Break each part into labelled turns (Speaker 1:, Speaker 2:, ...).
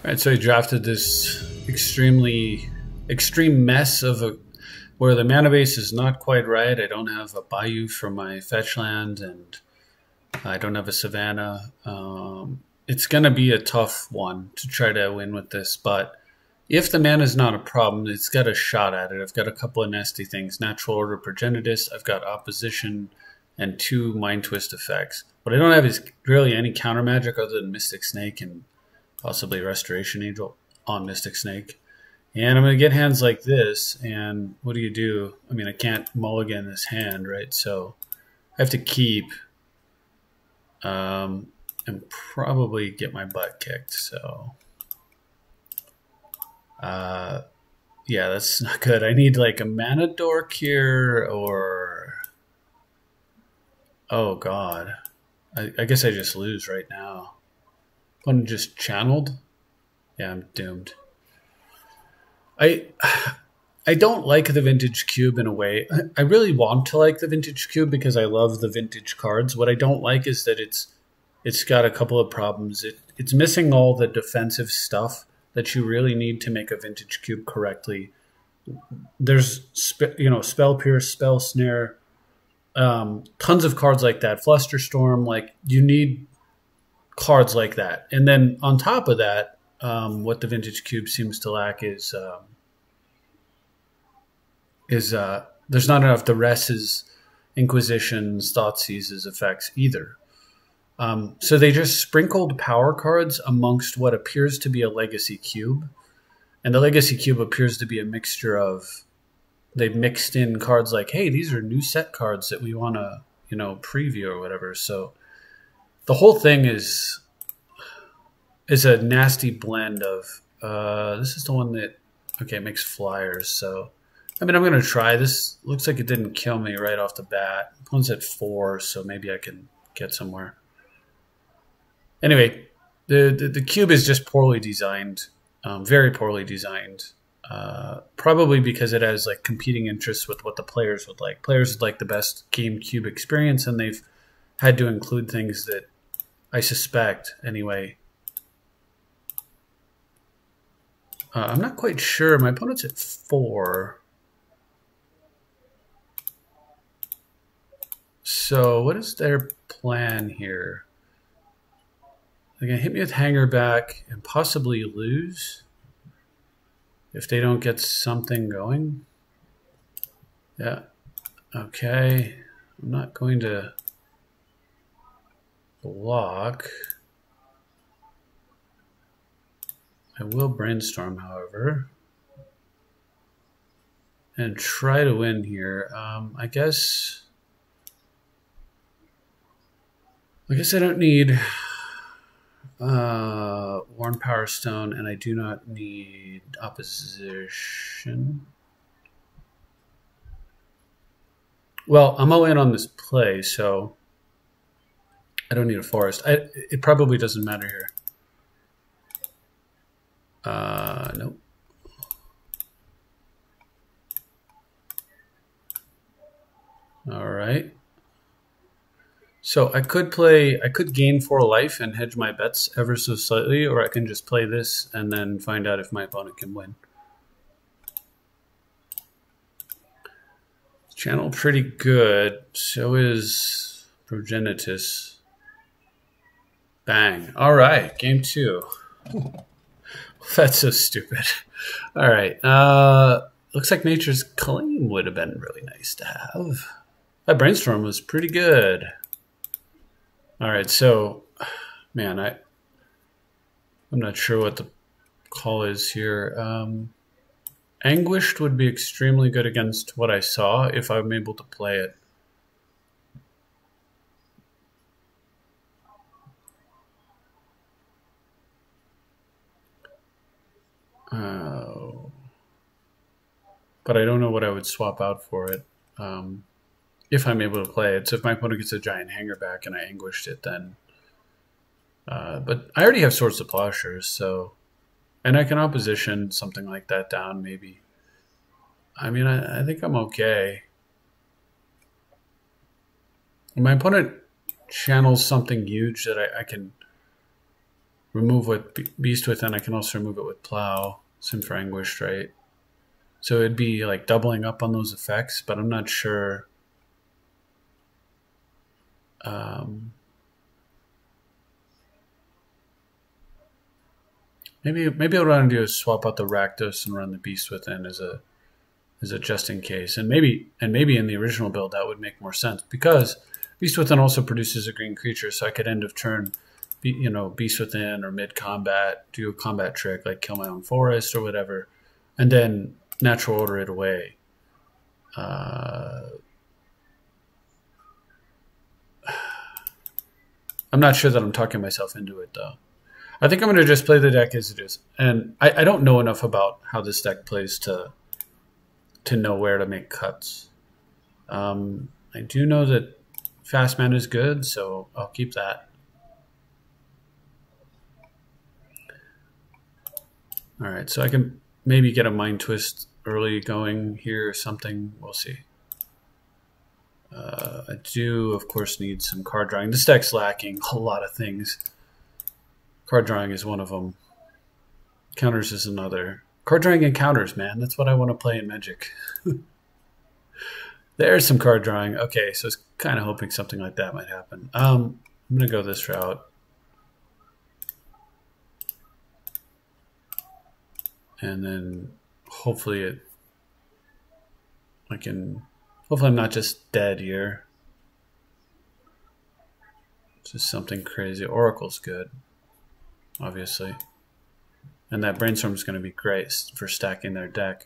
Speaker 1: Alright, so I drafted this extreme mess of where the mana base is not quite right. I don't have a Bayou for my fetch land, and I don't have a Savannah. It's going to be a tough one to try to win with this, but if the mana is not a problem, it's got a shot at it. I've got a couple of nasty things. Natural Order Progenitus, I've got Opposition, and 2 Mind Twist effects. What I don't have is really any counter magic other than Mystic Snake and possibly Restoration Angel on Mystic Snake. And I'm going to get hands like this, and what do? I mean, I can't mulligan this hand, right? So I have to keep and probably get my butt kicked. So yeah, that's not good. I need like a mana dork here, or oh god, I guess I just lose right now. One just channeled. Yeah, I'm doomed. I don't like the Vintage Cube in a way. I really want to like the Vintage Cube because I love the vintage cards. What I don't like is that it's got a couple of problems. It's missing all the defensive stuff that you really need to make a Vintage Cube correctly. There's Spell Pierce, Spell Snare, tons of cards like that. Flusterstorm, like you need cards like that. And then on top of that, what the Vintage Cube seems to lack is there's not enough Duresses, Inquisitions, Thoughtseizes effects either. So they just sprinkled power cards amongst what appears to be a Legacy Cube. And the Legacy Cube appears to be a mixture of, they've mixed in cards like, hey, these are new set cards that we want to, preview or whatever. So the whole thing is a nasty blend of, this is the one that, okay, it makes flyers. So, I mean, I'm going to try. This looks like it didn't kill me right off the bat. One's at 4, so maybe I can get somewhere. Anyway, the cube is just poorly designed, very poorly designed. Probably because it has like competing interests with what the players would like. Players would like the best GameCube experience, and they've had to include things that I suspect, anyway. I'm not quite sure. My opponent's at 4. So what is their plan here? They're going to hit me with Hanger Back and possibly lose if they don't get something going. Yeah. Okay. I'm not going to block. I will Brainstorm, however, and try to win here. I guess I don't need Worn Power Stone, and I do not need Opposition. Well, I'm all in on this play, so I don't need a Forest. It probably doesn't matter here. Nope. All right. So I could gain 4 life and hedge my bets ever so slightly, or I can just play this and then find out if my opponent can win. Channel pretty good. So is Progenitus. Bang. All right. Game 2. That's so stupid. All right. Looks like Nature's Claim would have been really nice to have. That Brainstorm was pretty good. All right. So, man, I'm not sure what the call is here. Anguished would be extremely good against what I saw if I'm able to play it. But I don't know what I would swap out for it if I'm able to play it. So if my opponent gets a giant Hanger Back and I Anguished it, then... but I already have Swords to Plowshares, so... And I can Opposition something like that down, maybe. I mean, I think I'm okay. My opponent channels something huge that I can remove with Beast Within. I can also remove it with Plow. Same for Anguished, right? So it'd be like doubling up on those effects, but I'm not sure. Maybe what I want to do is swap out the Rakdos and run the Beast Within as a just in case, and maybe in the original build that would make more sense because Beast Within also produces a green creature, so I could end of turn, Beast Within or mid combat do a combat trick like kill my own forest or whatever, and then natural order it away. I'm not sure that I'm talking myself into it though. I think I'm going to just play the deck as it is. And I don't know enough about how this deck plays to know where to make cuts. I do know that fast mana is good, so I'll keep that. All right, so I can maybe get a Mind Twist early going here or something. We'll see. I do, of course, need some card drawing. This deck's lacking a lot of things. Card drawing is one of them. Counters is another. Card drawing and counters, man. That's what I want to play in Magic. There's some card drawing. Okay, so I was kind of hoping something like that might happen. I'm going to go this route. And then hopefully hopefully I'm not just dead here. Just something crazy. Oracle's good, obviously. And that Brainstorm is going to be great for stacking their deck.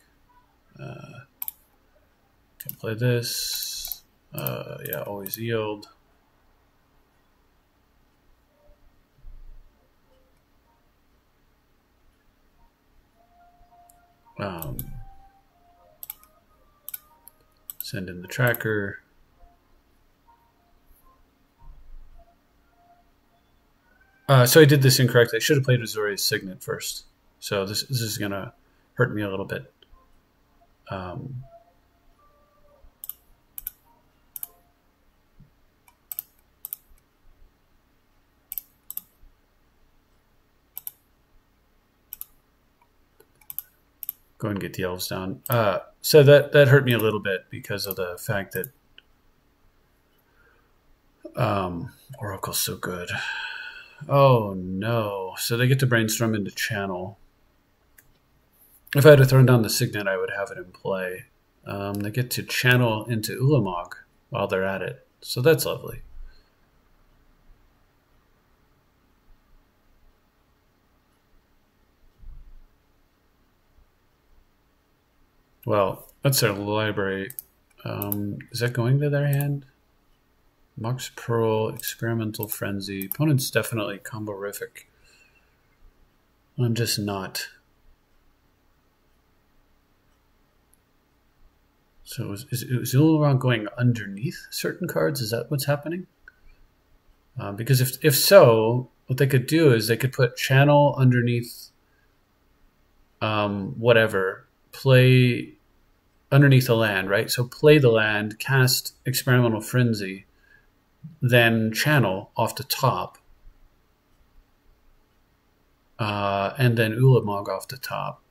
Speaker 1: Can play this. Yeah, always yield. Send in the tracker. So I did this incorrectly. I should have played Azorius Signet first. So this is going to hurt me a little bit. Go and get the elves down. So that hurt me a little bit because of the fact that Oracle's so good. Oh no. So they get to Brainstorm into Channel. If I had to throw down the Signet, I would have it in play. They get to Channel into Ulamog while they're at it. So that's lovely. Well, that's their library. Is that going to their hand? Mox Pearl, Experimental Frenzy. Opponent's definitely combo-rific. I'm just not. So is Ulamog going underneath certain cards? Is that what's happening? Because if so, what they could do is they could put Channel underneath whatever. Play underneath the land, right? So play the land, cast Experimental Frenzy, then Channel off the top, and then Ulamog off the top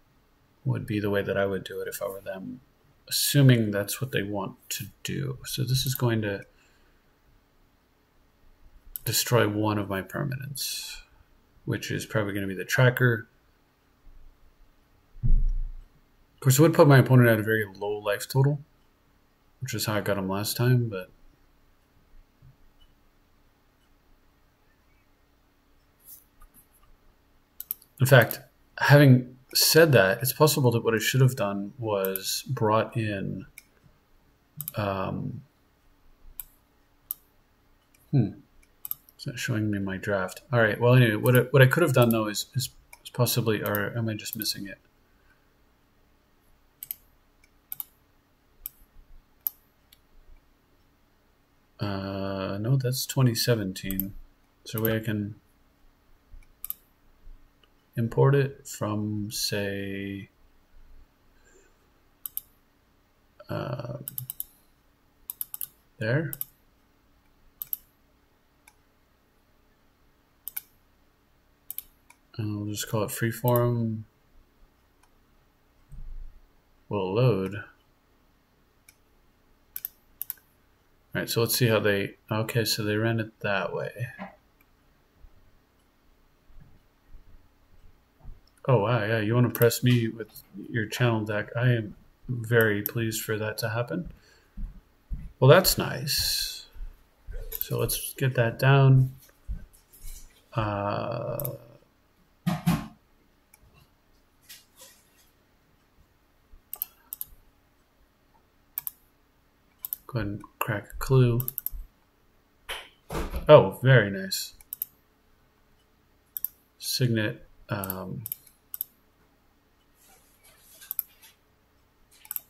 Speaker 1: would be the way that I would do it if I were them, assuming that's what they want to do. So this is going to destroy one of my permanents, which is probably going to be the tracker. Of course, it would put my opponent at a very low life total, which is how I got him last time, but in fact, having said that, it's possible that what I should have done was brought in it's not showing me my draft. All right, well anyway, what I could have done though is possibly, or am I just missing it? No, that's 2017. Is there a way I can import it from, say, there? We'll just call it freeform. Will load. All right, so let's see how they, okay, so they ran it that way. Oh, wow, yeah, you want to press me with your channel deck. I am very pleased for that to happen. Well, that's nice. So let's get that down. Go ahead and crack a clue. Oh, very nice. Signet.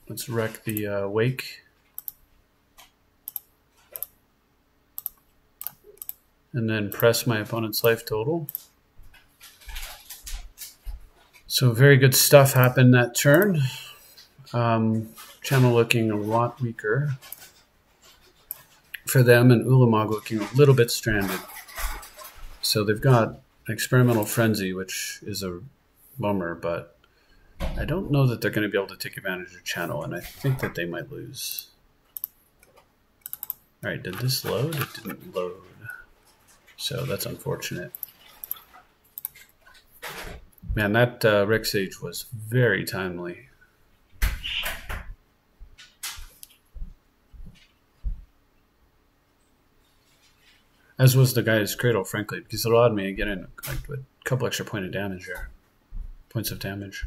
Speaker 1: Let's wreck the wake. And then press my opponent's life total. So very good stuff happened that turn. Channel looking a lot weaker for them, and Ulamog looking a little bit stranded. So they've got Experimental Frenzy, which is a bummer, but I don't know that they're going to be able to take advantage of Channel, and I think that they might lose. All right, did this load? It didn't load. So that's unfortunate. Man, that Rick Sage was very timely. As was the guy's Cradle, frankly, because it allowed me to get in a couple extra points of damage there. Points of damage.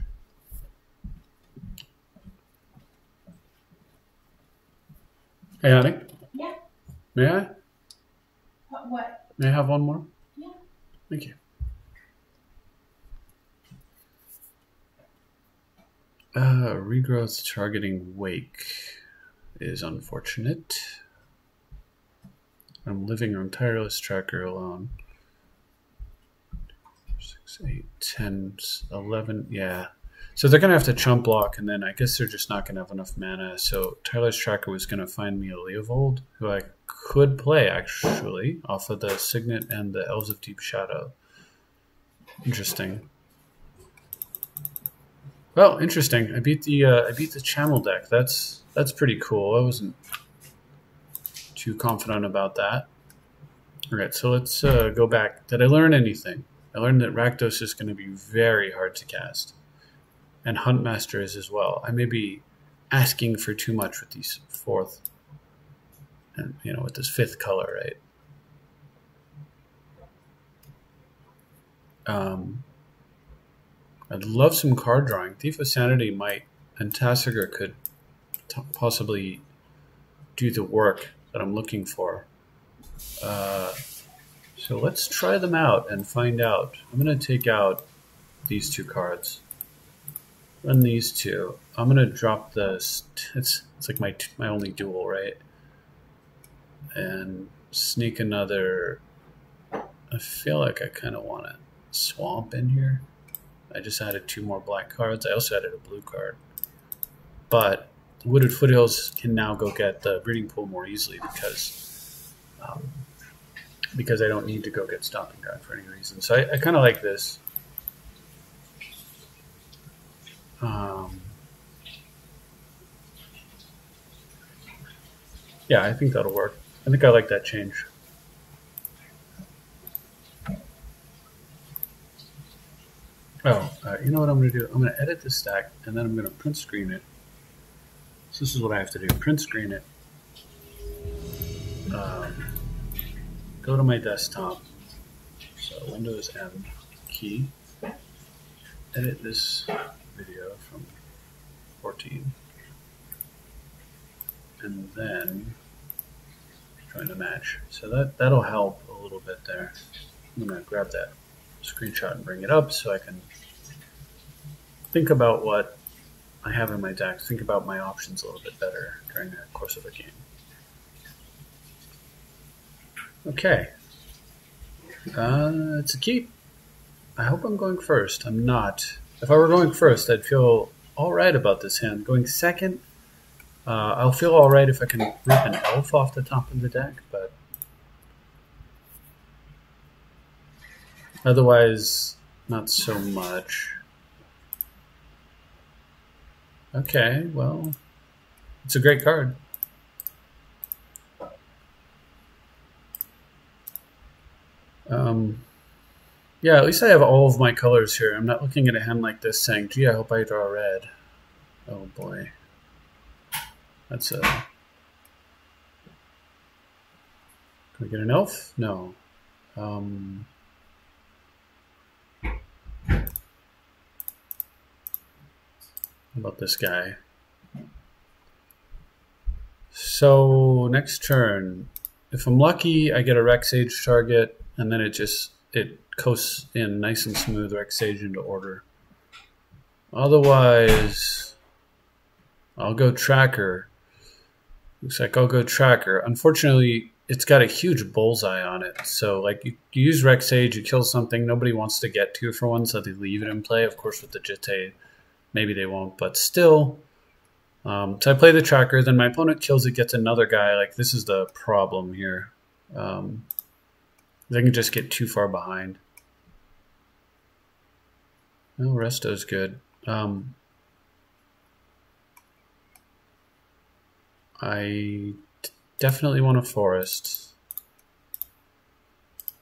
Speaker 1: Hey, honey?
Speaker 2: Yeah.
Speaker 1: May I?
Speaker 2: What?
Speaker 1: May I have one more?
Speaker 2: Yeah.
Speaker 1: Thank you. Regrowth targeting Wake is unfortunate. I'm living on Tireless Tracker alone. 6, 8, 10, 11, yeah. So they're going to have to chump block, and then I guess they're just not going to have enough mana. So Tireless Tracker was going to find me a Leovold, who I could play, actually, off of the Signet and the Elves of Deep Shadow. Interesting. Well, interesting. I beat the Channel deck. That's pretty cool. I wasn't too confident about that. All right, so let's go back. Did I learn anything? I learned that Rakdos is going to be very hard to cast, and Huntmaster is as well. I may be asking for too much with these fourth, and with this fifth color, right? I'd love some card drawing. Thief of Sanity might, and Tasigur could possibly do the work that I'm looking for. So let's try them out and find out. I'm going to take out these two cards. Run these two. I'm going to drop this. It's like my only duel, right? And sneak another. I feel like I kind of want a swamp in here. I just added 2 more black cards. I also added a blue card. But Wooded Foothills can now go get the breeding pool more easily because I don't need to go get Stomping Ground for any reason. So I kind of like this. Yeah, I think that'll work. I think I like that change. Oh, you know what I'm going to do? I'm going to edit this stack, and then I'm going to print screen it. So this is what I have to do. Print screen it. Go to my desktop. So Windows M key. Edit this video from 14. And then join the match. So that'll help a little bit there. I'm going to grab that screenshot and bring it up so I can think about what I have in my deck, think about my options a little bit better during the course of a game. Okay. It's a keep. I hope I'm going first. I'm not. If I were going first, I'd feel alright about this hand. Going second, I'll feel alright if I can rip an elf off the top of the deck, but otherwise, not so much. Okay, well, it's a great card. Yeah, at least I have all of my colors here. I'm not looking at a hand like this saying, gee, I hope I draw red. Oh boy. That's a... Can we get an elf? No. How about this guy? So, next turn. If I'm lucky, I get a Rec Sage target, and then it coasts in nice and smooth Rec Sage into order. Otherwise, I'll go Tracker. Looks like I'll go Tracker. Unfortunately, it's got a huge bullseye on it. So, like, you use Rec Sage, you kill something nobody wants to get to for one, so they leave it in play. Of course, with the Jitte, maybe they won't, but still. So I play the Tracker, then my opponent kills it, gets another guy. Like, this is the problem here. They can just get too far behind. No, Resto's good. I definitely want a Forest.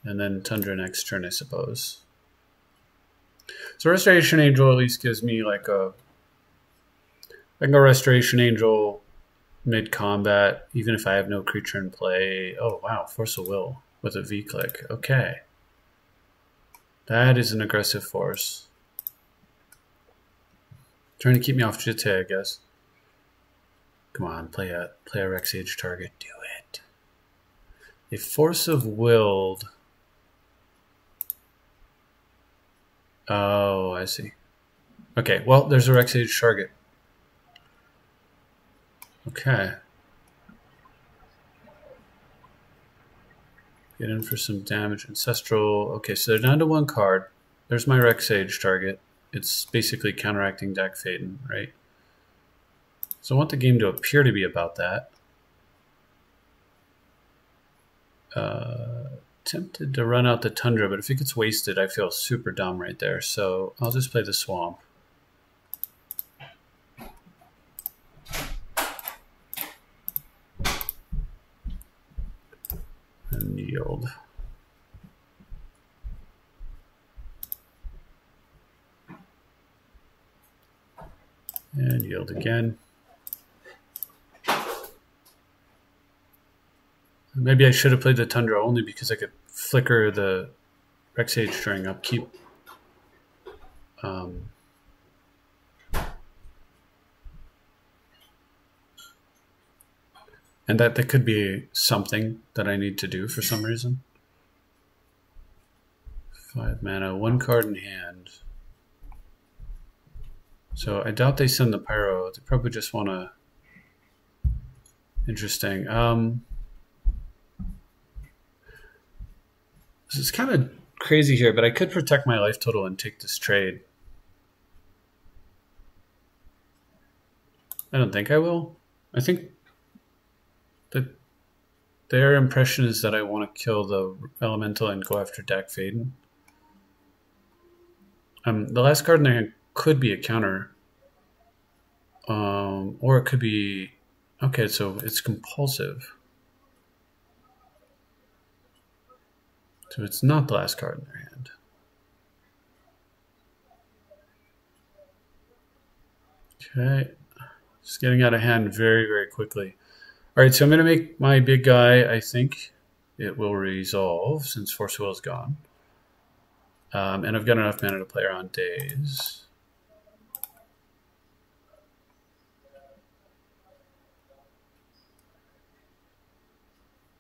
Speaker 1: And then Tundra next turn, I suppose. So Restoration Angel at least gives me like a... I can go Restoration Angel mid-combat, even if I have no creature in play. Oh, wow, Force of Will with a V-click. Okay. That is an aggressive force. Trying to keep me off Jitte, I guess. Come on, play a Rec Sage target. Do it. A Force of Willed. Oh, I see. Okay, well, there's a Rec Sage target. Okay. Get in for some damage. Ancestral. Okay, so they're down to one card. There's my Rec Sage target. It's basically counteracting Dack Fayden, right? So I want the game to appear to be about that. Tempted to run out the Tundra, but if it gets wasted, I feel super dumb right there. So I'll just play the Swamp. And yield. And yield again. Maybe I should have played the Tundra only because I could flicker the Rec Sage during upkeep. And that could be something that I need to do for some reason. 5 mana, 1 card in hand. So I doubt they send the Pyro. They probably just want to... Interesting. This is kind of crazy here, but I could protect my life total and take this trade. I don't think I will. I think that their impression is that I want to kill the Elemental and go after Dack Fayden. The last card in their hand could be a counter. Or it could be... Okay, so it's compulsive. So it's not the last card in their hand. Okay. Just getting out of hand very, very quickly. Alright, so I'm going to make my big guy, I think it will resolve since Force of Will is gone. And I've got enough mana to play around Daze.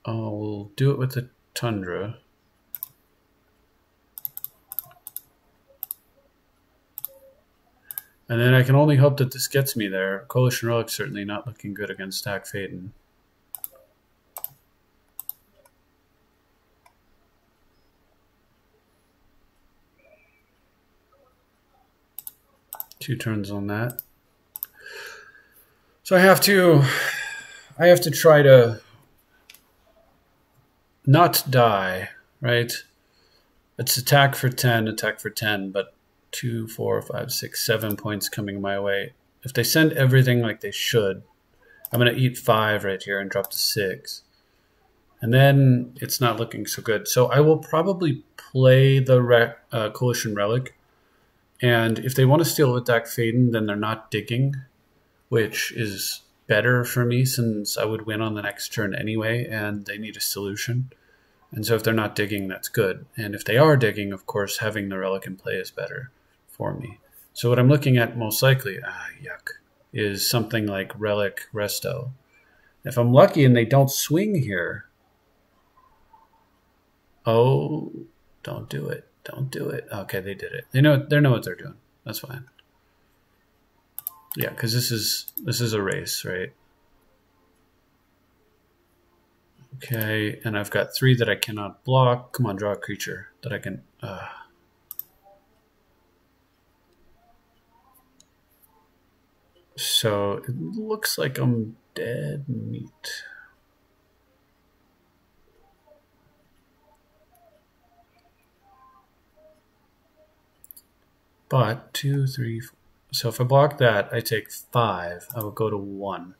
Speaker 1: I'll do it with the Tundra. And then I can only hope that this gets me there. Coalition Relic's certainly not looking good against Dack Fayden. Two turns on that. So I have to try to not die, right? It's attack for 10, but 2, 4, 5, 6, 7 points coming my way. If they send everything like they should, I'm going to eat 5 right here and drop to 6. And then it's not looking so good. So I will probably play the Coalition Relic. And if they want to steal with Dack Fayden, then they're not digging, which is better for me since I would win on the next turn anyway, and they need a solution. And so if they're not digging, that's good. And if they are digging, of course, having the Relic in play is better for me. So what I'm looking at most likely, yuck, is something like Relic Resto. If I'm lucky and they don't swing here, oh, don't do it. Don't do it. Okay, they did it. They know what they're doing. That's fine. Yeah, because this is a race, right? Okay, and I've got 3 that I cannot block. Come on, draw a creature that I can. So it looks like I'm dead meat. But 2, 3, 4. So if I block that, I take 5. I will go to 1.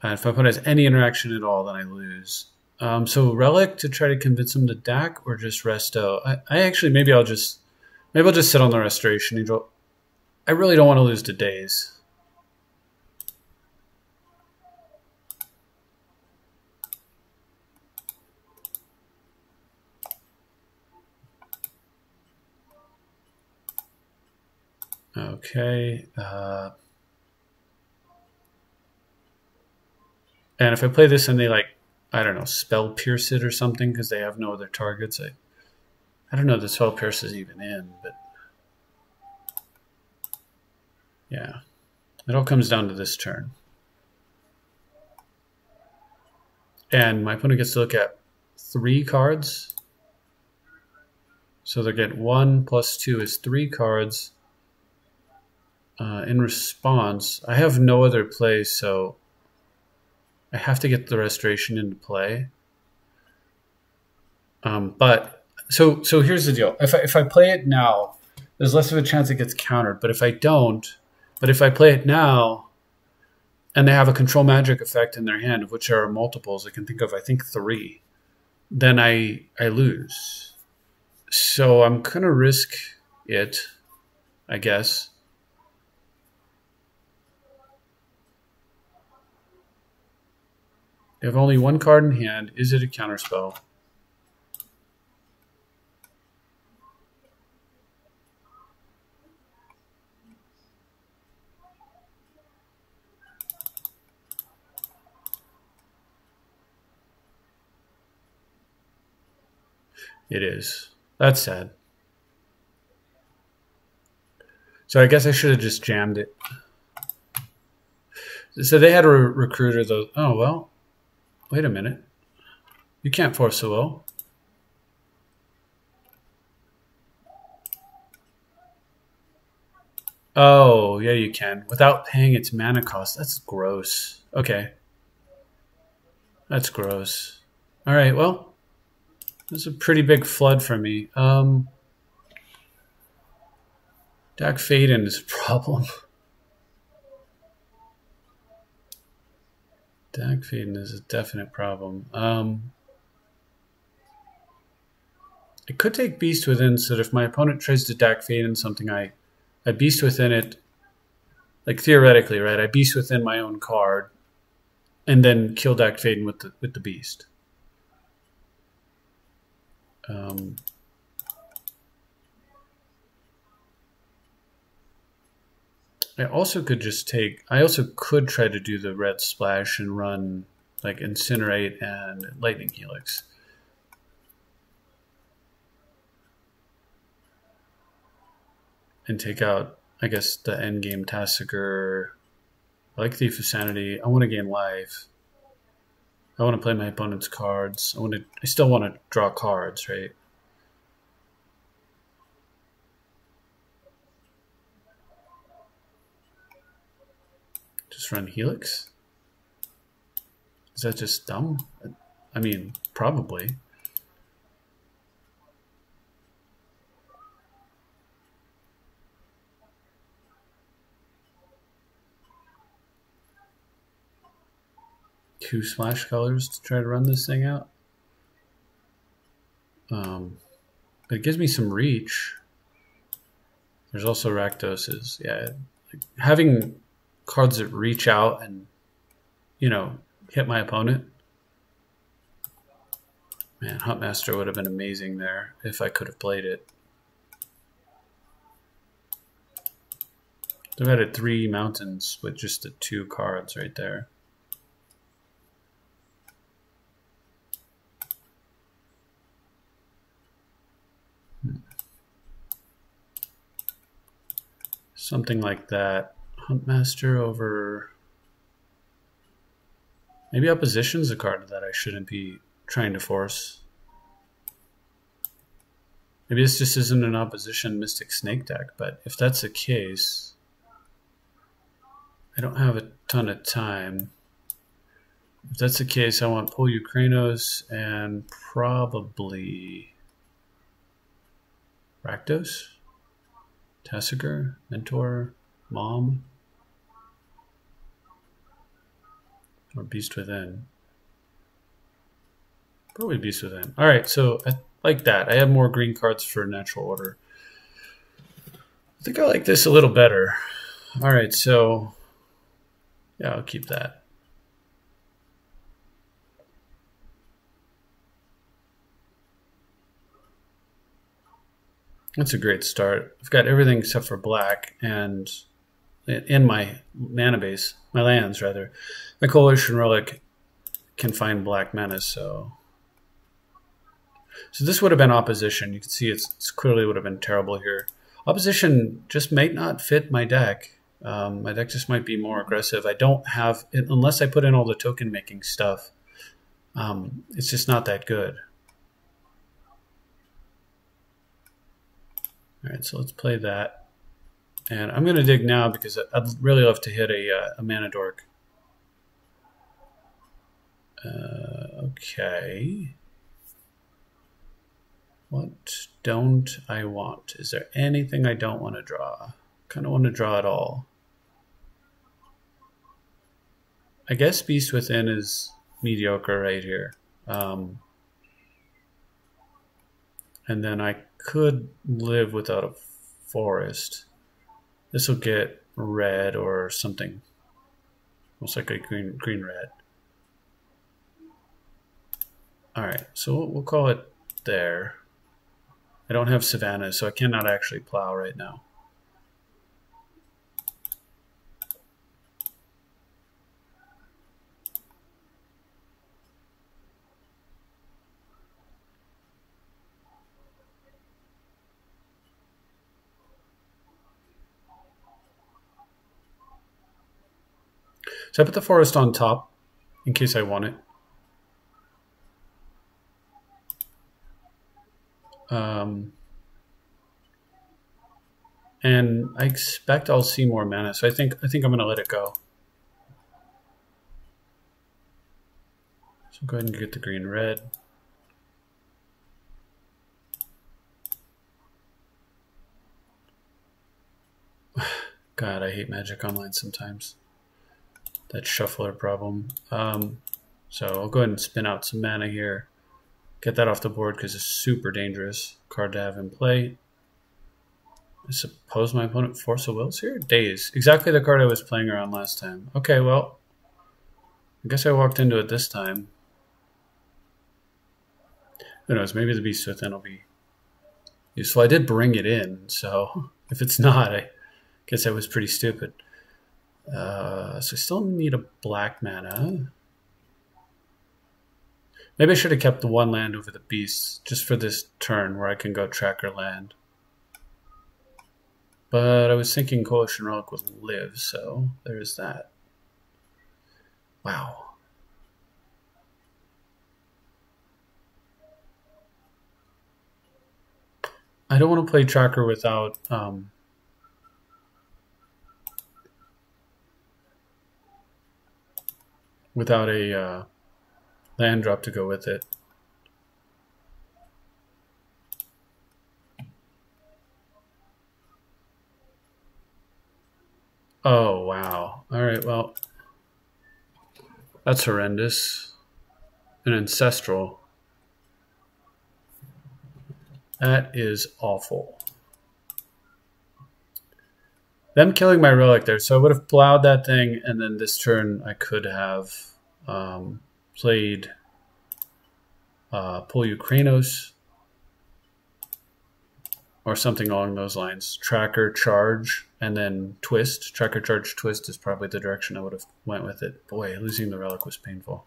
Speaker 1: And if I put as any interaction at all, then I lose. So Relic to try to convince him to Dack or just Resto. I actually maybe I'll just sit on the Restoration Angel. I really don't want to lose to Daze. Okay. And if I play this and they I don't know, Spell Pierce it or something because they have no other targets. I don't know if the Spell Pierce is even in, but yeah. It all comes down to this turn. And my opponent gets to look at 3 cards. So they get 1 plus 2 is 3 cards. In response, I have no other play, so I have to get the Restoration into play. But so here's the deal. If I play it now, there's less of a chance it gets countered. But if I don't, if I play it now, and they have a control magic effect in their hand, of which there are multiples, I can think of, I think 3, then I lose. So I'm gonna risk it, I guess. They have only 1 card in hand. Is it a counterspell? It is. That's sad. So I guess I should have just jammed it. So they had a recruiter though. Oh, well. Wait a minute. You can't force a will. Oh, yeah, you can. Without paying its mana cost. That's gross. Okay. That's gross. All right, well. That's a pretty big flood for me. Dack Fayden is a problem. Dack Fayden is a definite problem. I could take Beast Within, so that if my opponent tries to Dack Fayden something, I Beast Within it, like theoretically, right? I Beast Within my own card, and then kill Dack Fayden with the Beast. I also could just take. I also could try to do the red splash and run like Incinerate and Lightning Helix. And take out, I guess, the endgame Tasigur. I like Thief of Sanity. I want to gain life. I want to play my opponent's cards. I still want to draw cards, right? Just run Helix? Is that just dumb? I mean, probably. 2 splash colors to try to run this thing out. But it gives me some reach. There's also Rakdoses. Yeah, having cards that reach out and, you know, hit my opponent. Man, Huntmaster would have been amazing there if I could have played it. I've added 3 mountains with just the 2 cards right there. Something like that. Huntmaster over... Maybe Opposition's a card that I shouldn't be trying to force. Maybe this just isn't an Opposition Mystic Snake deck, but if that's the case, I don't have a ton of time. If that's the case, I want Pull Ukrainos and probably Rakdos, Tasigur, Mentor, Mom, or Beast Within. Probably Beast Within. All right, so I like that. I have more green cards for Natural Order. I think I like this a little better. All right, so yeah, I'll keep that. That's a great start. I've got everything except for black, and in my mana base, my lands rather, my Coalition Relic can find black mana, so this would have been Opposition. You can see it's clearly would have been terrible here. Opposition just might not fit my deck. My deck just might be more aggressive. I don't have, unless I put in all the token making stuff, it's just not that good. All right, so let's play that. And I'm going to dig now because I'd really love to hit a Mana Dork. Okay. What don't I want? Is there anything I don't want to draw? Kind of want to draw it all. I guess Beast Within is mediocre right here. And then I could live without a forest. This will get red or something. Looks like a green-red. All right, so we'll call it there. I don't have Savannah, so I cannot actually plow right now. So I put the forest on top in case I want it. And I expect I'll see more mana, so I think I'm gonna let it go. So go ahead and get the green-red. God, I hate Magic Online sometimes. That shuffler problem. So I'll go ahead and spin out some mana here. Get that off the board because it's super dangerous card to have in play. I suppose my opponent Force of Wills here? Daze. Exactly the card I was playing around last time. Okay, well, I guess I walked into it this time. Who knows, maybe the Beast Within will be useful. I did bring it in, so if it's not, I guess I was pretty stupid. So I still need a black mana. Maybe I should have kept the one land over the beasts just for this turn where I can go tracker land. But I was thinking Coalition Relic would live, so there's that. Wow. I don't want to play tracker without a land drop to go with it. Oh, wow. All right, well, That's horrendous. An Ancestral. That is awful. Them killing my relic there, so I would have plowed that thing, and then this turn I could have played Polukranos or something along those lines. Tracker, charge, and then twist. Tracker, charge, twist is probably the direction I would have went with it. Boy, losing the relic was painful.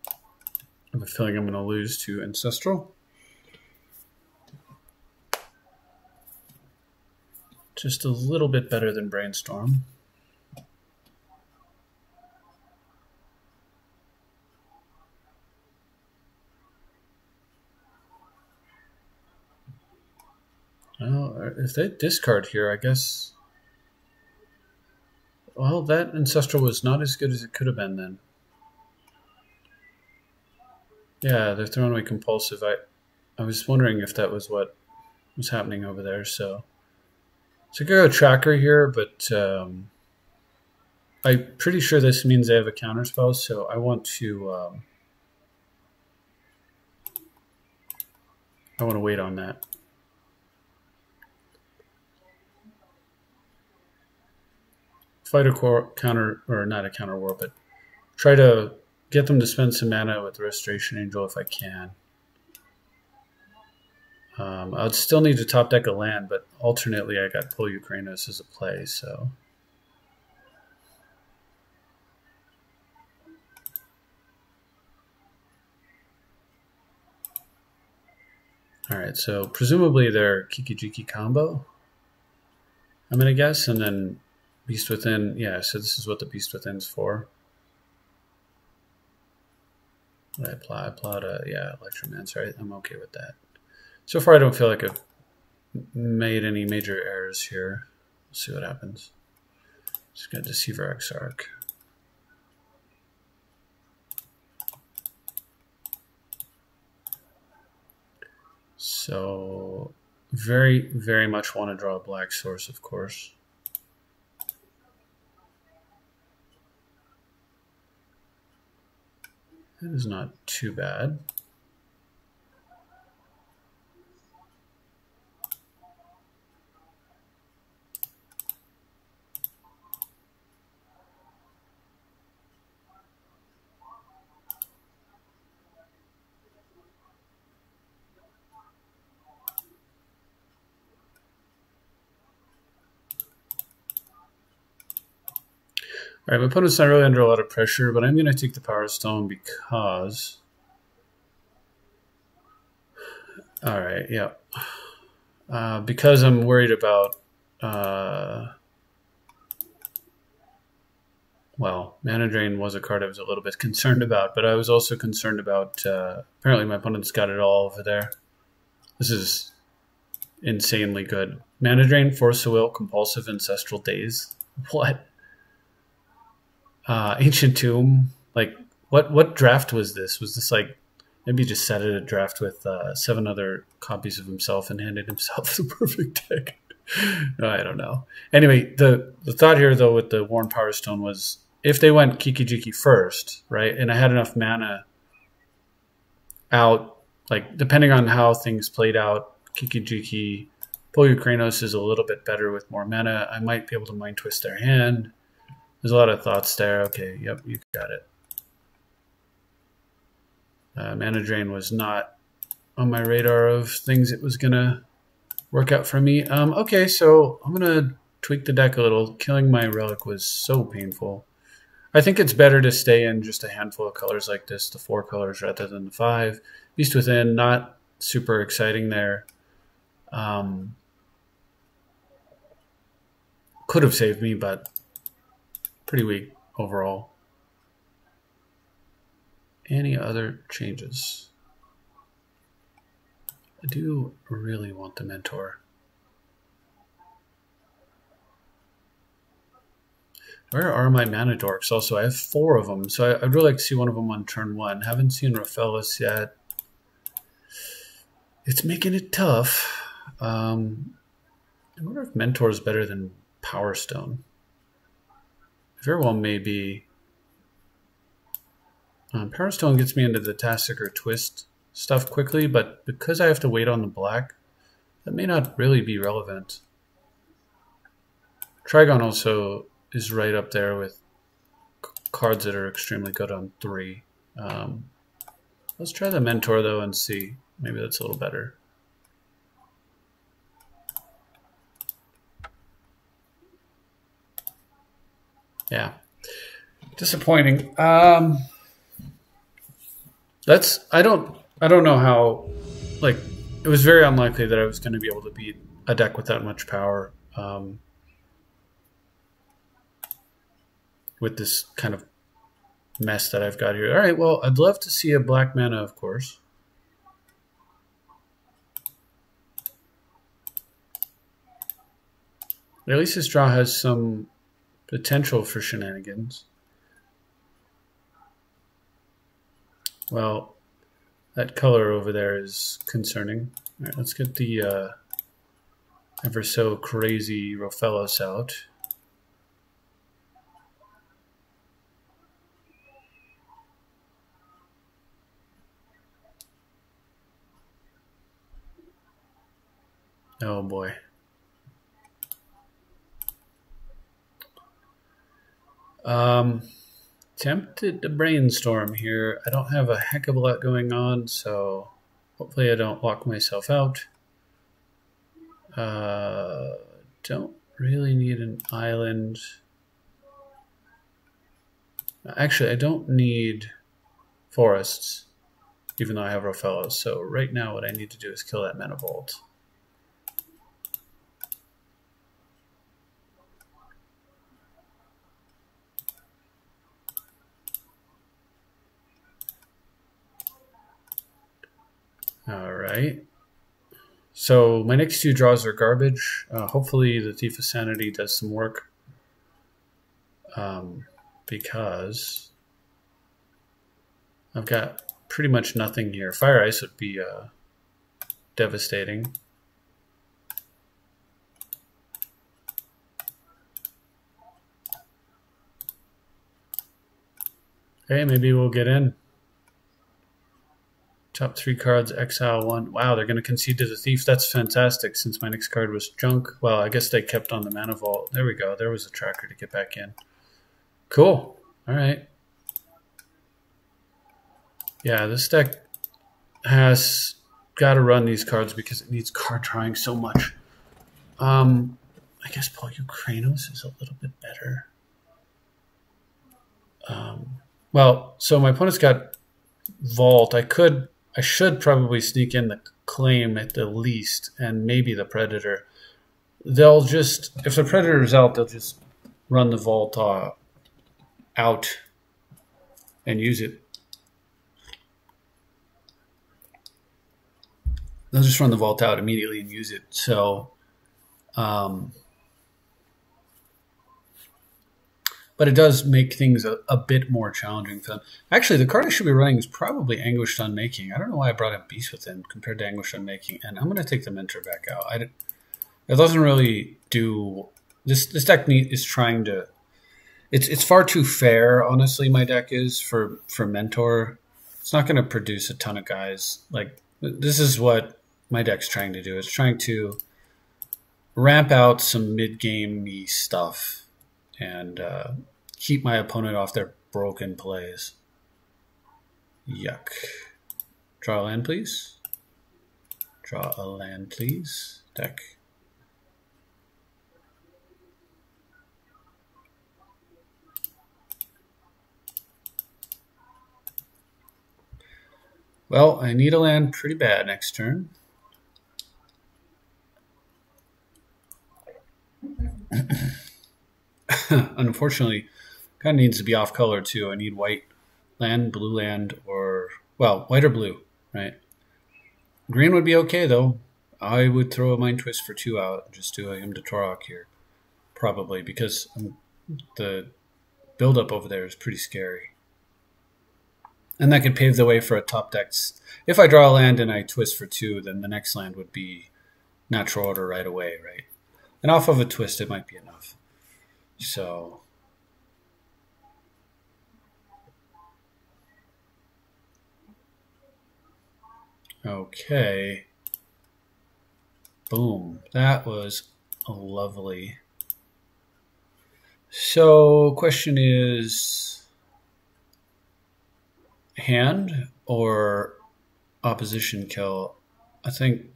Speaker 1: I have a feeling I'm going to lose to Ancestral. Just a little bit better than Brainstorm. Well, if they discard here, I guess... Well, that Ancestral was not as good as it could have been then. Yeah, they're throwing away Compulsive. I was wondering if that was what was happening over there, so... So I could go Tracker here, but I'm pretty sure this means they have a counterspell, so I want to wait on that. Fight a counter, or not a counter war, but try to get them to spend some mana with Restoration Angel if I can. I would still need to top deck a land, but alternately I got Polukranos as a play, so... Alright, so presumably they're Kiki-Jiki combo, I'm going to guess, and then Beast Within, yeah, so this is what the Beast Within's for. What did I plot? I plot a, yeah, Electromancer, right? I'm okay with that. So far, I don't feel like I've made any major errors here. We'll see what happens. Just got Deceiver Exarch. So, very, very much want to draw a black source, of course. That is not too bad. All right, my opponent's not really under a lot of pressure, but I'm going to take the Power Stone because... All right, yeah. Because I'm worried about... well, Mana Drain was a card I was a little bit concerned about, but I was also concerned about... apparently my opponent's got it all over there. This is insanely good. Mana Drain, Force of Will, Compulsive, Ancestral Daze. What? Ancient Tomb, like what draft was this? Was this like maybe he just sat at a draft with 7 other copies of himself and handed himself the perfect deck? I don't know. Anyway, the thought here though with the Worn Power Stone was if they went Kiki-Jiki first, right, and I had enough mana out, like depending on how things played out, Kiki-Jiki, Polukranos is a little bit better with more mana. I might be able to Mind Twist their hand. There's a lot of thoughts there. Okay, yep, you got it. Mana Drain was not on my radar of things it was going to work out for me. Okay, so I'm going to tweak the deck a little. Killing my Relic was so painful. I think it's better to stay in just a handful of colors like this, the 4 colors rather than the 5. Beast Within, not super exciting there. Could have saved me, but... pretty weak overall. Any other changes? I do really want the Mentor. Where are my Mana Dorks? Also, I have 4 of them, so I'd really like to see one of them on turn 1. Haven't seen Raphaelis yet. It's making it tough. I wonder if Mentor is better than Power Stone. Very well may be. Power Stone gets me into the Tastic or Twist stuff quickly, but because I have to wait on the black, that may not really be relevant. Trigon also is right up there with cards that are extremely good on 3. Let's try the Mentor though and see. Maybe that's a little better. Yeah, disappointing. That's I don't know how. Like, it was very unlikely that I was going to be able to beat a deck with that much power. With this kind of mess that I've got here. All right, well, I'd love to see a black mana, of course. At least this draw has some potential for shenanigans. Well, that color over there is concerning. All right, let's get the ever so crazy Rofellos out. Oh boy. Tempted to brainstorm here. I don't have a heck of a lot going on, so hopefully I don't lock myself out. Don't really need an island. Actually, I don't need forests, even though I have Rofellos. So right now what I need to do is kill that Mana Vault. All right. So my next 2 draws are garbage. Hopefully the Thief of Sanity does some work. Because I've got pretty much nothing here. Fire Ice would be devastating. Okay, maybe we'll get in. Top 3 cards, exile 1. Wow, they're going to concede to the Thief. That's fantastic since my next card was junk. Well, I guess they kept on the Mana Vault. There we go. There was a tracker to get back in. Cool. All right. Yeah, this deck has got to run these cards because it needs card drawing so much. I guess Polukranos is a little bit better. Well, so my opponent's got Vault. I should probably sneak in the Claim at the least, and maybe the Predator. They'll just, if the Predator's out, they'll just run the Vault out and use it. They'll just run the Vault out immediately and use it. So, but it does make things a bit more challenging for them. Actually, the card I should be running is probably Anguished Unmaking. I don't know why I brought up Beast Within compared to Anguished Unmaking. And I'm going to take the Mentor back out. It doesn't really do... This deck is trying to... It's far too fair, honestly, my deck is, for Mentor. It's not going to produce a ton of guys. Like, this is what my deck's trying to do. It's trying to ramp out some mid-game-y stuff and keep my opponent off their broken plays. Yuck. Draw a land, please. Draw a land, please. Deck. Well, I need a land pretty bad next turn. Unfortunately, kind of needs to be off color too. I need white land, blue land, or, well, white or blue, right? Green would be okay though. I would throw a Mind Twist for 2 out and just do a Hymn to Torok here. Probably, because the build-up over there is pretty scary. And that could pave the way for a top deck. If I draw a land and I twist for 2, then the next land would be Natural Order right away, right? And off of a twist, it might be enough. So, okay. Boom. That was lovely. So, question is hand or opposition kill? I think,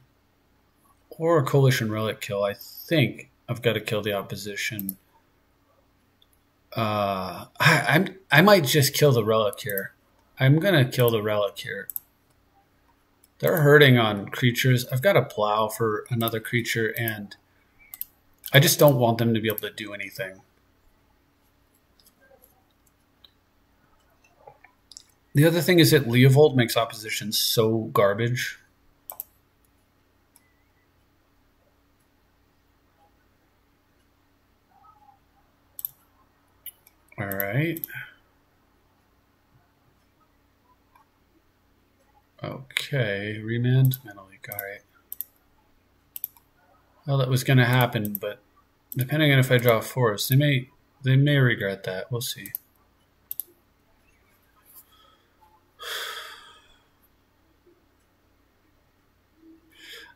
Speaker 1: or a coalition relic kill. I think I've got to kill the opposition. I might just kill the relic here. I'm gonna kill the relic here. They're hurting on creatures. I've got a plow for another creature, and I just don't want them to be able to do anything. The other thing is that Leovold makes opposition so garbage. All right. Okay, remand, Mana Leak, all right. Well, that was going to happen, but depending on if I draw a forest, they may regret that. We'll see.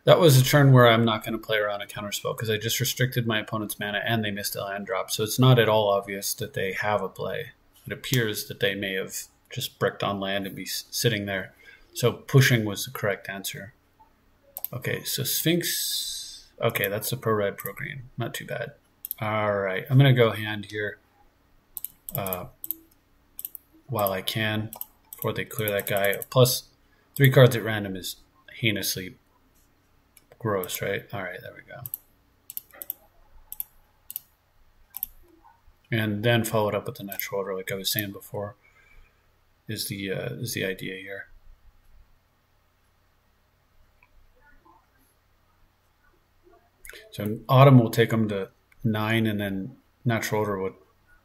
Speaker 1: That was a turn where I'm not going to play around a counterspell because I just restricted my opponent's mana and they missed a land drop. So it's not at all obvious that they have a play. It appears that they may have just bricked on land and be sitting there. So pushing was the correct answer. Okay, so Sphinx. Okay, that's the pro red, pro green. Not too bad. All right, I'm going to go hand here while I can before they clear that guy. Plus 3 cards at random is heinously gross, right? All right, there we go. And then follow it up with the natural order, like I was saying before, is the idea here. So Autumn will take them to 9, and then natural order would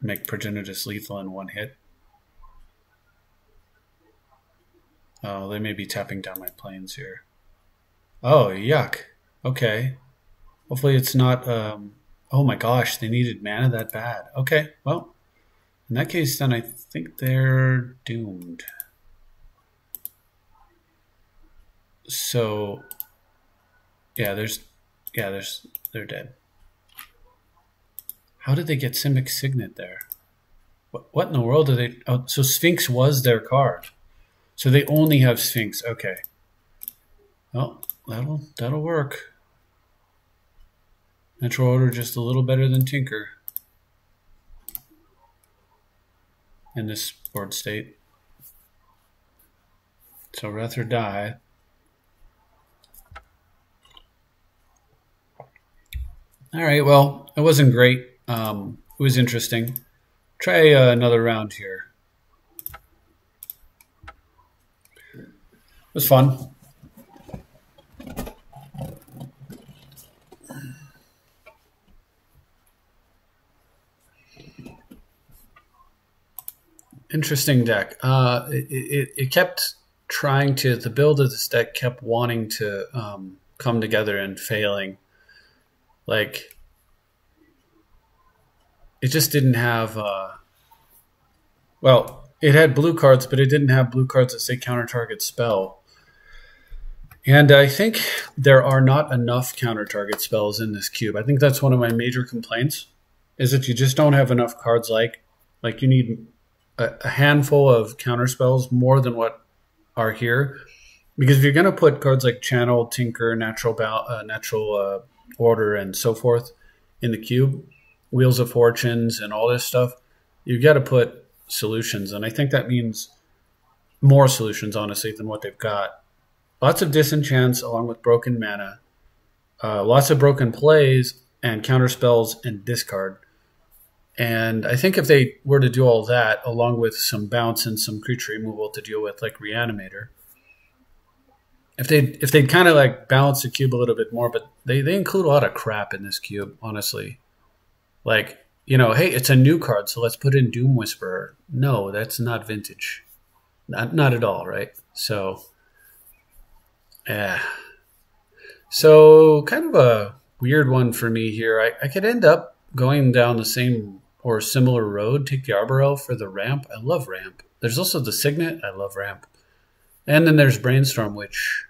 Speaker 1: make Progenitus lethal in 1 hit. Oh, they may be tapping down my planes here. Oh, yuck. Okay. Hopefully it's not... oh my gosh, they needed mana that bad. Okay, well, in that case, then I think they're doomed. So, yeah, they're dead. How did they get Simic Signet there? What in the world are they... Oh, so Sphinx was their card. So they only have Sphinx. Okay. Well, that'll work. Natural order just a little better than Tinker in this board state. So Wrath or Die. All right, well, it wasn't great. It was interesting. Try another round here. It was fun. Interesting deck. It kept trying to, the build of this deck kept wanting to come together and failing. Like, it just didn't have, well, it had blue cards, but it didn't have blue cards that say counter target spell. And I think there are not enough counter target spells in this cube. I think that's one of my major complaints, is that you just don't have enough cards like you need a handful of counter spells more than what are here. Because if you're going to put cards like Channel, Tinker, Natural Order, and so forth in the cube, Wheels of Fortunes, and all this stuff, you've got to put solutions. And I think that means more solutions, honestly, than what they've got. Lots of disenchants along with broken mana, lots of broken plays, and counter spells and discard. And I think if they were to do all that, along with some bounce and some creature removal to deal with, like Reanimator, if they'd kind of like balance the cube a little bit more, but they include a lot of crap in this cube, honestly. Like, you know, hey, it's a new card, so let's put in Doom Whisperer. No, that's not vintage. Not at all, right? So, yeah. So, kind of a weird one for me here. I could end up going down the same or similar road, take the Arbor Elf for the ramp. I love ramp. There's also the Signet. I love ramp. And then there's Brainstorm, which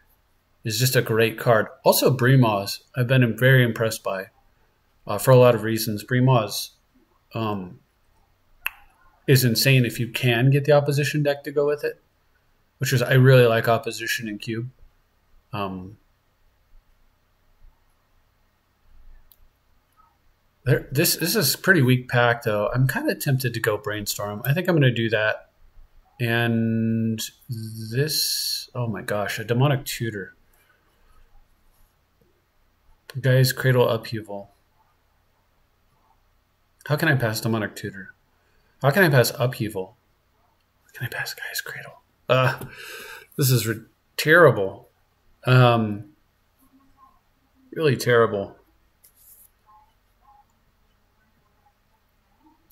Speaker 1: is just a great card. Also, Bremaws, I've been very impressed by for a lot of reasons. Bremaws is insane if you can get the opposition deck to go with it, which is, I really like opposition in Cube. This is a pretty weak pack, though. I'm kind of tempted to go Brainstorm. I think I'm going to do that. And this, oh my gosh, a Demonic Tutor. Guy's Cradle Upheaval. How can I pass Demonic Tutor? How can I pass Upheaval? How can I pass Guy's Cradle? This is terrible. Really terrible.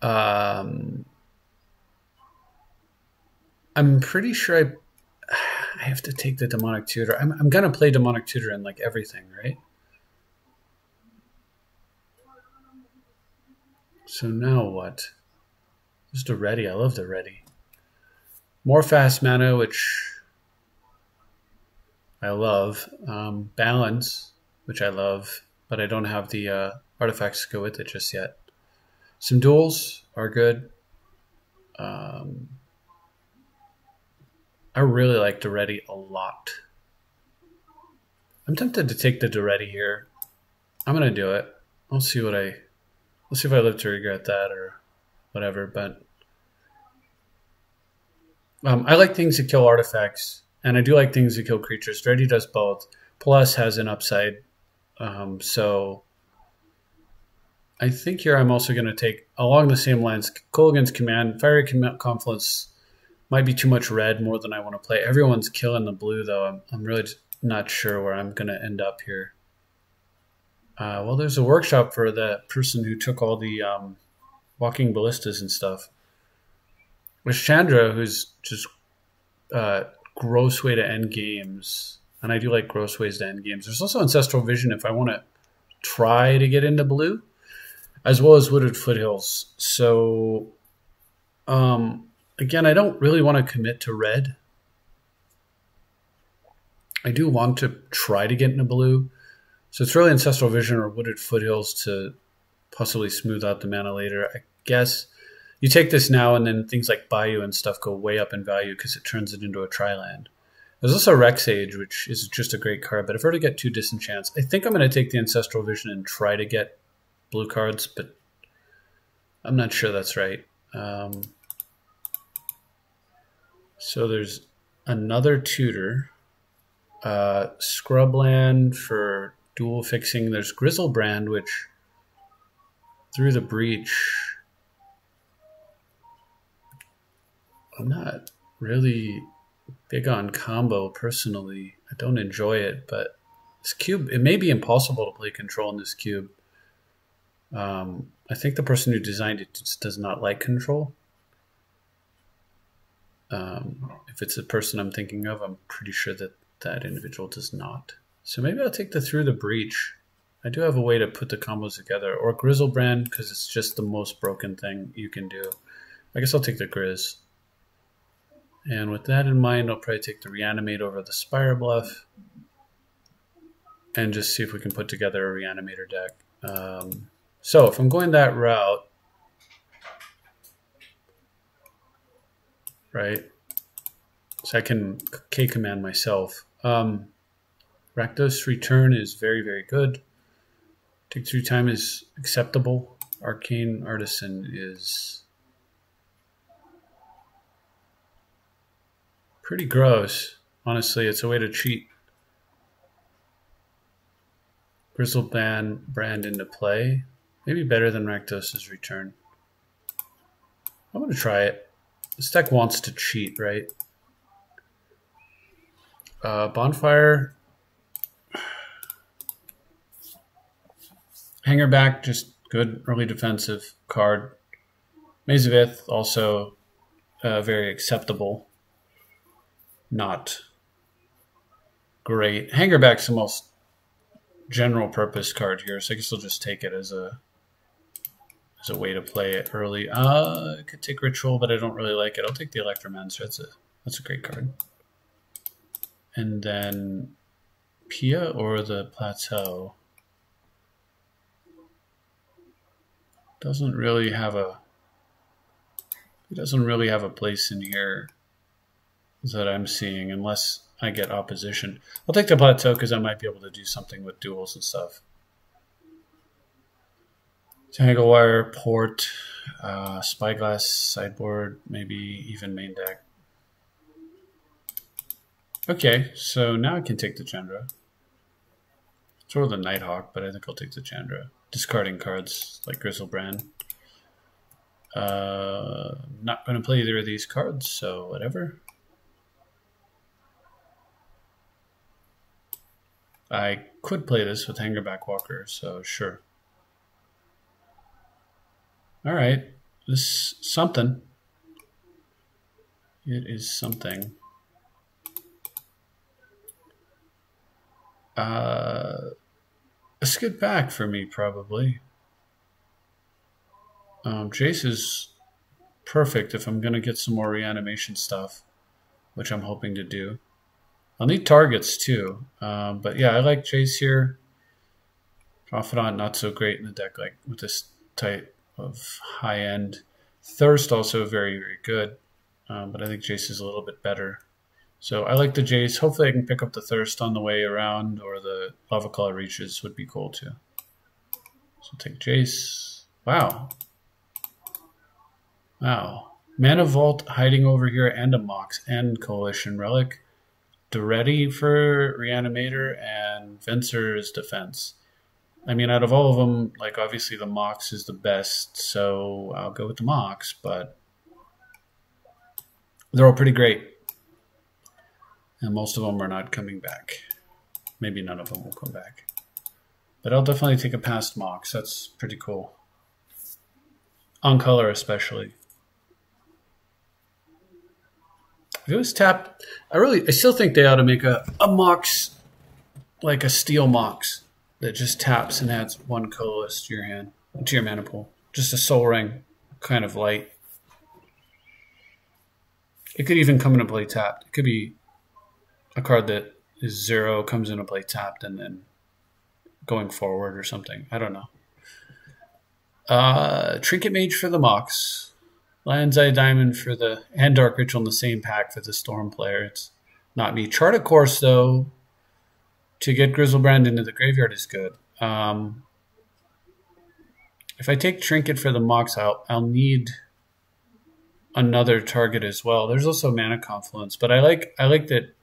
Speaker 1: I'm pretty sure I have to take the Demonic Tutor. I'm gonna play Demonic Tutor in like everything, right? So now what? Just a ready. I love the ready. More fast mana, which I love. Balance, which I love, but I don't have the artifacts to go with it just yet. Some duels are good. I really like Duretti a lot. I'm tempted to take the Duretti here. I'm gonna do it. Let's see if I live to regret that or whatever. But I like things that kill artifacts, and I do like things that kill creatures. Duretti does both. Plus has an upside. So I think here I'm also going to take, along the same lines, Kolaghan's Command. Fiery Confluence might be too much red, more than I want to play. Everyone's killing the blue, though. I'm really not sure where I'm going to end up here. Well, there's a workshop for the person who took all the walking ballistas and stuff. There's Chandra, who's just gross way to end games. And I do like gross ways to end games. There's also Ancestral Vision if I want to try to get into blue, as well as Wooded Foothills. So, again, I don't really want to commit to red. I do want to try to get into blue. So it's really Ancestral Vision or Wooded Foothills to possibly smooth out the mana later. I guess you take this now and then things like Bayou and stuff go way up in value because it turns it into a tri-land. There's also Rexage, which is just a great card, but if I were to get 2 Disenchants, I think I'm going to take the Ancestral Vision and try to get blue cards, but I'm not sure that's right. So there's another tutor. Scrubland for dual fixing. There's Griselbrand, which through the breach. I'm not really big on combo personally. I don't enjoy it, but this cube, it may be impossible to play control in this cube. I think the person who designed it just does not like control. If it's the person I'm thinking of, I'm pretty sure that that individual does not. So maybe I'll take the Through the Breach. I do have a way to put the combos together. Or Griselbrand, because it's just the most broken thing you can do. I guess I'll take the Grizz. And with that in mind, I'll probably take the Reanimate over the Spire Bluff. And just see if we can put together a Reanimator deck. So if I'm going that route, right, so I can K-command myself. Rakdos Return is very, very good. Take 2 time is acceptable. Arcane Artisan is pretty gross. Honestly, it's a way to cheat. Griselbrand into play. Maybe better than Rakdos' Return. I'm going to try it. This deck wants to cheat, right? Bonfire. Hangerback, just good early defensive card. Maze of Ith, also very acceptable. Not great. Hangerback's the most general purpose card here, so I guess I'll just take it as a way to play it early. I could take Ritual, but I don't really like it. I'll take the Electromancer. That's a great card. And then Pia or the Plateau doesn't really have a place in here that I'm seeing unless I get opposition. I'll take the Plateau because I might be able to do something with duels and stuff. Tanglewire, Port, Spyglass, sideboard, maybe even main deck. Okay, so now I can take the Chandra. It's sort of the Nighthawk, but I think I'll take the Chandra. Discarding cards like Griselbrand. Not going to play either of these cards, so whatever. I could play this with Hangerback Walker, so sure. All right, this is something. It is something. A skip back for me, probably. Jace is perfect if I'm going to get some more reanimation stuff, which I'm hoping to do. I'll need targets too, but yeah, I like Jace here. Confidant, not so great in the deck, like with this type of high end. Thirst also very, very good, but I think Jace is a little bit better. So I like the Jace. Hopefully I can pick up the Thirst on the way around, or the Lava Claw Reaches would be cool too. So take Jace. Wow. Wow. Mana Vault hiding over here, and a Mox and Coalition Relic. Duretti for Reanimator and Venser's Defense. I mean, out of all of them, like obviously the Mox is the best, so I'll go with the Mox, but they're all pretty great. And most of them are not coming back. Maybe none of them will come back. But I'll definitely take a past Mox. That's pretty cool. On color especially. If it was tapped, I still think they ought to make a Mox, like a Steel Mox, that just taps and adds one colorless to your hand, to your mana pool. Just a Soul Ring, kind of light. It could even come into play tapped. It could be a card that is 0, comes into play tapped, and then going forward or something. I don't know. Trinket Mage for the Mox. Lion's Eye Diamond for the, and Dark Ritual in the same pack for the Storm player. It's not me. Chart a Course, though, to get Griselbrand into the graveyard is good. If I take Trinket for the Mox, I'll need another target as well. There's also Mana Confluence, but I like that.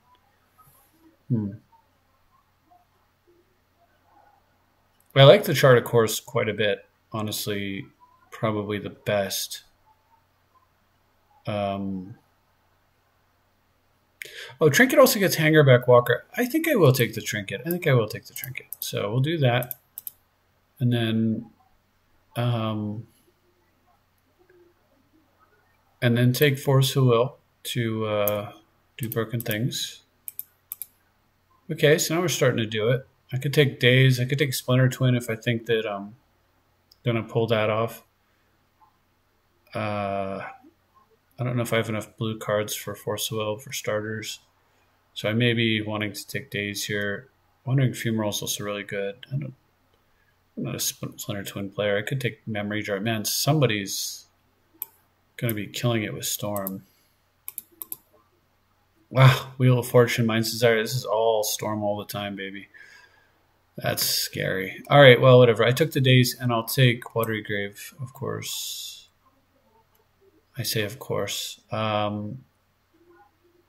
Speaker 1: I like the Chart a Course quite a bit. Honestly, probably the best. Oh, Trinket also gets Hangerback Walker. I think I will take the Trinket. So we'll do that. And then take Force of Will to do broken things. Okay, so now we're starting to do it. I could take Daze. I could take Splinter Twin if I think that I'm going to pull that off. I don't know if I have enough blue cards for Force of Will for starters. So I may be wanting to take Daze here. Wandering Fumarole is also really good. I'm not a Splinter Twin player. I could take Memory Jar. Man, somebody's going to be killing it with Storm. Wow, Wheel of Fortune, Mind's Desire. This is all Storm all the time, baby. That's scary. All right, well, whatever. I took the Daze, and I'll take Watery Grave, of course. I say, of course.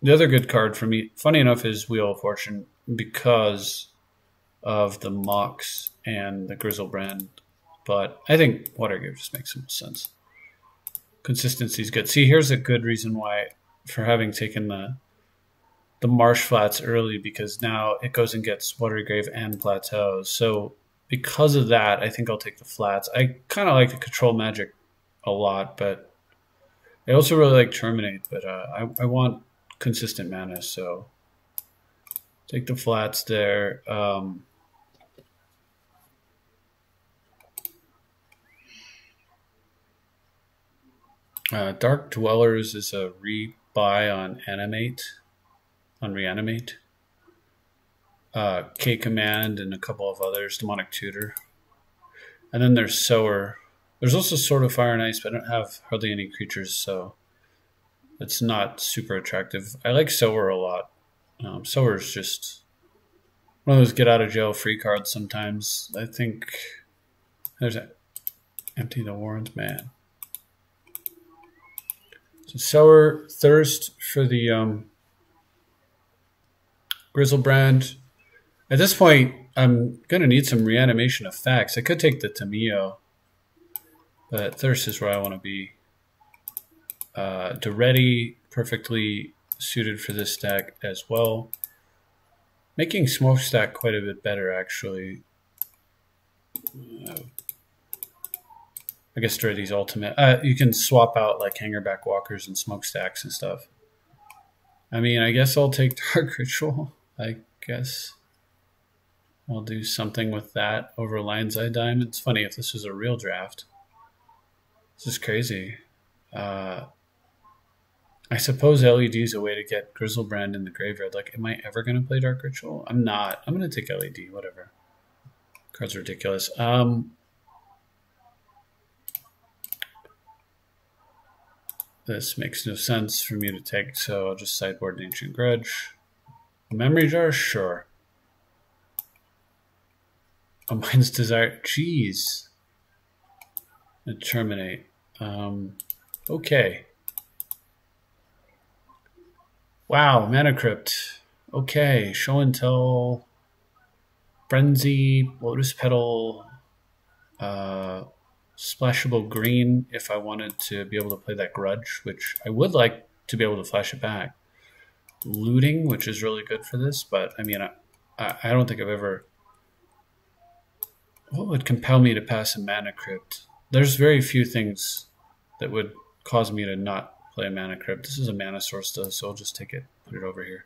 Speaker 1: The other good card for me, funny enough, is Wheel of Fortune because of the Mox and the Griselbrand. But I think Watery Grave just makes some sense. Consistency is good. See, here's a good reason why for having taken the Marsh Flats early, because now it goes and gets Watery Grave and Plateau. So because of that, I think I'll take the Flats. I kind of like the Control Magic a lot, but I also really like Terminate, but I want consistent mana, so take the Flats there. Dark Dwellers is a rebuy on Reanimate. K Command and a couple of others, Demonic Tutor. And then there's Sower. There's also Sword of Fire and Ice, but I don't have hardly any creatures, so it's not super attractive. I like Sower a lot. Sower is just one of those get out of jail free cards sometimes. I think there's a Empty the Warrens, man. So Sower, Thirst for the Griselbrand. At this point, I'm going to need some reanimation effects. I could take the Tameo, but Thirst is where I want to be. Daretti, perfectly suited for this deck as well. Making Smokestack quite a bit better, actually. I guess Daretti's ultimate. You can swap out like Hangerback Walkers and Smokestacks and stuff. I mean, I guess I'll take Dark Ritual. I guess I'll do something with that over Lion's Eye Diamond. It's funny, if this was a real draft. This is crazy. I suppose LED is a way to get Griselbrand in the graveyard. Like, am I ever going to play Dark Ritual? I'm not. I'm going to take LED, whatever. Card's ridiculous. This makes no sense for me to take, so I'll just sideboard an Ancient Grudge. A Memory Jar? Sure. A Mind's Desire? Jeez. And Terminate. Okay. Wow, Mana Crypt. Okay, Show and Tell, Frenzy, Lotus Petal, Splashable Green if I wanted to be able to play that Grudge, which I would like to be able to flash it back. Looting, which is really good for this, but I mean, I don't think I've ever... What would compel me to pass a Mana Crypt? There's very few things that would cause me to not play a Mana Crypt. This is a mana source though, so I'll just take it, put it over here.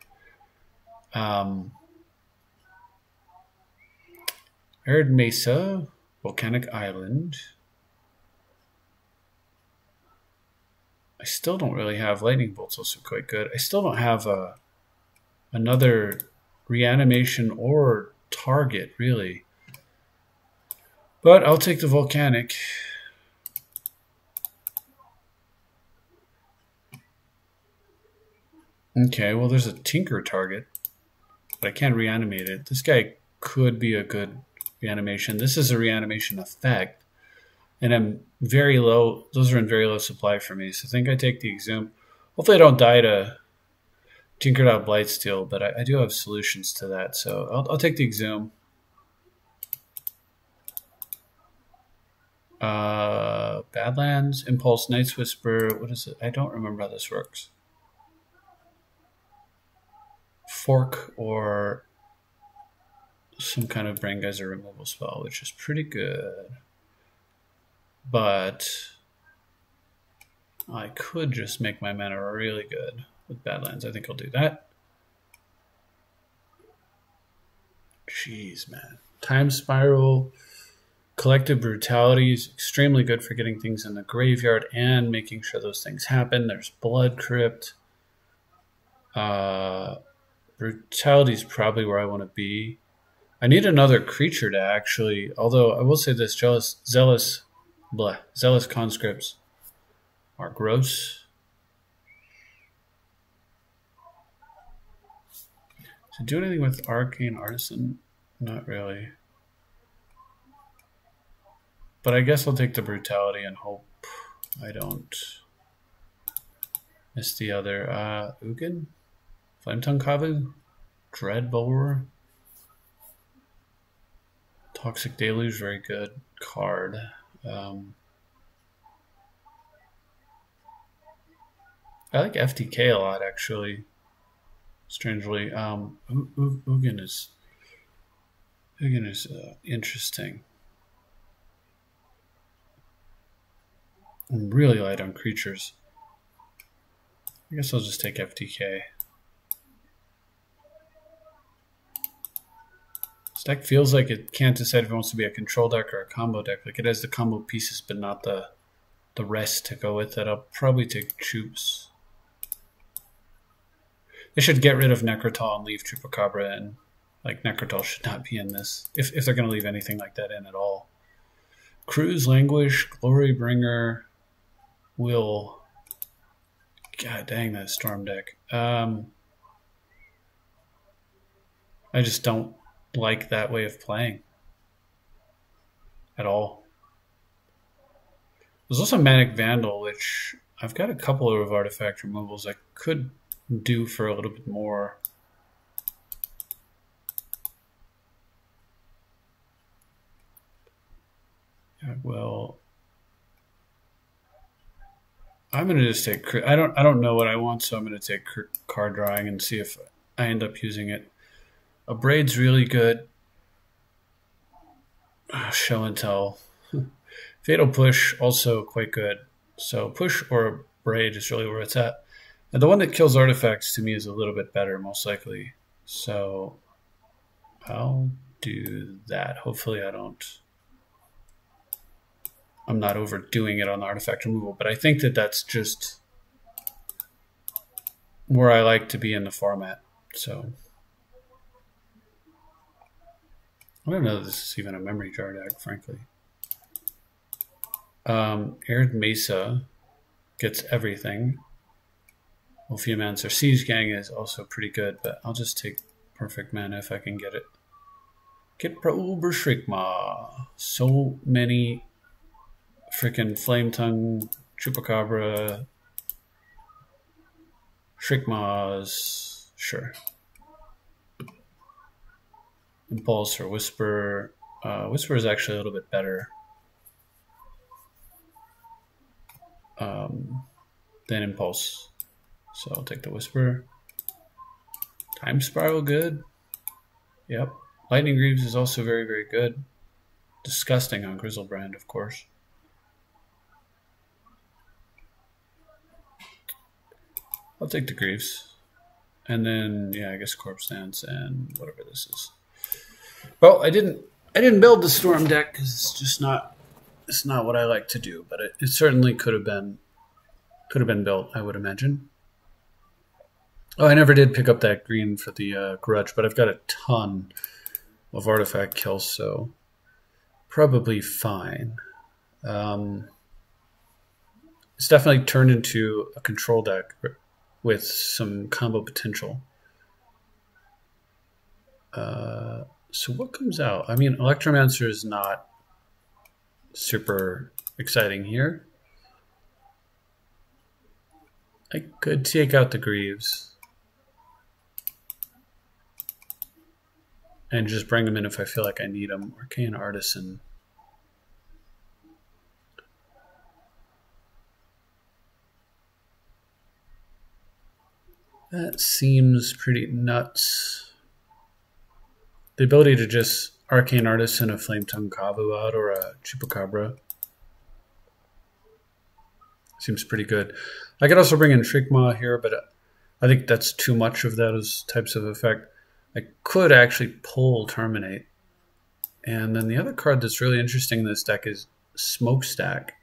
Speaker 1: Arid Mesa, Volcanic Island. I still don't really have Lightning Bolt's also quite good. I still don't have another reanimation or target really. But I'll take the Volcanic. Okay, well there's a Tinker target, but I can't reanimate it. This guy could be a good reanimation. This is a reanimation effect, and I'm very low. Those are in very low supply for me, so I think I take the Exhume. Hopefully I don't die to Tinkered Out Blightsteel, but I do have solutions to that, so I'll take the Exhume. Badlands, Impulse, Night's Whisper. What is it? I don't remember how this works. Fork or some kind of Brain Geyser removal spell, which is pretty good. But I could just make my mana really good with Badlands. I think I'll do that. Jeez, man. Time Spiral. Collective Brutality is extremely good for getting things in the graveyard and making sure those things happen. There's Blood Crypt. Brutality is probably where I want to be. I need another creature to actually, although I will say this, Zealous Conscripts are gross. To do anything with Arcane Artisan? Not really. But I guess I'll take the Brutality and hope I don't miss the other. Ugin? Flametongue Kavu? Dreadbore? Toxic Deluge, very good card. I like FTK a lot, actually. Strangely, Ugin is interesting. I'm really light on creatures. I guess I'll just take FTK. This deck feels like it can't decide if it wants to be a control deck or a combo deck. Like it has the combo pieces, but not the the rest to go with it, I'll probably take Troops. They should get rid of Necrotol and leave Chupacabra in. Like, Necrotol should not be in this, if they're going to leave anything like that in at all. Cruise, Languish, Glorybringer, Will. God dang, that Storm deck. I just don't like that way of playing at all. There's also Manic Vandal, which I've got a couple of artifact removals I could do for a little bit more. Well, I'm gonna just take. I don't know what I want, so I'm gonna take card drawing and see if I end up using it. A Braid's really good. Show and Tell. Fatal Push also quite good. So Push or Braid is really where it's at. And the one that kills artifacts to me is a little bit better, most likely. So I'll do that. Hopefully I'm not overdoing it on the artifact removal, but I think that that's just where I like to be in the format. So I don't know if this is even a memory jar deck, frankly. Arid Mesa gets everything. Ophiumancer. Siege Gang is also pretty good, but I'll just take Perfect Mana if I can get it. Kipra Uber Shrikma. So many freaking Flame Tongue, Chupacabra, Shrikmas. Sure. Impulse or Whisper. Whisper is actually a little bit better than Impulse. So I'll take the Whisper. Time Spiral, good. Yep. Lightning Greaves is also very, very good. Disgusting on Griselbrand, of course. I'll take the Greaves. And then, yeah, I guess Corpse Dance and whatever this is. Well, I didn't build the Storm deck because it's not what I like to do, but it certainly could have been built, I would imagine. Oh, I never did pick up that green for the Grudge, but I've got a ton of artifact kills, so probably fine. It's definitely turned into a control deck with some combo potential. So what comes out? I mean, Electromancer is not super exciting here. I could take out the Greaves and just bring them in if I feel like I need them. Arcane Artisan. That seems pretty nuts. The ability to just Arcane Artisan a Flame Tongue Kavu out or a Chupacabra seems pretty good. I could also bring in Shrikma here, but I think that's too much of those types of effect. I could actually pull Terminate. And then the other card that's really interesting in this deck is Smokestack.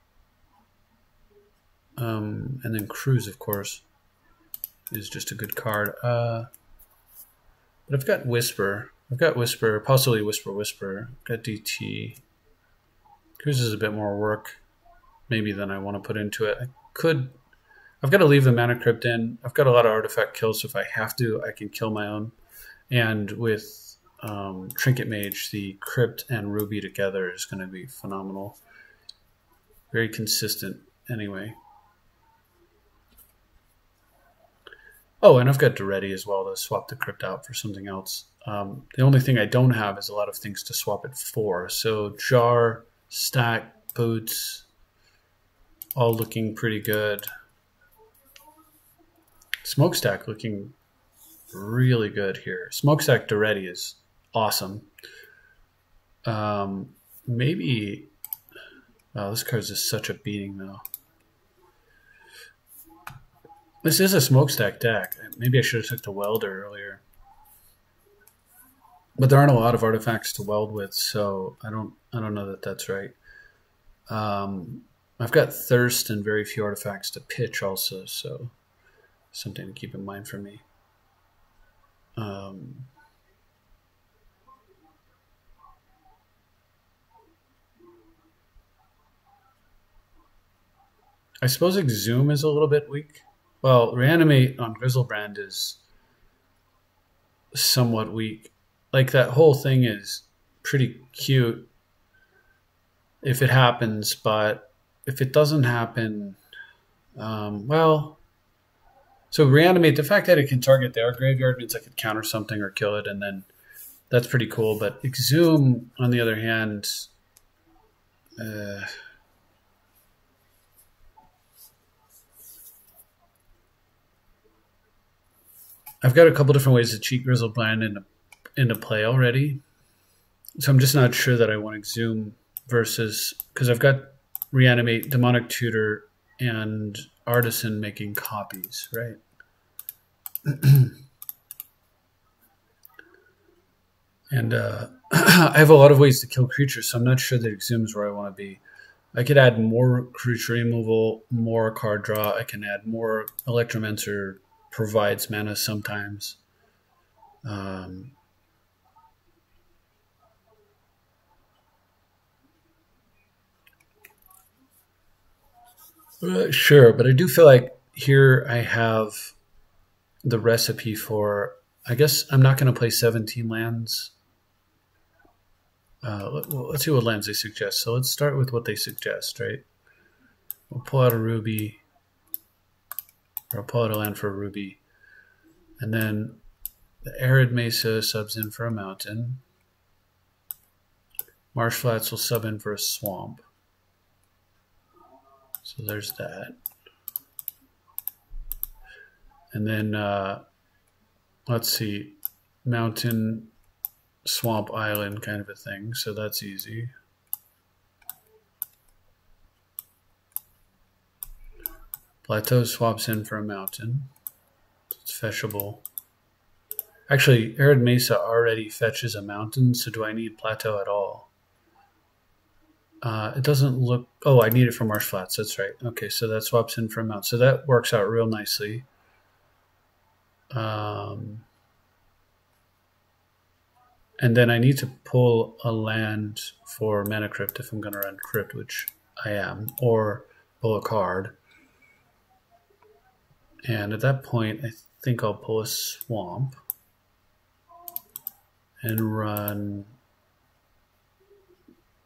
Speaker 1: And then Cruise, of course, is just a good card. But I've got Whisper. I've got Whisper, possibly Whisper. I've got DT. Cruise is a bit more work, maybe, than I want to put into it. I've got to leave the Mana Crypt in. I've got a lot of artifact kills, so if I have to, I can kill my own. And with Trinket Mage, the Crypt and Ruby together is going to be phenomenal. Very consistent, anyway. Oh, and I've got Duretti as well to swap the Crypt out for something else. The only thing I don't have is a lot of things to swap it for. So Jar, Stack, Boots, all looking pretty good. Smokestack looking really good here. Smokestack Duretti is awesome. Maybe... Oh, this card's just such a beating, though. This is a Smokestack deck. Maybe I should have took the Welder earlier. But there aren't a lot of artifacts to weld with, so I don't know that that's right. I've got Thirst and very few artifacts to pitch also, so something to keep in mind for me. I suppose Exhume is a little bit weak. Well, Reanimate on Griselbrand is somewhat weak. Like, that whole thing is pretty cute if it happens, but if it doesn't happen, well, so Reanimate, the fact that it can target their graveyard means I could counter something or kill it, and then that's pretty cool. But Exhume, on the other hand, I've got a couple different ways to cheat Griselbrand into play already. So I'm just not sure that I want Exhume versus, because I've got Reanimate, Demonic Tutor, and Artisan making copies, right? And I have a lot of ways to kill creatures, so I'm not sure that Exhume is where I want to be. I could add more creature removal, more card draw. I can add more Electromancer provides mana sometimes. Sure, but I do feel like here I have the recipe for, I guess I'm not going to play 17 lands. Let's see what lands they suggest. So let's start with what they suggest, right? We'll pull out a Ruby, or I'll pull out a land for a Ruby. And then the Arid Mesa subs in for a mountain. Marsh Flats will sub in for a swamp. So there's that. And then, let's see, mountain, swamp, island kind of a thing. So that's easy. Plateau swaps in for a mountain. It's fetchable. Actually, Arid Mesa already fetches a mountain, so do I need Plateau at all? It doesn't look... Oh, I need it for Marsh Flats, that's right. Okay, so that swaps in for a mountain. So that works out real nicely. And then I need to pull a land for Mana Crypt if I'm going to run Crypt, which I am, or pull a card. And at that point, I think I'll pull a Swamp and run,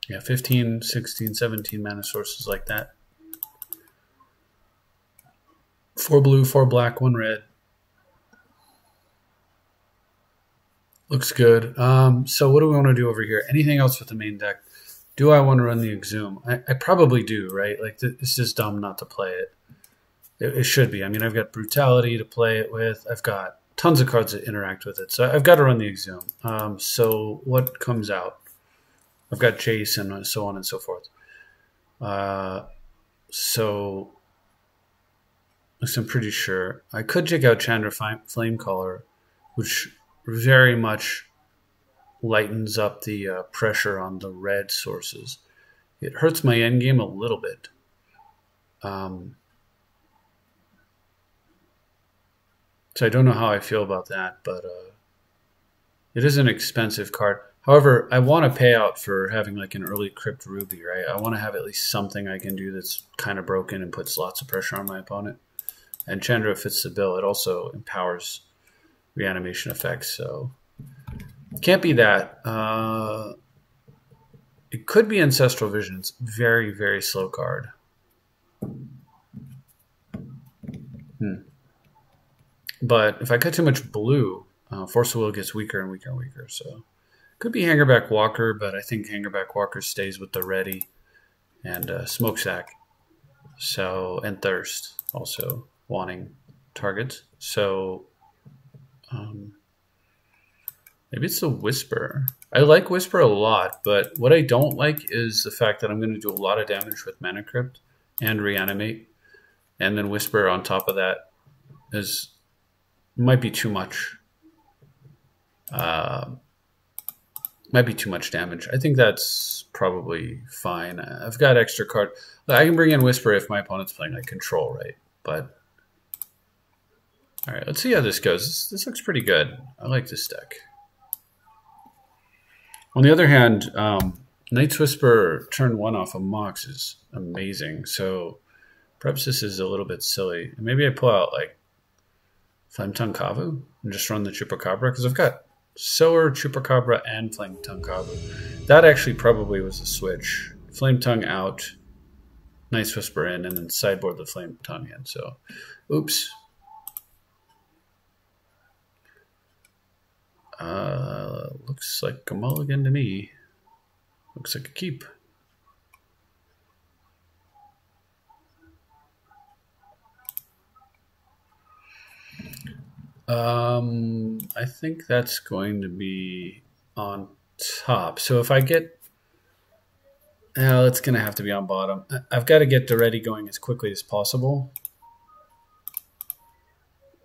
Speaker 1: 15, 16, 17 mana sources like that. 4 blue, 4 black, 1 red. Looks good. So what do we want to do over here? Anything else with the main deck? Do I want to run the Exhume? I probably do, right? Like, it's just dumb not to play it. It should be. I mean, I've got Brutality to play it with. I've got tons of cards that interact with it. So I've got to run the Exhume. So what comes out? I've got Jace and so on and so forth. So I'm pretty sure. I could check out Chandra Flamecaller, which very much lightens up the pressure on the red sources. It hurts my endgame a little bit. So I don't know how I feel about that, but it is an expensive card. However, I want to pay out for having like an early Crypt Ruby, right? I want to have at least something I can do that's kind of broken and puts lots of pressure on my opponent. And Chandra fits the bill. It also empowers reanimation effects, so can't be that. It could be Ancestral Vision. It's very, very slow card. But if I cut too much blue, Force of Will gets weaker and weaker and weaker. So could be Hangerback Walker, but I think Hangerback Walker stays with the Ready and Smokestack. So, and Thirst also wanting targets. So maybe it's the Whisper. I like Whisper a lot, but what I don't like is the fact that I'm going to do a lot of damage with Mana Crypt and Reanimate, and then Whisper on top of that might be too much. Might be too much damage. I think that's probably fine. I've got extra card. I can bring in Whisper if my opponent's playing like Control, right? But all right, let's see how this goes. This looks pretty good. I like this deck. On the other hand, Night's Whisper turn 1 off of Mox is amazing. So perhaps this is a little bit silly. Maybe I pull out like Flametongue Kavu and just run the Chupacabra because I've got Sower, Chupacabra, and Flametongue Kavu. That actually probably was a switch. Flametongue out, Night's Whisper in, and then sideboard the Flametongue in. So, oops. Looks like a mulligan to me. Looks like a keep. I think that's going to be on top. So if I get... it's going to have to be on bottom. I've got to get the ready going as quickly as possible.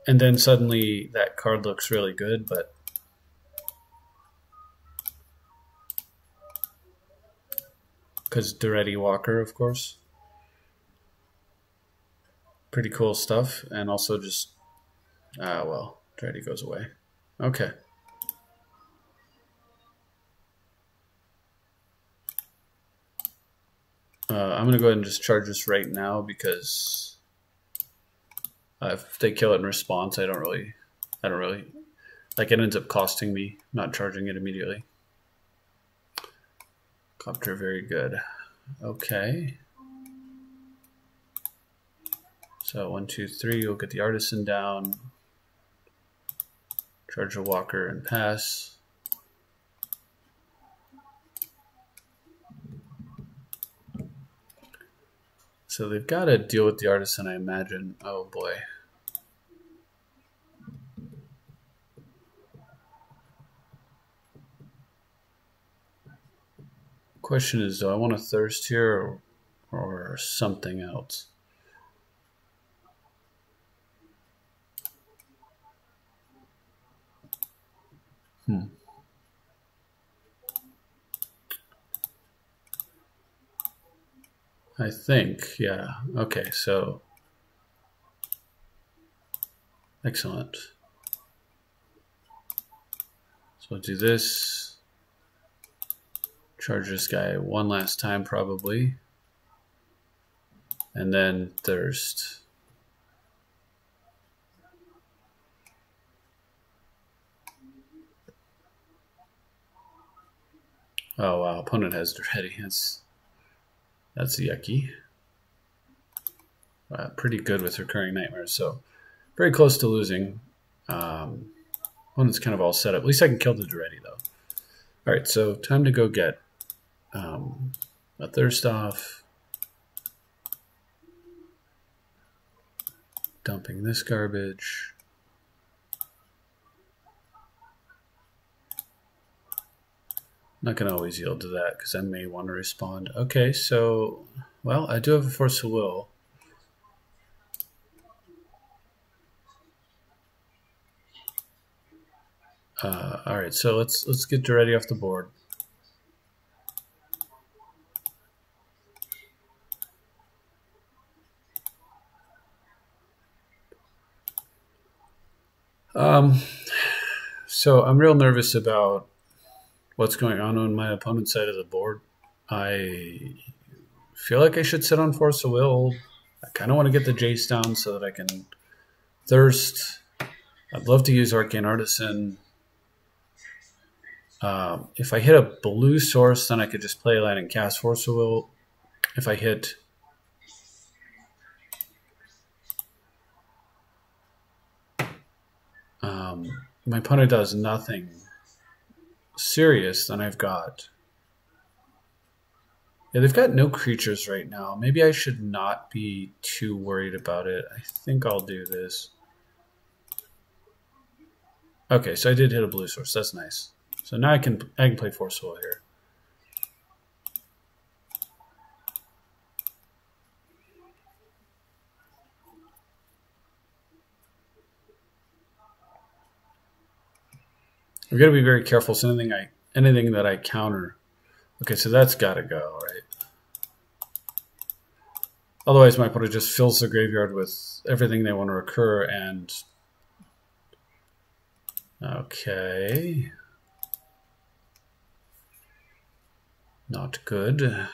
Speaker 1: And then suddenly that card looks really good, but... Because Duretti Walker, of course. Pretty cool stuff. And also just... well, Duretti goes away. Okay. I'm going to go ahead and just charge this right now because if they kill it in response, I don't really, like it ends up costing me not charging it immediately. Copter, very good. Okay. So 1, 2, 3, you'll get the Artisan down. Charge a Walker and pass. So they've got to deal with the Artisan, I imagine. Oh boy. Question is, do I want to Thirst here or something else? I think, yeah. Okay, so excellent. So I'll do this. Charge this guy one last time probably. And then Thirst. Oh wow, opponent has Duretti. That's yucky. Pretty good with Recurring Nightmares, so very close to losing. Opponent's kind of all set up. At least I can kill the Duretti though. All right, so time to go get a Thirst off. Dumping this garbage. Not going to always yield to that because I may want to respond. Okay, so, well, I do have a Force of Will. All right, so let's get Duretti off the board. So I'm real nervous about what's going on my opponent's side of the board. I feel like I should sit on Force of Will. I kind of want to get the Jace down so that I can Thirst. I'd love to use Arcane Artisan. If I hit a blue source, then I could just play a land and cast Force of Will. If I hit... my opponent does nothing serious, then I've got... Yeah, they've got no creatures right now. Maybe I should not be too worried about it. I think I'll do this. Okay, so I did hit a blue source. That's nice. So now I can play Force Will here. We've got to be very careful. So anything anything that I counter. Okay, so that's got to go, right? Otherwise, my opponent just fills the graveyard with everything they want to recur, and... Okay. Not good.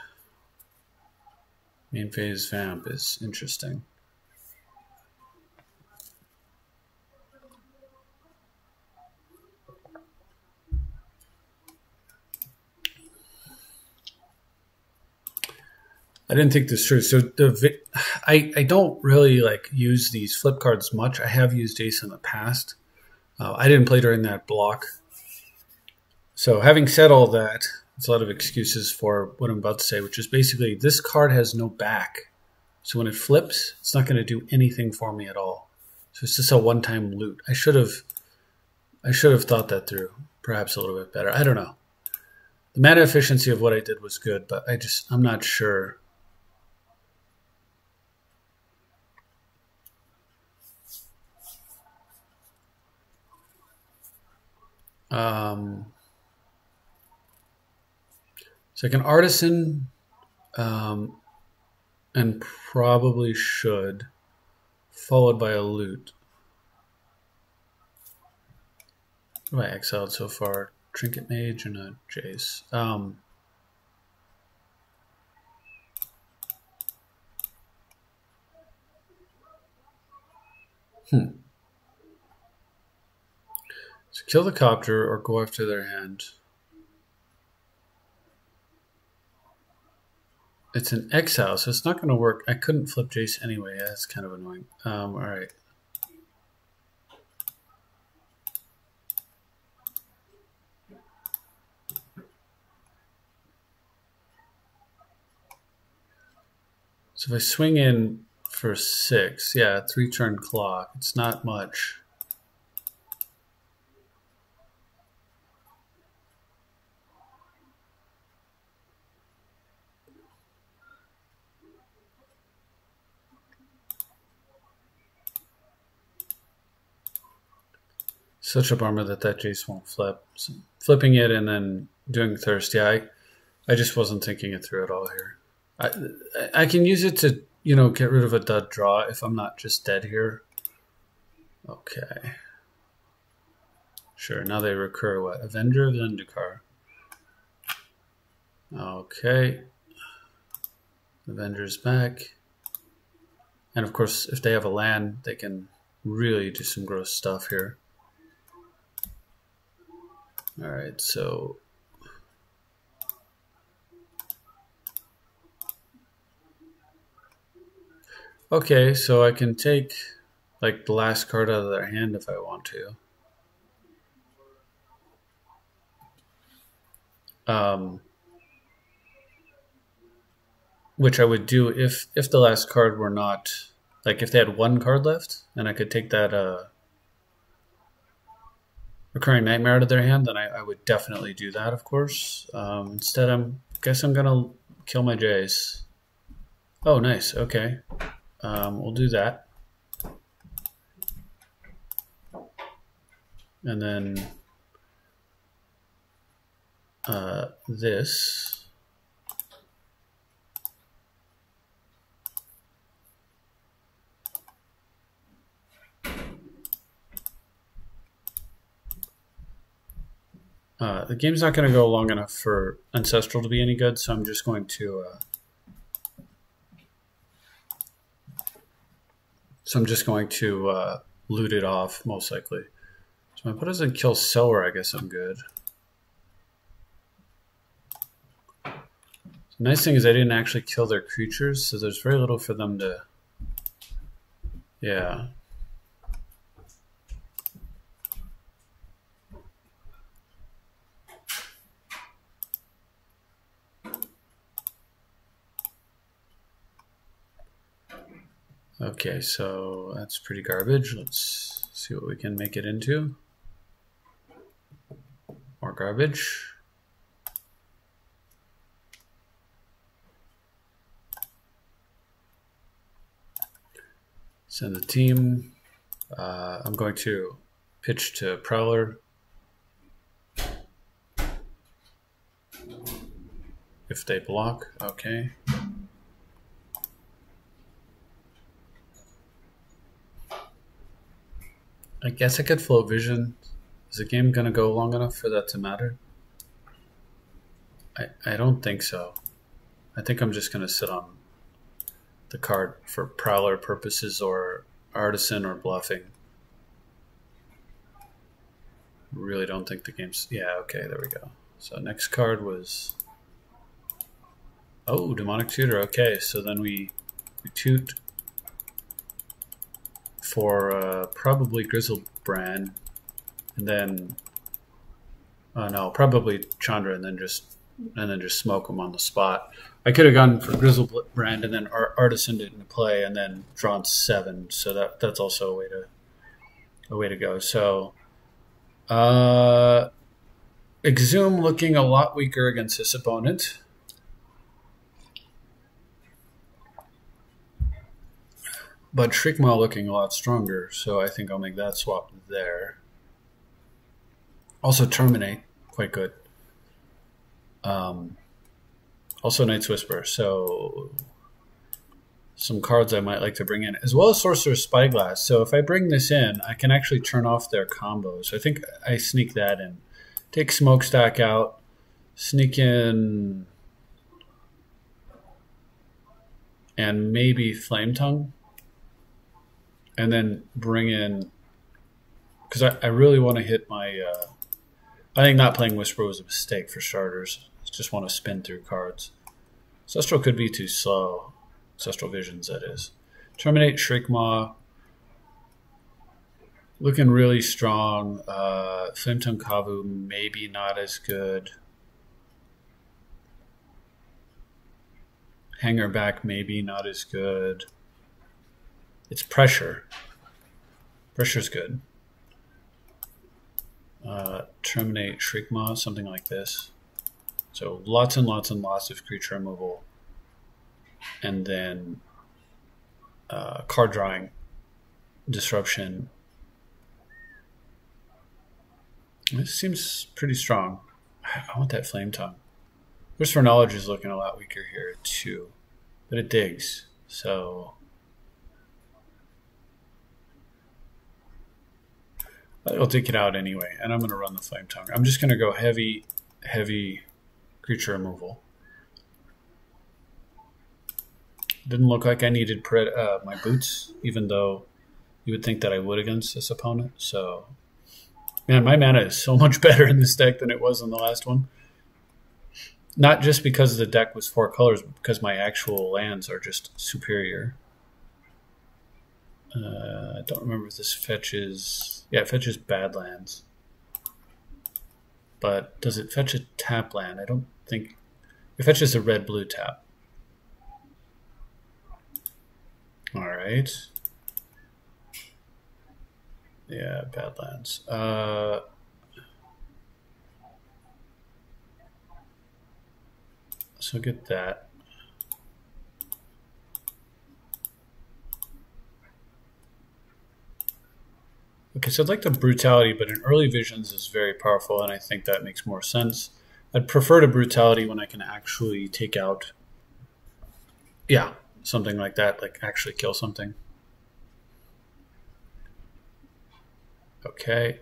Speaker 1: Main phase vamp is interesting. I didn't think this through. So I don't really like use these flip cards much. I have used Ace in the past. I didn't play during that block. So having said all that, there's a lot of excuses for what I'm about to say, which is basically this card has no back. So when it flips, it's not going to do anything for me at all. So it's just a one-time loot. I should have thought that through, perhaps a little bit better. I don't know. The mana efficiency of what I did was good, but I'm not sure. So I can Artisan, and probably should, followed by a loot. What have I exiled so far? Trinket Mage and a Jace. So kill the Copter or go after their hand. It's an exile, so it's not going to work. I couldn't flip Jace anyway. Yeah, that's kind of annoying. All right. So if I swing in for 6, yeah, 3-turn clock. It's not much. Such a bummer that Jace won't flip. So flipping it and then doing Thirst, yeah, I just wasn't thinking it through at all here. I can use it to, get rid of a dud draw if I'm not just dead here. Okay. Sure, now they recur what? Avenger of Zendikar. Okay. Avenger's back. And of course, if they have a land, they can really do some gross stuff here. Alright, so... Okay, so I can take, like, the last card out of their hand if I want to. Which I would do if the last card were not... Like, if they had one card left, and I could take that Recurring Nightmare out of their hand, then I would definitely do that, of course. Instead, I guess I'm going to kill my Jace. Oh, nice. Okay. We'll do that. And then this. The game's not going to go long enough for Ancestral to be any good, so I'm just going to... loot it off, most likely. So if my opponent doesn't kill Sower, I guess I'm good. The nice thing is I didn't actually kill their creatures, so there's very little for them to... Yeah. Okay, so that's pretty garbage. Let's see what we can make it into. More garbage. Send the team. I'm going to pitch to Prowler. if they block. Okay. I guess I could float vision. Is the game going to go long enough for that to matter? I don't think so. I think I'm just going to sit on the card for Prowler purposes or Artisan or bluffing. Really don't think the game's... Yeah, okay, there we go. So next card was... Oh, Demonic Tutor. Okay, so then we toot for probably Grizzlebrand, and then... no, probably Chandra, and then just smoke them on the spot. I could have gone for Grizzlebrand and then Artisan didn't play and then drawn 7. So that's also a way to go. So Exhume looking a lot weaker against this opponent. But Shriekmaw looking a lot stronger, so I think I'll make that swap there. Also Terminate, quite good. Also Night's Whisper, so some cards I might like to bring in, as well as Sorcerer's Spyglass. So if I bring this in, I can actually turn off their combos. I think I sneak that in. Take Smokestack out, sneak in, and maybe Flame Tongue, and then bring in, because I really want to hit my, I think not playing Whisper was a mistake for starters. Just want to spin through cards. Ancestral could be too slow. Ancestral Visions, that is. Terminate Shriekmaw. Looking really strong. Flametongue Kavu, maybe not as good. Hanger Back, maybe not as good. It's Pressure. Pressure's good. Terminate Shriekmaw, something like this. So lots and lots and lots of creature removal. And then card drawing, disruption. This seems pretty strong. I want that Flame Tongue. Whisper Knowledge is looking a lot weaker here too. But it digs. So I'll take it out anyway. And I'm going to run the Flame Tongue. I'm just going to go heavy creature removal. Didn't look like I needed my boots, even though you would think that I would against this opponent. So, man, my mana is so much better in this deck than it was in the last one. Not just because the deck was 4 colors, but because my actual lands are just superior. I don't remember if this fetches... Yeah, it fetches Badlands. But does it fetch a tap land? I don't think... It fetches a red-blue tap. Alright. Yeah, Badlands. So get that. Okay, so I'd like the Brutality, but in early visions is very powerful, and I think that makes more sense. I'd prefer to Brutality when I can actually take out, yeah, something like that, like actually kill something. Okay.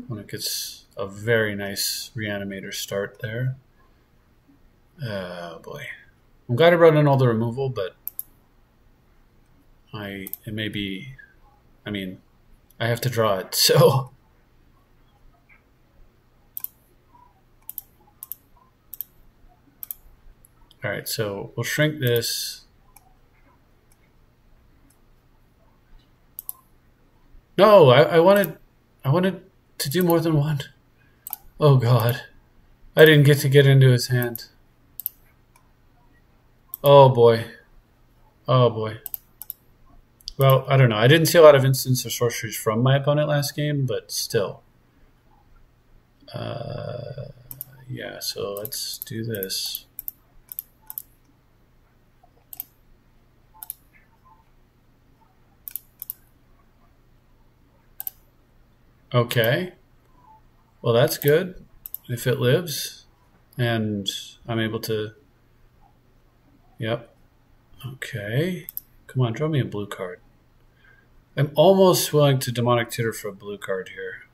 Speaker 1: When it gets a very nice Reanimator start there. Oh boy. I'm glad I brought in all the removal, but it may be, I mean, I have to draw it, so. All right, so we'll shrink this. No, I wanted to do more than one. Oh God, I didn't get to get into his hand. Oh boy. Oh boy. Well, I don't know. I didn't see a lot of instants or sorceries from my opponent last game, but still. Yeah, so let's do this. Okay. Well, that's good if it lives, and I'm able to. Yep. Okay. Come on, draw me a blue card. I'm almost willing to Demonic Tutor for a blue card here.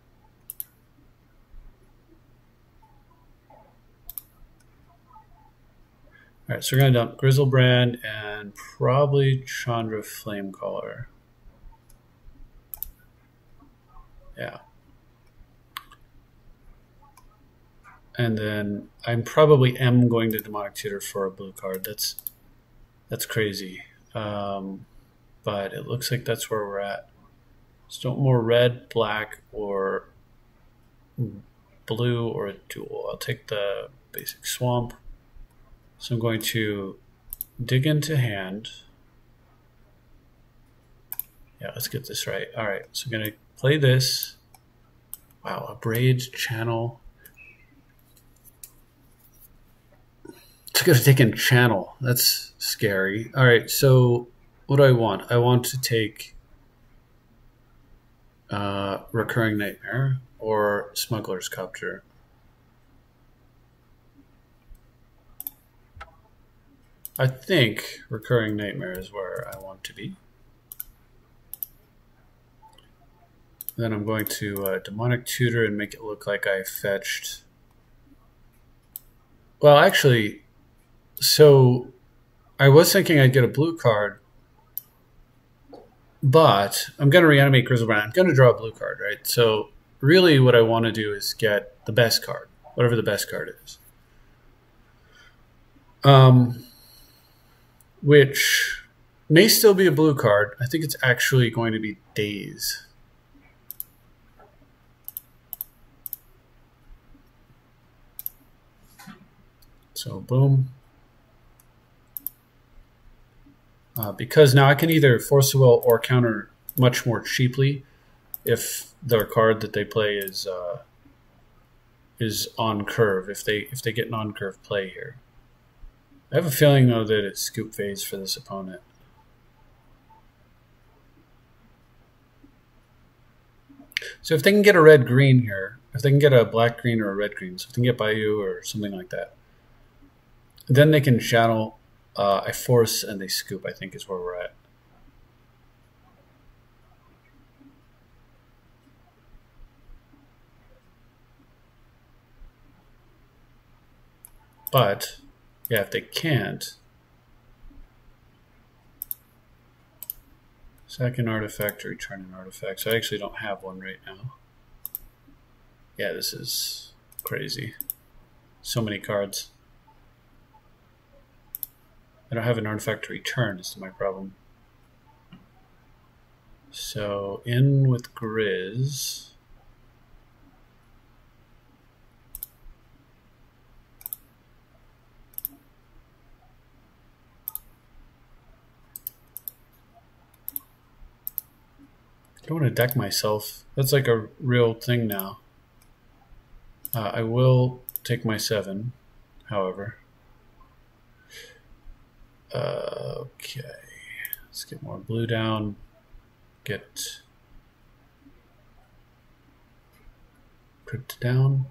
Speaker 1: All right, so we're going to dump Grizzlebrand and probably Chandra Flamecaller. Yeah. And then I'm probably going to Demonic Tutor for a blue card. That's crazy. But it looks like that's where we're at. So more red, black, or blue, or a dual. I'll take the basic swamp. So I'm going to dig into hand. Yeah, let's get this right. All right, so I'm going to play this. Wow, a braid channel. It's going to take in channel. That's scary. All right, so what do I want? I want to take Recurring Nightmare or Smuggler's Copter. I think Recurring Nightmare is where I want to be. Then I'm going to Demonic Tutor and make it look like I fetched. Well, actually, so I was thinking I'd get a blue card, but I'm going to reanimate Grizzlebrand. I'm going to draw a blue card, right? So really what I want to do is get the best card, whatever the best card is. Which may still be a blue card. I think it's actually going to be Daze. So boom. Because now I can either force the will or counter much more cheaply if their card that they play is on curve. If they get an on curve play here. I have a feeling, though, that it's scoop phase for this opponent. So if they can get a red-green here, if they can get a black-green or a red-green, so if they can get Bayou or something like that, then they can channel, I force, and they scoop, I think is where we're at. But yeah, if they can't, sack an artifact or return an artifact. So I actually don't have one right now. Yeah, this is crazy. So many cards. I don't have an artifact to return, is my problem. So in with Grizz. I don't want to deck myself. That's like a real thing now. I will take my 7, however. Okay. Let's get more blue down. Get Crypt down.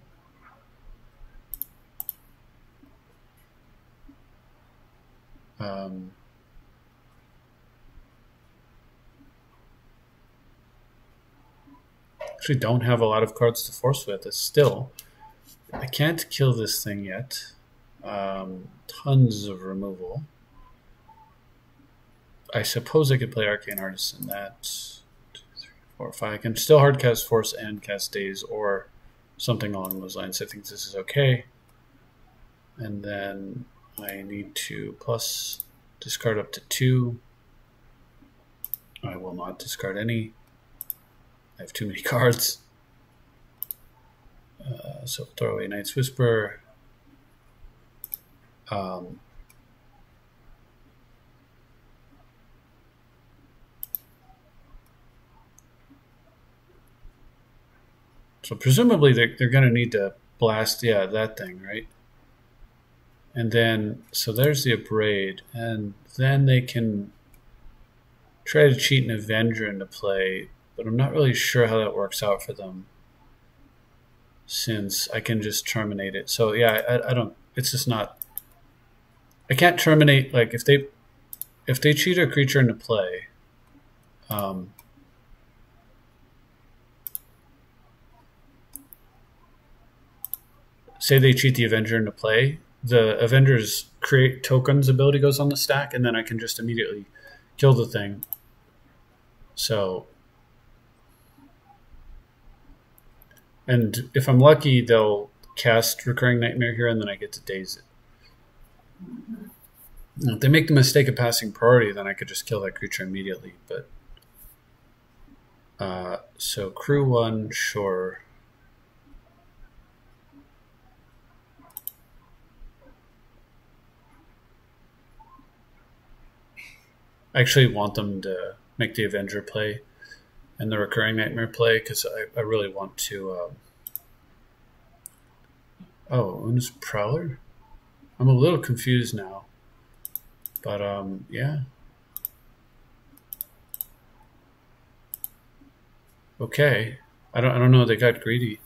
Speaker 1: Actually don't have a lot of cards to force with. It's still, I can't kill this thing yet. Tons of removal. I suppose I could play Arcane Artisan. That's 2, 3, 4, 5. I can still hardcast Force and cast Daze or something along those lines. I think this is okay. And then I need to plus discard up to 2. I will not discard any. I have too many cards. So throw away Knight's Whisper. So presumably they're going to need to blast, yeah, that thing, right? And then, so there's the Abrade. And then they can try to cheat an Avenger into play, but I'm not really sure how that works out for them. since I can just terminate it. So yeah, I don't. It's just not. I can't terminate, like if they cheat a creature into play. Say they cheat the Avenger into play, the Avenger's create tokens ability goes on the stack, and then I can just immediately kill the thing. So, and if I'm lucky, they'll cast Recurring Nightmare here, and then I get to daze it. If they make the mistake of passing priority, then I could just kill that creature immediately. But so crew 1, sure. I actually want them to make the Avenger play and the Recurring Nightmare play because I really want to. Oh, Una's Prowler? I'm a little confused now. But yeah. Okay. I don't know, they got greedy.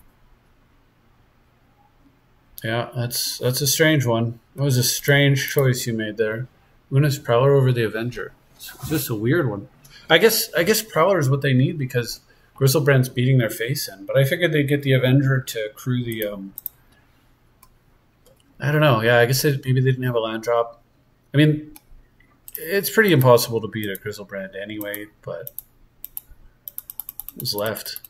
Speaker 1: Yeah, that's a strange one. That was a strange choice you made there. Una's Prowler over the Avenger. It's just a weird one. I guess Prowler is what they need because Griselbrand's beating their face in. But I figured they'd get the Avenger to crew the I don't know. Yeah, I guess maybe they didn't have a land drop. I mean, it's pretty impossible to beat a Griselbrand anyway, but what's left?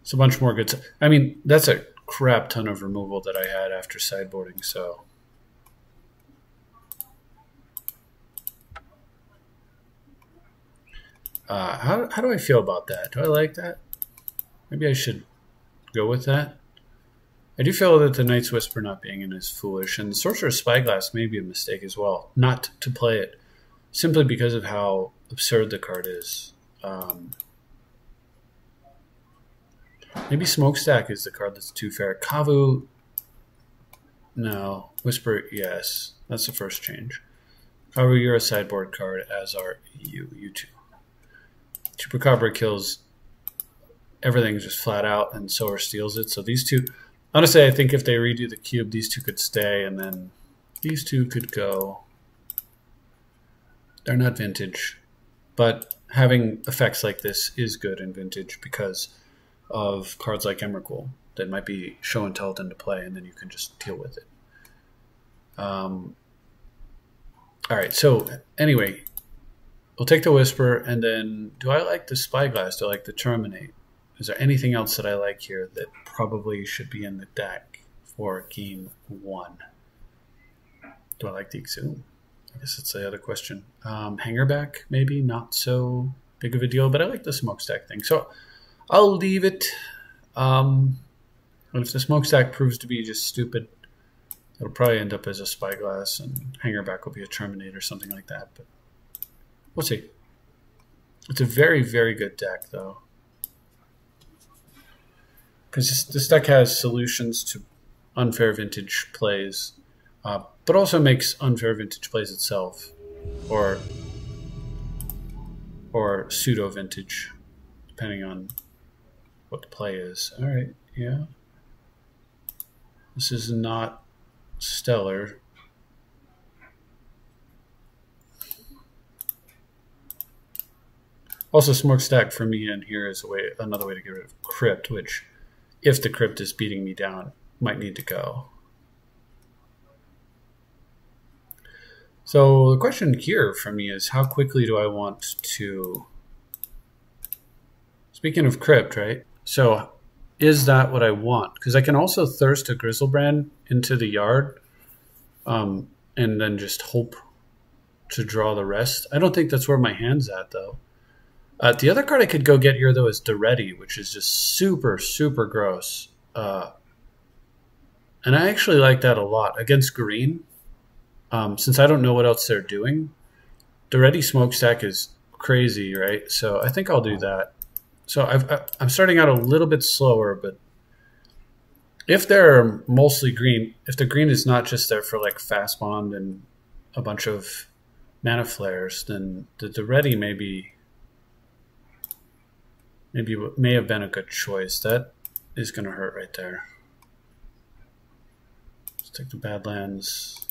Speaker 1: It's a bunch more good. I mean, that's a crap ton of removal that I had after sideboarding, so. How do I feel about that? Do I like that? Maybe I should go with that. I do feel that the Night's Whisper not being in is foolish, and the Sorcerer's Spyglass may be a mistake as well, not to play it, simply because of how absurd the card is. Maybe Smokestack is the card that's too fair. Kavu, no. Whisper, yes. That's the first change. Kavu, you're a sideboard card, as are you two. Chupacabra kills everything just flat out, and Sower steals it. So these two, honestly, I think if they redo the cube, these two could stay, and then these two could go. They're not vintage, but having effects like this is good in vintage because of cards like Emrakul that might be show and tell into play, and then you can just deal with it. All right, so anyway, we'll take the Whisper, and then do I like the Spyglass? Do I like the Terminate? Is there anything else that I like here that probably should be in the deck for game 1? Do I like the Exhume? I guess that's the other question. Hangerback, maybe not so big of a deal, but I like the Smokestack thing. So I'll leave it. But if the Smokestack proves to be just stupid, it'll probably end up as a Spyglass, and Hangerback will be a Terminate or something like that. But we'll see. It's a very, very good deck, though. Because this deck has solutions to unfair vintage plays, but also makes unfair vintage plays itself, or pseudo vintage, depending on what the play is. All right, yeah. This is not stellar. Also, Smokestack for me in here is another way to get rid of Crypt, which, if the Crypt is beating me down, might need to go. So the question here for me is, how quickly do I want to... Speaking of Crypt, right? So is that what I want? Because I can also thirst a Griselbrand into the yard and then just hope to draw the rest. I don't think that's where my hand's at, though. The other card I could go get here, though, is Daretti, which is just super, super gross. And I actually like that a lot. Against green, since I don't know what else they're doing, Daretti Smokestack is crazy, right? So I think I'll do that. So I'm starting out a little bit slower, but if they're mostly green, if the green is not just there for like Fast Bond and a bunch of mana flares, then the Daretti may be maybe what may have been a good choice. That is going to hurt right there. Let's take the Badlands.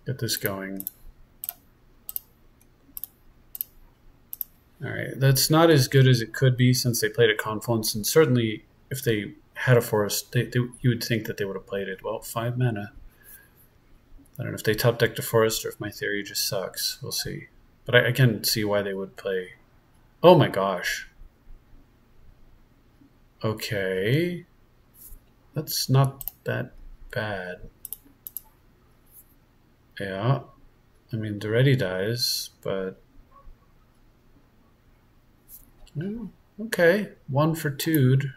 Speaker 1: Get this going. All right, that's not as good as it could be since they played at Confluence, and certainly if they had a forest, you would think that they would have played it. Well, 5 mana. I don't know if they top decked a forest or if my theory just sucks. We'll see. But I can see why they would play. Oh my gosh. Okay. That's not that bad. Yeah. I mean, Duretti dies, but... okay. 1 for 2'd.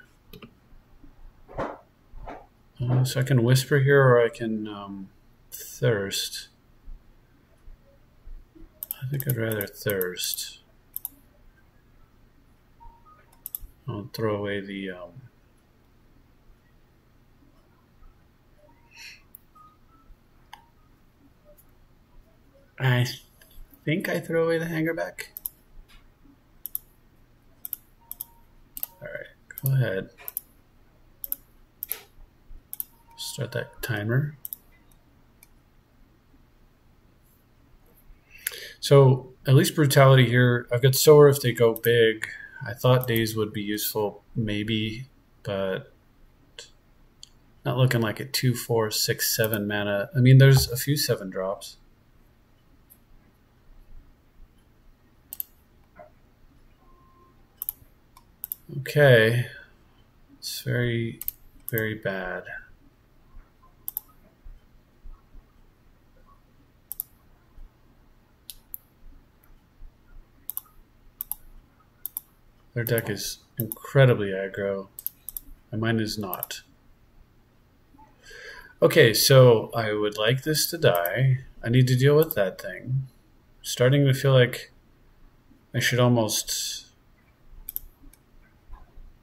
Speaker 1: So I can Whisper here, or I can Thirst. I think I'd rather Thirst. I'll throw away the... I think I throw away the Hangerback. Alright, go ahead. Start that timer. So, at least Brutality here. I've got Sower if they go big. I thought Daze would be useful, maybe, but not looking like it. 2, 4, 6, 7 mana. I mean, there's a few 7 drops. Okay. It's very, very bad. Their deck is incredibly aggro, and mine is not. Okay, so I would like this to die. I need to deal with that thing. Starting to feel like I should almost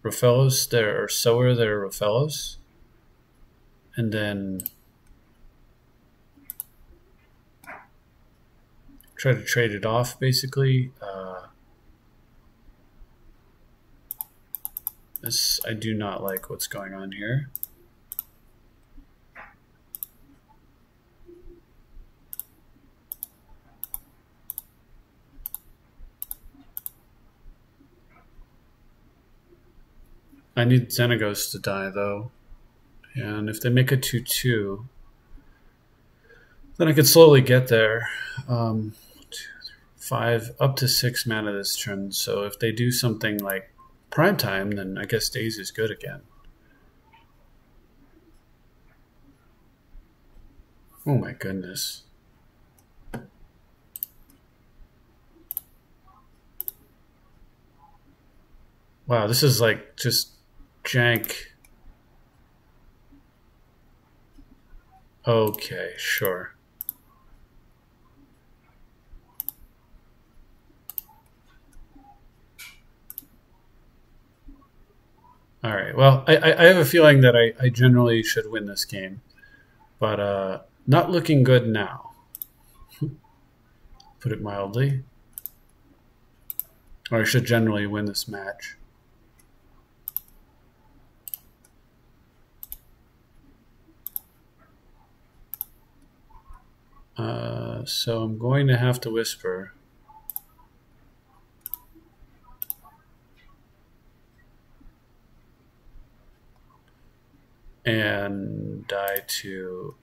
Speaker 1: Rofellos there, or Sower there, Rofellos, and then try to trade it off, basically. This, I do not like what's going on here. I need Xenagos to die, though. And if they make a 2/2, then I could slowly get there. 2, 3, 5, up to 6 mana this turn. So if they do something like Prime Time, then I guess Daze is good again. Oh my goodness. Wow, this is like just jank. Okay, sure. All right. Well, I have a feeling that I generally should win this game, but not looking good now. Put it mildly. Or I should generally win this match. So I'm going to have to Whisper. And die to...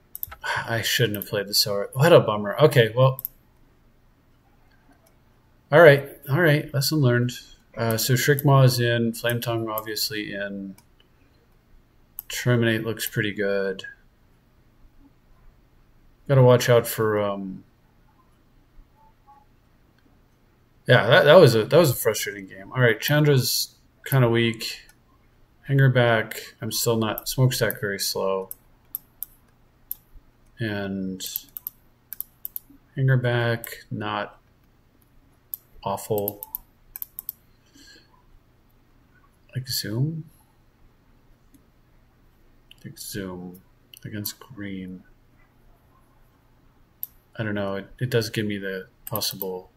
Speaker 1: I shouldn't have played the Sower. What a bummer. Okay, well... Alright, lesson learned. So Shriekmaw is in, Flametongue obviously in. Terminate looks pretty good. Gotta watch out for... Yeah, that was a frustrating game. Alright, Chandra's kind of weak. Hangerback, I'm still not... Smokestack very slow. And Hangerback, not awful. Like Zoom? I think Zoom against green. I don't know, it does give me the possible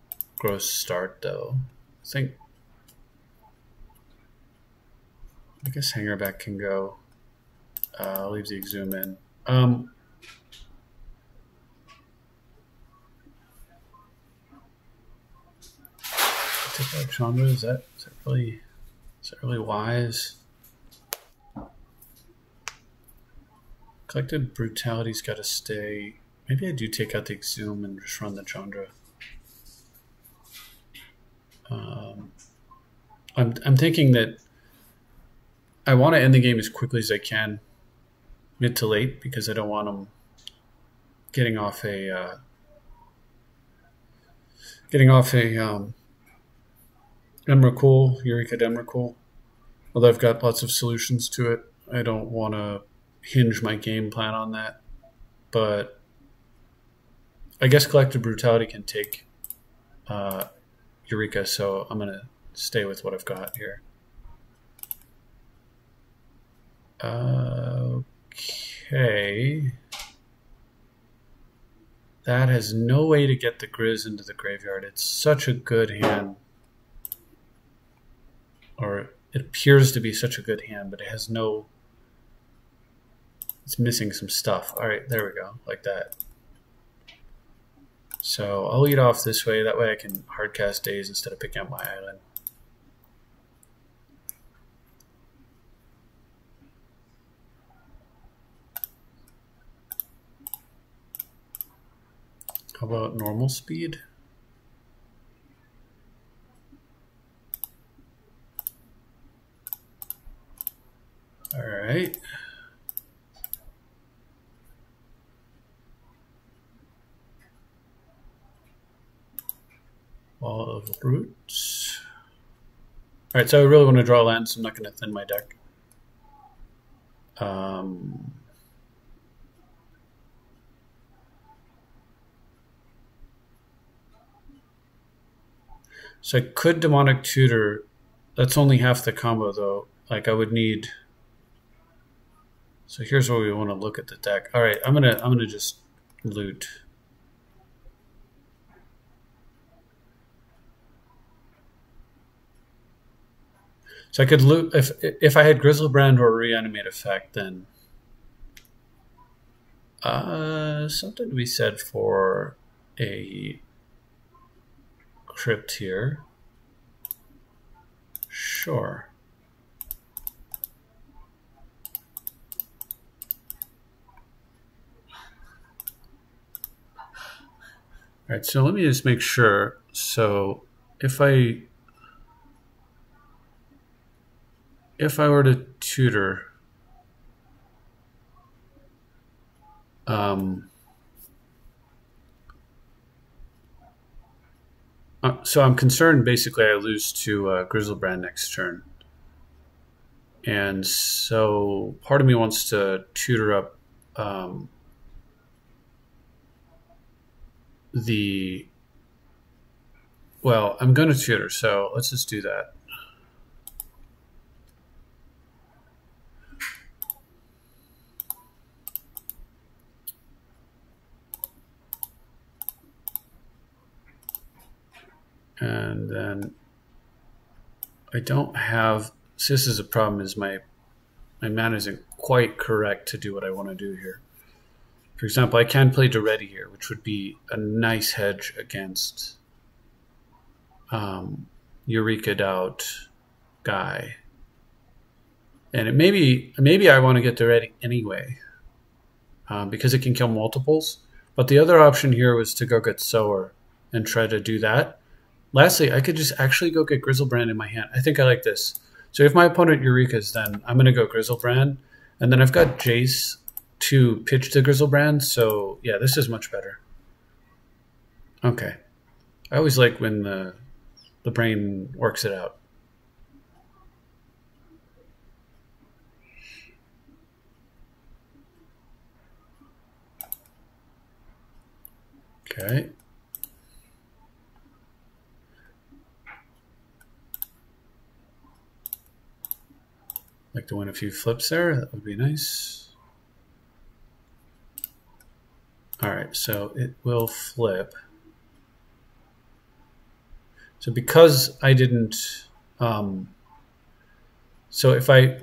Speaker 1: gross start, though. I guess Hangerback can go. I'll leave the Exhume in. Take out Chandra. Is that really wise? Collected Brutality's got to stay. Maybe I do take out the Exhume and just run the Chandra. I'm thinking that I want to end the game as quickly as I can, mid to late, because I don't want them getting off a Emrakul, Eureka Emrakul. Although I've got lots of solutions to it, I don't want to hinge my game plan on that. But I guess Collected Brutality can take Eureka, so I'm going to stay with what I've got here. Okay. That has no way to get the Grizz into the graveyard. It's such a good hand. Or it appears to be such a good hand, but it has no... It's missing some stuff. All right, there we go, like that. So I'll lead off this way. That way I can hardcast Daze instead of picking up my island. How about normal speed? All right. Wall of Roots. All right, so I really want to draw land, so I'm not going to thin my deck. So I could Demonic Tutor. That's only half the combo, though. Like, I would need... So here's where we want to look at the deck. All right, I'm gonna just loot. So I could loot if I had Grizzlebrand or Reanimate Effect, then something to be said for a Crypt here. Sure. All right, so let me just make sure. So if I were to tutor, so I'm concerned basically I lose to Grizzlebrand next turn. And so part of me wants to tutor up well, I'm going to tutor, so let's just do that. And then I don't have, so this is a problem, is my mana isn't quite correct to do what I want to do here. For example, I can play Daretti here, which would be a nice hedge against Eureka'd out guy. And it maybe I want to get Daretti anyway, because it can kill multiples. But the other option here was to go get Sower and try to do that. Lastly, I could just actually go get Grizzlebrand in my hand. I think I like this. So if my opponent Eureka's, then I'm going to go Grizzlebrand. And then I've got Jace to pitch to Grizzlebrand. So yeah, this is much better. Okay. I always like when the brain works it out. Okay. Like to win a few flips there. That would be nice. All right, so it will flip. So because I didn't, so if I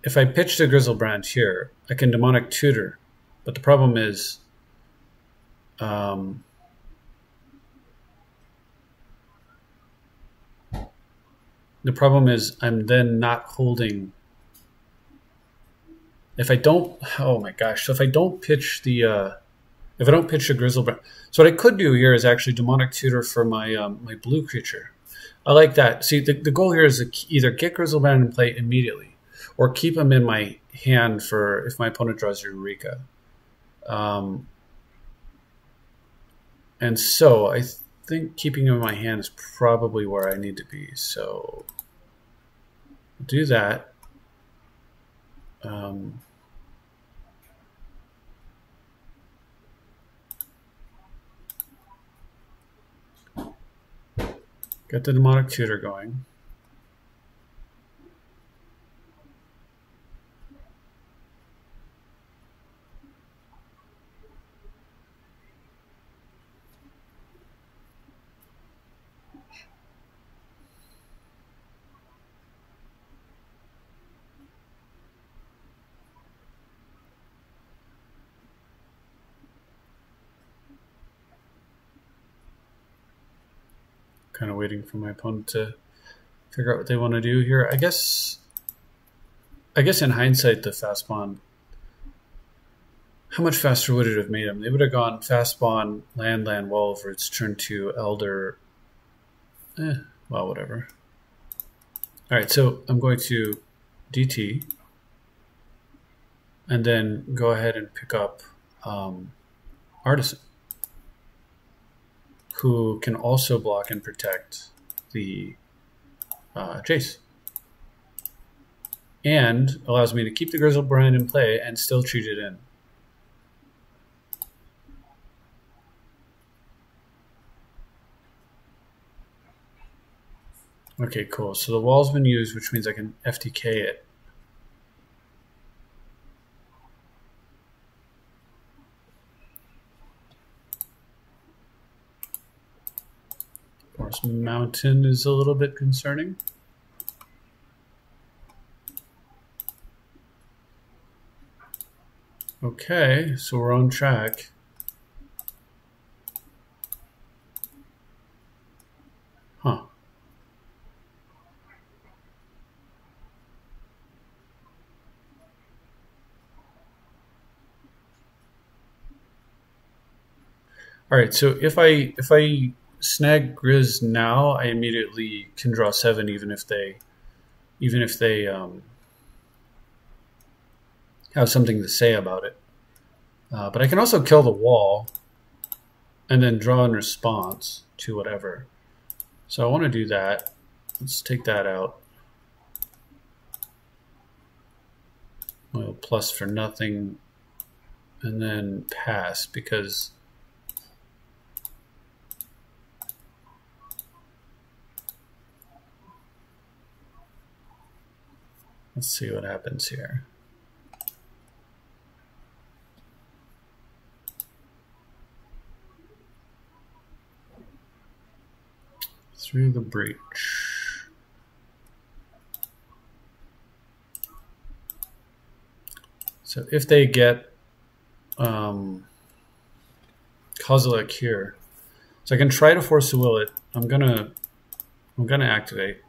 Speaker 1: pitch the Griselbrand here, I can Demonic Tutor, but the problem is, I'm then not holding. If I don't, oh my gosh! So if I don't pitch the Griselbrand, so what I could do here is actually Demonic Tutor for my my blue creature. I like that. See, the goal here is to either get Griselbrand in play immediately, or keep him in my hand for if my opponent draws Eureka. And so I think keeping him in my hand is probably where I need to be. So do that. Get the Demonic Tutor going. Kind of waiting for my opponent to figure out what they want to do here. I guess in hindsight, the fast spawn, how much faster would it have made them? They would have gone fast spawn, land, wall over its turn 2, Elder. Well, whatever. All right, so I'm going to DT and then go ahead and pick up Artisan, who can also block and protect the Jace. And allows me to keep the Griselbrand in play and still treat it in. Okay, cool. So the wall's been used, which means I can FTK it. Forest Mountain is a little bit concerning. Okay, so we're on track. Huh. All right, so if I snag Grizz now, I immediately can draw 7, even if they have something to say about it. But I can also kill the wall and then draw in response to whatever. So I want to do that. Let's take that out. Well, plus for nothing, and then pass because let's see what happens here. Through the breach. So if they get Kozilek here, so I can try to force a will it. I'm gonna activate.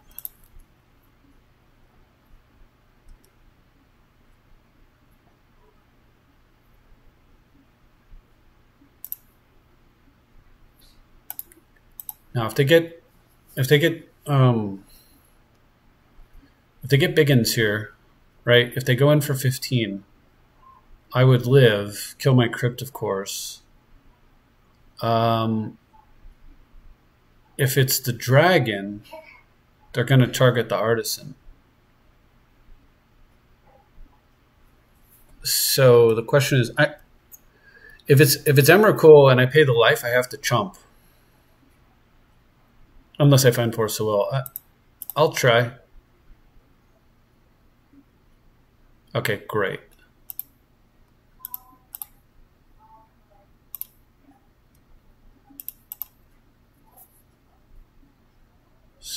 Speaker 1: Now if they get Biggins here, right? If they go in for 15, I would live, kill my Crypt, of course. If it's the dragon, they're going to target the Artisan. So the question is, if it's Emrakul and I pay the life, I have to chump. Unless I find Force of Will. I'll try. Okay, great.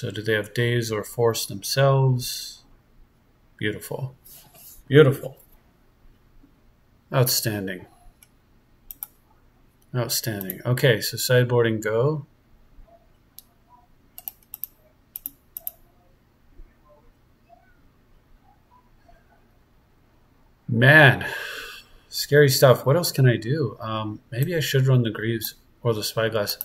Speaker 1: So do they have days or force themselves? Beautiful. Beautiful. Outstanding. Outstanding. Okay, so sideboarding go. Man, scary stuff. What else can I do? Maybe I should run the Greaves or the Spyglass.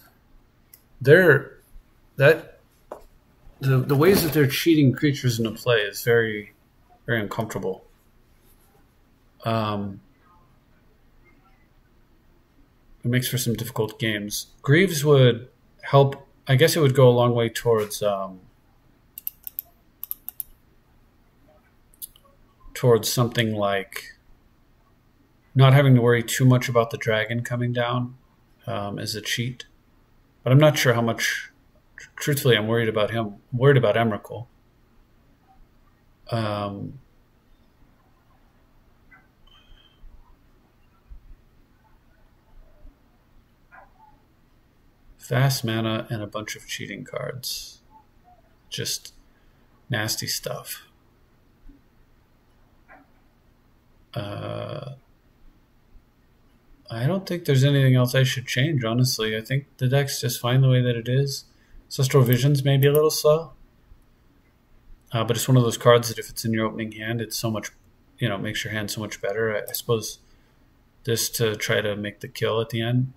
Speaker 1: The ways that they're cheating creatures into play is very, very uncomfortable. It makes for some difficult games. Greaves would help. I guess it would go a long way towards something like not having to worry too much about the dragon coming down as a cheat. But I'm not sure how much. Truthfully, I'm worried about him. I'm worried about Emrakul. Fast mana and a bunch of cheating cards. Just nasty stuff. I don't think there's anything else I should change, honestly. I think the deck's just fine the way that it is. Ancestral Visions may be a little slow. But it's one of those cards that if it's in your opening hand, it's so much, it makes your hand so much better. I suppose this to try to make the kill at the end.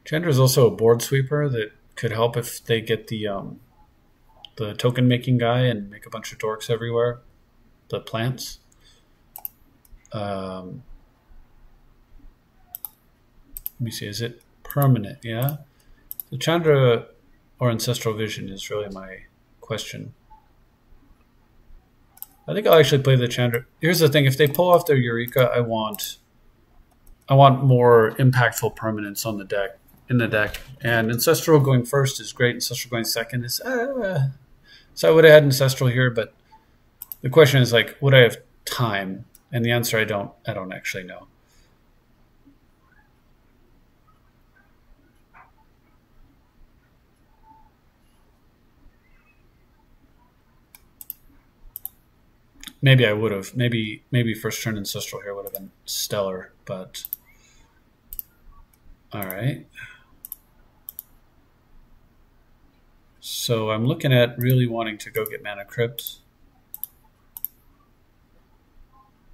Speaker 1: Chandra is also a board sweeper that could help if they get the token making guy and make a bunch of dorks everywhere. The plants. Let me see, is it permanent? Yeah. The Chandra or Ancestral Vision is really my question. I think I'll actually play the Chandra. Here's the thing, if they pull off their Eureka, I want more impactful permanents on the deck. And Ancestral going first is great. Ancestral going second is so I would have had Ancestral here, but the question is like, would I have time? And the answer I don't actually know. Maybe I would have. Maybe first turn Ancestral here would have been stellar, but all right. So I'm looking at really wanting to go get Mana Crypt.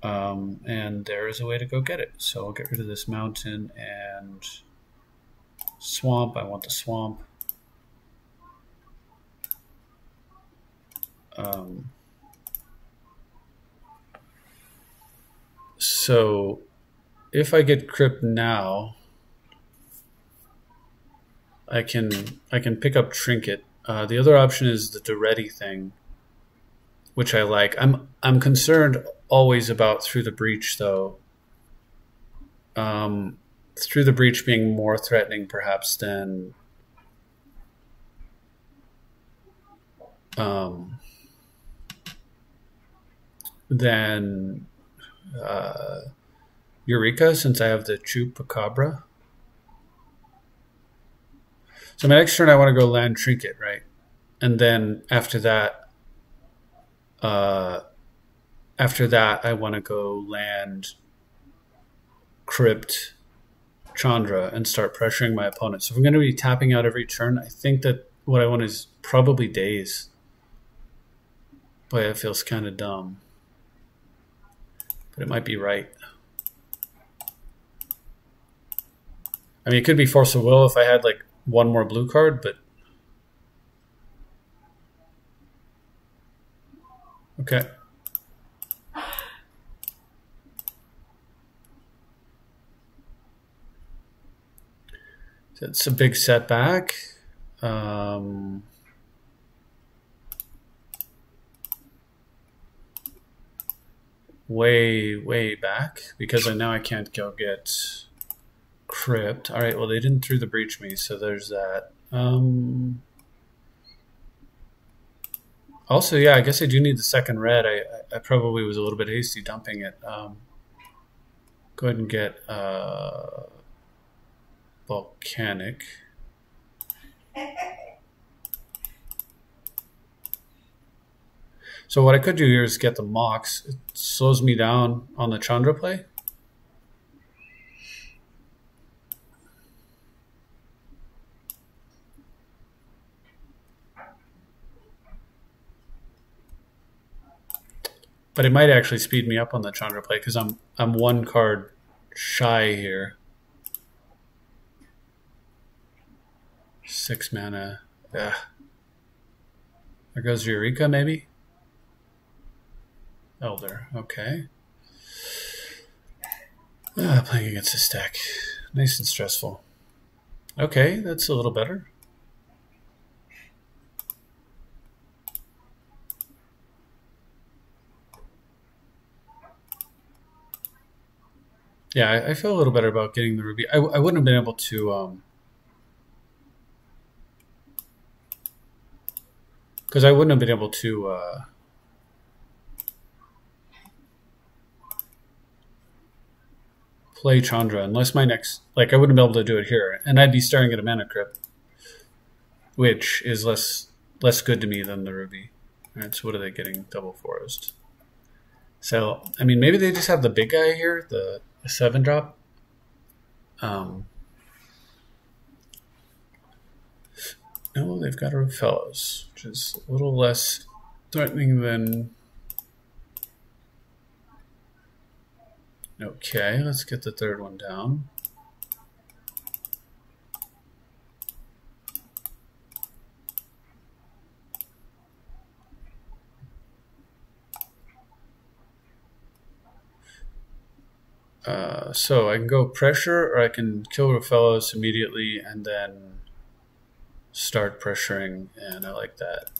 Speaker 1: And there is a way to go get it. So I'll get rid of this mountain and swamp. I want the swamp. So if I get Crypt now, I can pick up Trinket. The other option is the Duretti thing, which I like. I'm concerned always about Through the Breach, though. Through the Breach being more threatening, perhaps, than Eureka, since I have the Chupacabra. So my next turn, I want to go land Trinket, right? And then after that, I want to go land Crypt, Chandra, and start pressuring my opponent. So if I'm going to be tapping out every turn, I think that what I want is probably Daze. Boy, that feels kind of dumb. But it might be right. I mean, it could be Force of Will if I had like one more blue card, but okay. So it's a big setback. Way back, because now I can't go get Crypt. All right, well, they didn't Through the Breach me, so there's that. Also, yeah, I guess I do need the second red. I probably was a little bit hasty dumping it. Go ahead and get Volcanic. So what I could do here is get the Mox. It slows me down on the Chandra play. But it might actually speed me up on the Chandra play because I'm one card shy here. 6 mana. Ugh. There goes Eureka, maybe? Elder, okay. Playing against this deck. Nice and stressful. Okay, that's a little better. Yeah, I feel a little better about getting the ruby. I wouldn't have been able to... because I wouldn't have been able to... play Chandra unless my next... Like, I wouldn't be able to do it here. And I'd be staring at a mana crypt, which is less good to me than the ruby. All right, so what are they getting? Double Forest. So, I mean, maybe they just have the big guy here, the 7-drop. No, they've got a Fellows, which is a little less threatening than... Okay, let's get the third one down. So I can go pressure, or I can kill the Fellows immediately and then start pressuring, and I like that.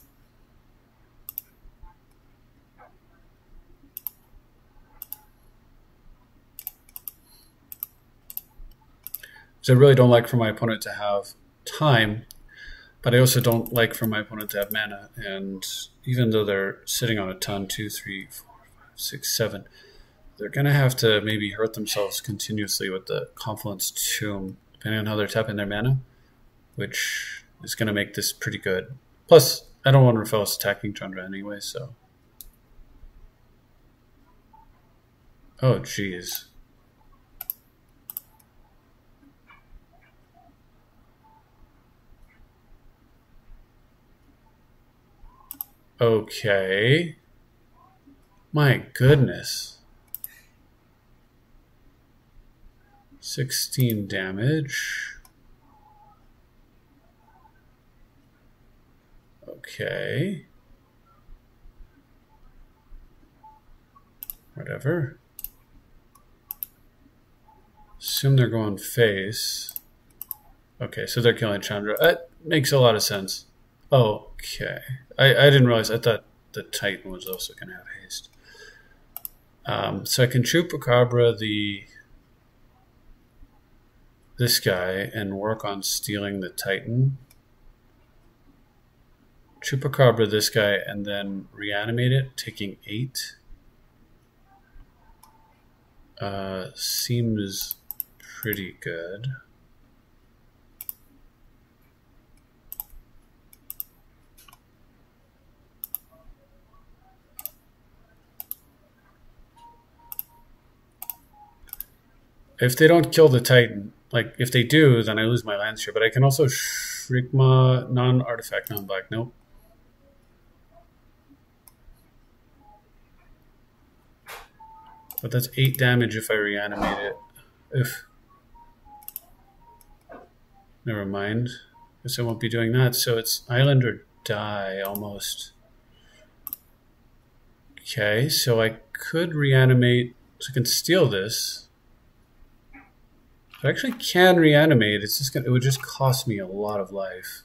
Speaker 1: So I really don't like for my opponent to have time, but I also don't like for my opponent to have mana. And even though they're sitting on a ton, 2, 3, 4, 5, 6, 7, they're going to have to maybe hurt themselves continuously with the Confluence Tomb, depending on how they're tapping their mana, which is going to make this pretty good. Plus, I don't want Rafellos attacking Chandra anyway, so... Oh, jeez. Okay. My goodness. 16 damage. Okay. Whatever. Assume they're going face. Okay, so they're killing Chandra. That makes a lot of sense. Okay. I didn't realize. I thought the Titan was also going to have haste. So I can Chupacabra this guy and work on stealing the Titan. Chupacabra this guy and then reanimate it, taking 8. Seems pretty good. If they don't kill the Titan, like if they do, then I lose my lands here. But I can also Shrikma, non-artifact, non-black. Nope. But that's 8 damage if I reanimate it. If never mind. Guess I won't be doing that. So it's island or die almost. Okay, so I could reanimate. So I can steal this. I actually can reanimate. It's just it would just cost me a lot of life.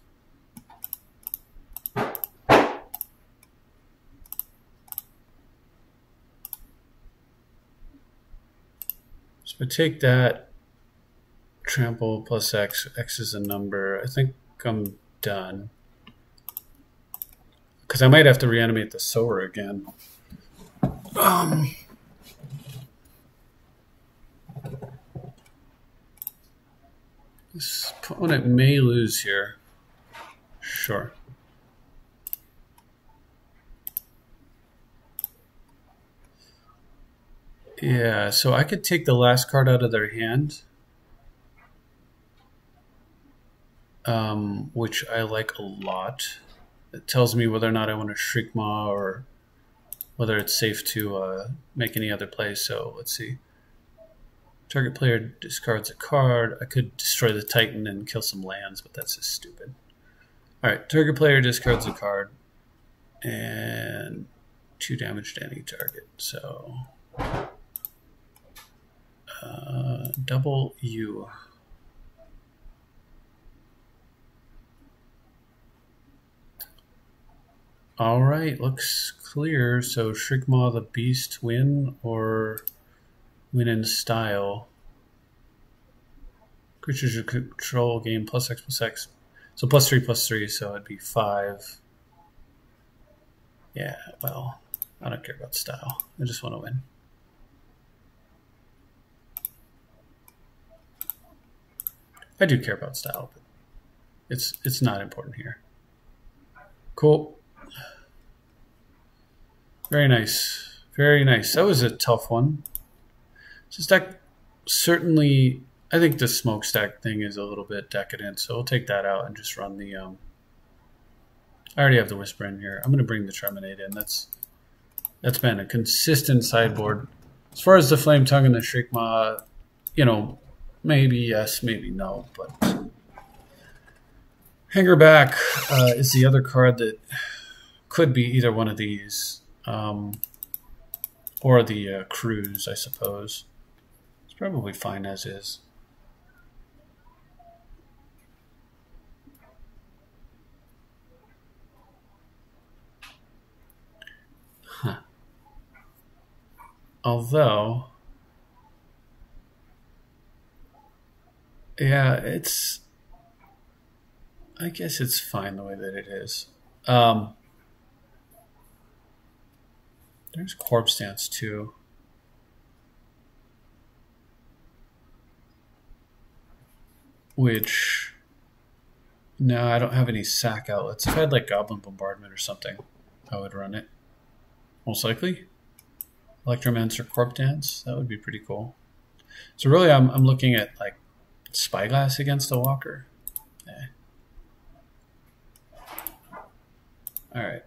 Speaker 1: So I take that. Trample plus X. X is a number. I think I'm done. Because I might have to reanimate the Sower again. This opponent may lose here. Sure. Yeah, so I could take the last card out of their hand, which I like a lot. It tells me whether or not I want to Shriekmaw or whether it's safe to make any other play. So let's see. Target player discards a card. I could destroy the Titan and kill some lands, but that's just stupid. All right, target player discards a card and 2 damage to any target. So double U. All right, looks clear. So Shriekmaw the Beast win or win in style. Creatures you control gain +X/+X. So +3/+3, so it'd be 5. Yeah, well, I don't care about style. I just want to win. I do care about style, but it's not important here. Cool. Very nice. Very nice. That was a tough one. This deck certainly, I think the smokestack thing is a little bit decadent, so we'll take that out and just run the I already have the Whisper in here. I'm going to bring the Treminate in. That's been a consistent sideboard. As far as the Flame Tongue and the Shriekmaw, you know, maybe yes, maybe no, but Hangerback is the other card that could be either one of these, or the Cruise, I suppose. It's probably fine as is. Huh. Although, yeah, I guess it's fine the way that it is. There's Corpse Dance too. Which, no, I don't have any sack outlets. If I had like Goblin Bombardment or something, I would run it. Most likely. Electromancer Corpse Dance, that would be pretty cool. So really I'm looking at like Spyglass against a Walker. Yeah. Alright.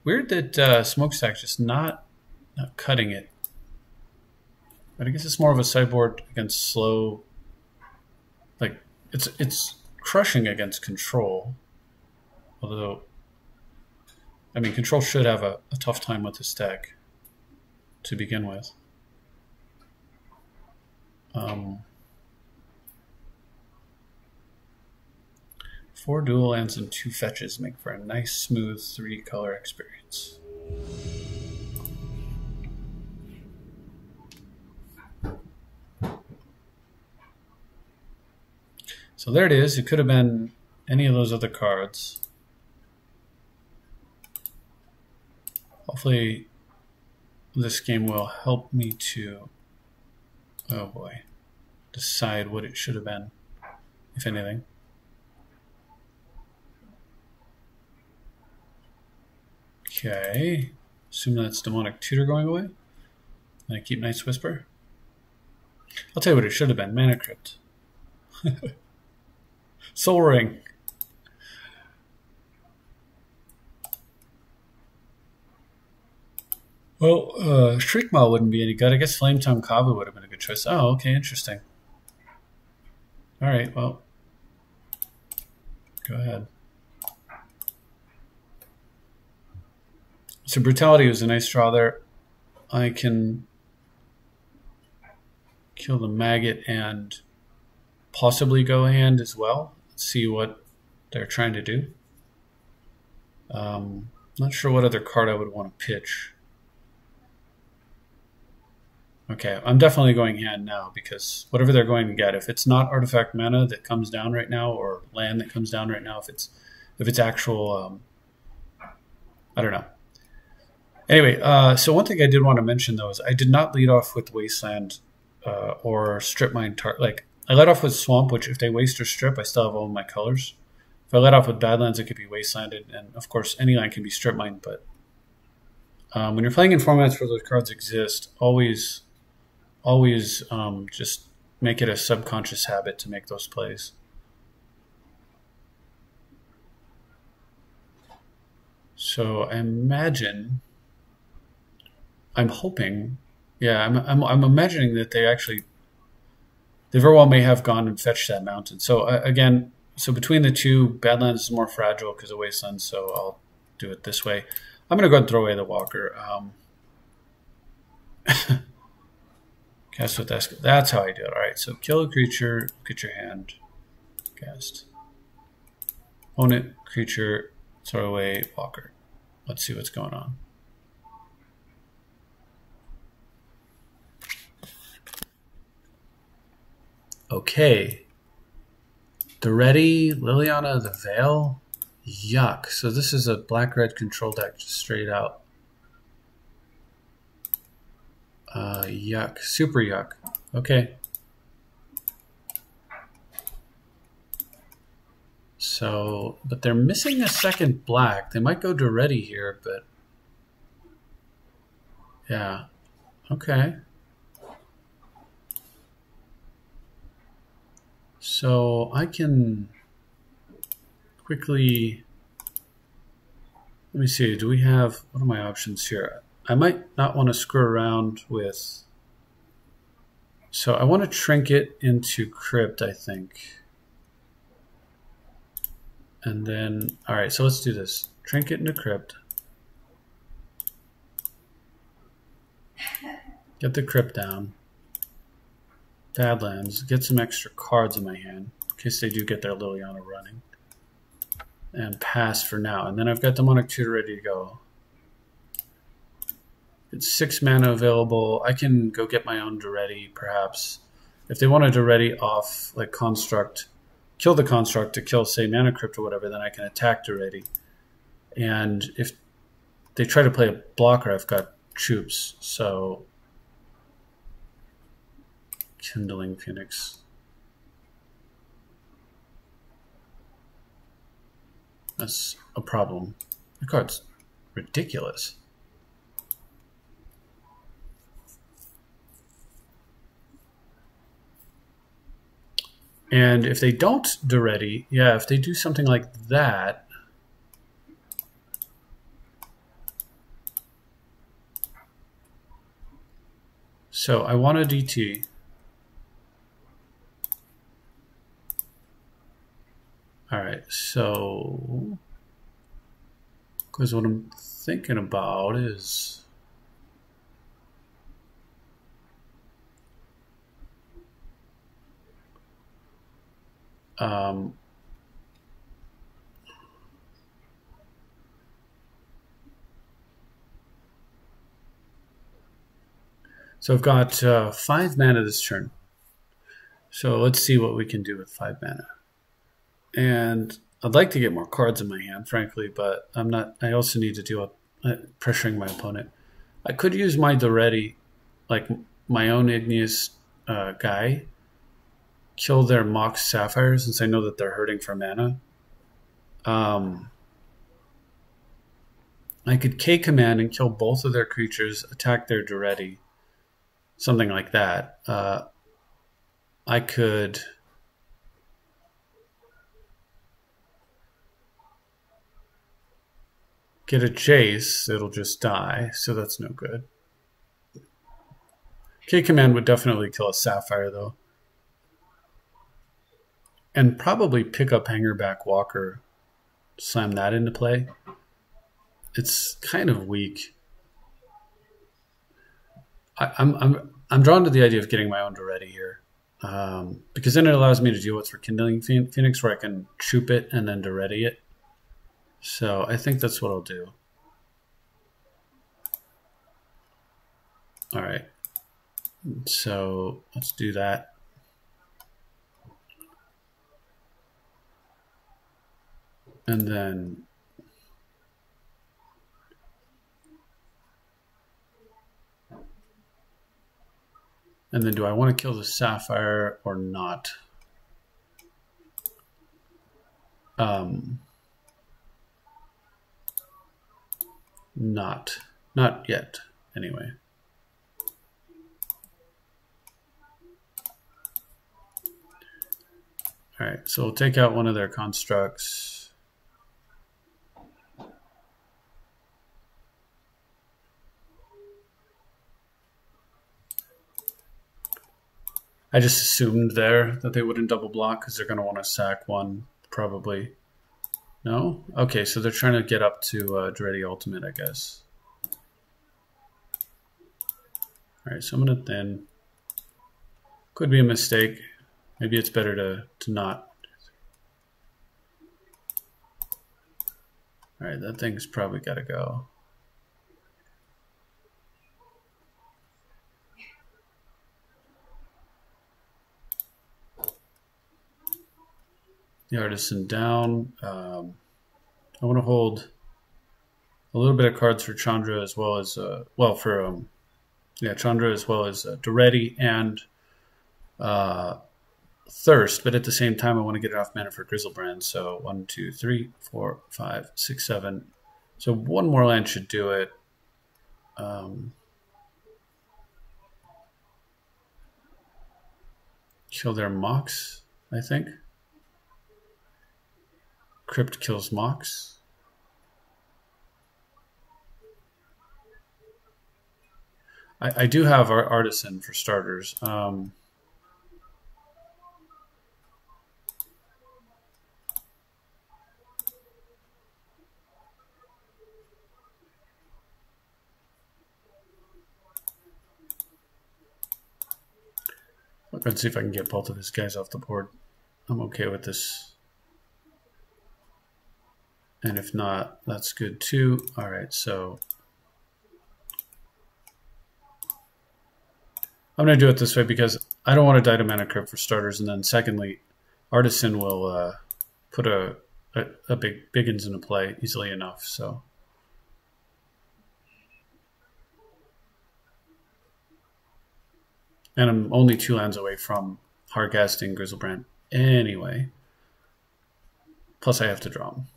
Speaker 1: Weird that Smokestack's just not cutting it. But I guess it's more of a sideboard against slow. Like it's crushing against Control. Although, I mean, Control should have a tough time with this deck to begin with. 4 dual lands and 2 fetches make for a nice, smooth 3-color experience. So there it is. It could have been any of those other cards. Hopefully this game will help me to, oh boy, decide what it should have been, if anything. Okay, assume that's Demonic Tutor going away. And I keep Night's Whisper. I'll tell you what it should have been, Mana Crypt. Soul Ring. Well, Shriekmaw wouldn't be any good. I guess Flame Tongue Kavu would have been a good choice. Oh, okay, interesting. Alright, well, go ahead. So Brutality was a nice draw there. I can kill the Maggot and possibly go hand as well. See what they're trying to do. Not sure what other card I would want to pitch. Okay, I'm definitely going hand now because whatever they're going to get, if it's not artifact mana that comes down right now or land that comes down right now, if it's actual, I don't know. Anyway, so one thing I did want to mention though is I did not lead off with Wasteland or Strip Mine. Like I led off with Swamp, which if they waste or strip, I still have all my colors. If I let off with Badlands, it could be wastelanded, and of course, any land can be strip mined. But when you're playing in formats where those cards exist, always just make it a subconscious habit to make those plays. So I imagine, I'm hoping, yeah, I'm imagining that they very well may have gone and fetched that mountain. So again, so between the two, Badlands is more fragile because of Wasteland, so I'll do it this way. I'm going to go ahead and throw away the Walker. Cast with Escape. That's how I do it. All right, so kill a creature, get your hand, cast. Opponent, creature, throw away Walker. Let's see what's going on. Okay. Daretti, Liliana the Veil. Yuck. So this is a black-red control deck, just straight out. Yuck. Super yuck. Okay. So, but they're missing a second black. They might go Daretti here, but yeah. Okay. So I can quickly, let me see, do we have, what are my options here? I might not want to screw around with, so I want to Trinket into Crypt, I think. And then, all right, so let's do this. Trinket into Crypt. Get the Crypt down. Badlands. Get some extra cards in my hand in case they do get their Liliana running. And pass for now. And then I've got Demonic Tutor ready to go. It's 6 mana available. I can go get my own Daretti, perhaps. If they want a Daretti off, like Construct, kill the Construct to kill, say, Mana Crypt or whatever, then I can attack Daretti. And if they try to play a blocker, I've got Troops. So, Kindling Phoenix. That's a problem. The card's ridiculous. And if they don't Daretti, yeah, if they do something like that, so I want a DT. All right, so, because what I'm thinking about is, so I've got 5 mana this turn. So let's see what we can do with 5 mana. And I'd like to get more cards in my hand, frankly, but I'm not. I also need to deal with pressuring my opponent. I could use my Daretti, like my own Igneous guy, kill their Mox Sapphire since I know that they're hurting for mana. I could K-command and kill both of their creatures, attack their Daretti, something like that. I could get a Jace, it'll just die, so that's no good. K-command would definitely kill a Sapphire, though. And probably pick up Hangerback Walker, slam that into play. It's kind of weak. I'm drawn to the idea of getting my own Daretti here. Because then it allows me to deal with for Kindling Phoenix, where I can Troop it and then Daretti it. So I think that's what I'll do. All right. So let's do that. And then do I want to kill the Sapphire or not? Not yet, anyway. All right, so we'll take out one of their constructs. I just assumed there that they wouldn't double block because they're going to want to sack one, probably. No? Okay, so they're trying to get up to Daretti Ultimate, I guess. All right, so I'm going to thin. Could be a mistake. Maybe it's better to not. All right, that thing's probably got to go. The Artisan down. I want to hold a little bit of cards for Chandra as well as Chandra as well as Daretti and Thirst, but at the same time I want to get enough mana for Griselbrand. So 1, 2, 3, 4, 5, 6, 7. So one more land should do it. Kill their Mox, I think. Crypt kills Mox. I do have our Artisan for starters. Let's see if I can get both of these guys off the board. I'm okay with this. And if not, that's good too. All right, so I'm going to do it this way because I don't want to die to Mana Crypt for starters. And then secondly, Artisan will put a big Biggins into play easily enough. So and I'm only 2 lands away from hardcasting Griselbrand anyway. Plus I have to draw them.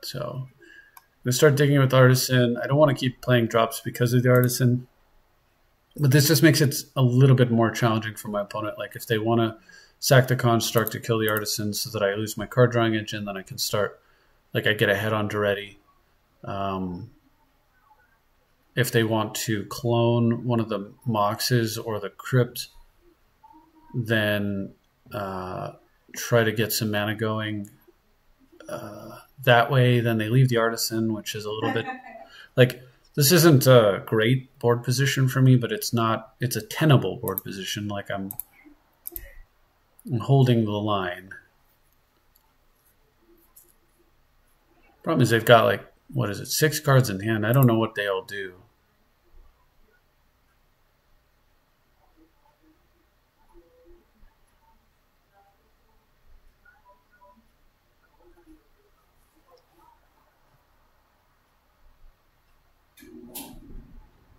Speaker 1: So I'm going to start digging with Artisan. I don't want to keep playing drops because of the Artisan. But this just makes it a little bit more challenging for my opponent. Like if they want to sack the Construct to kill the Artisan so that I lose my card drawing engine, then I can start, like I get ahead on Daretti. If they want to clone one of the Moxes or the Crypt, then try to get some mana going that way. Then they leave the Artisan, which is a little bit like this isn't a great board position for me, but it's a tenable board position. Like I'm holding the line. Problem is they've got like, what is it, 6 cards in hand. I don't know what they all do.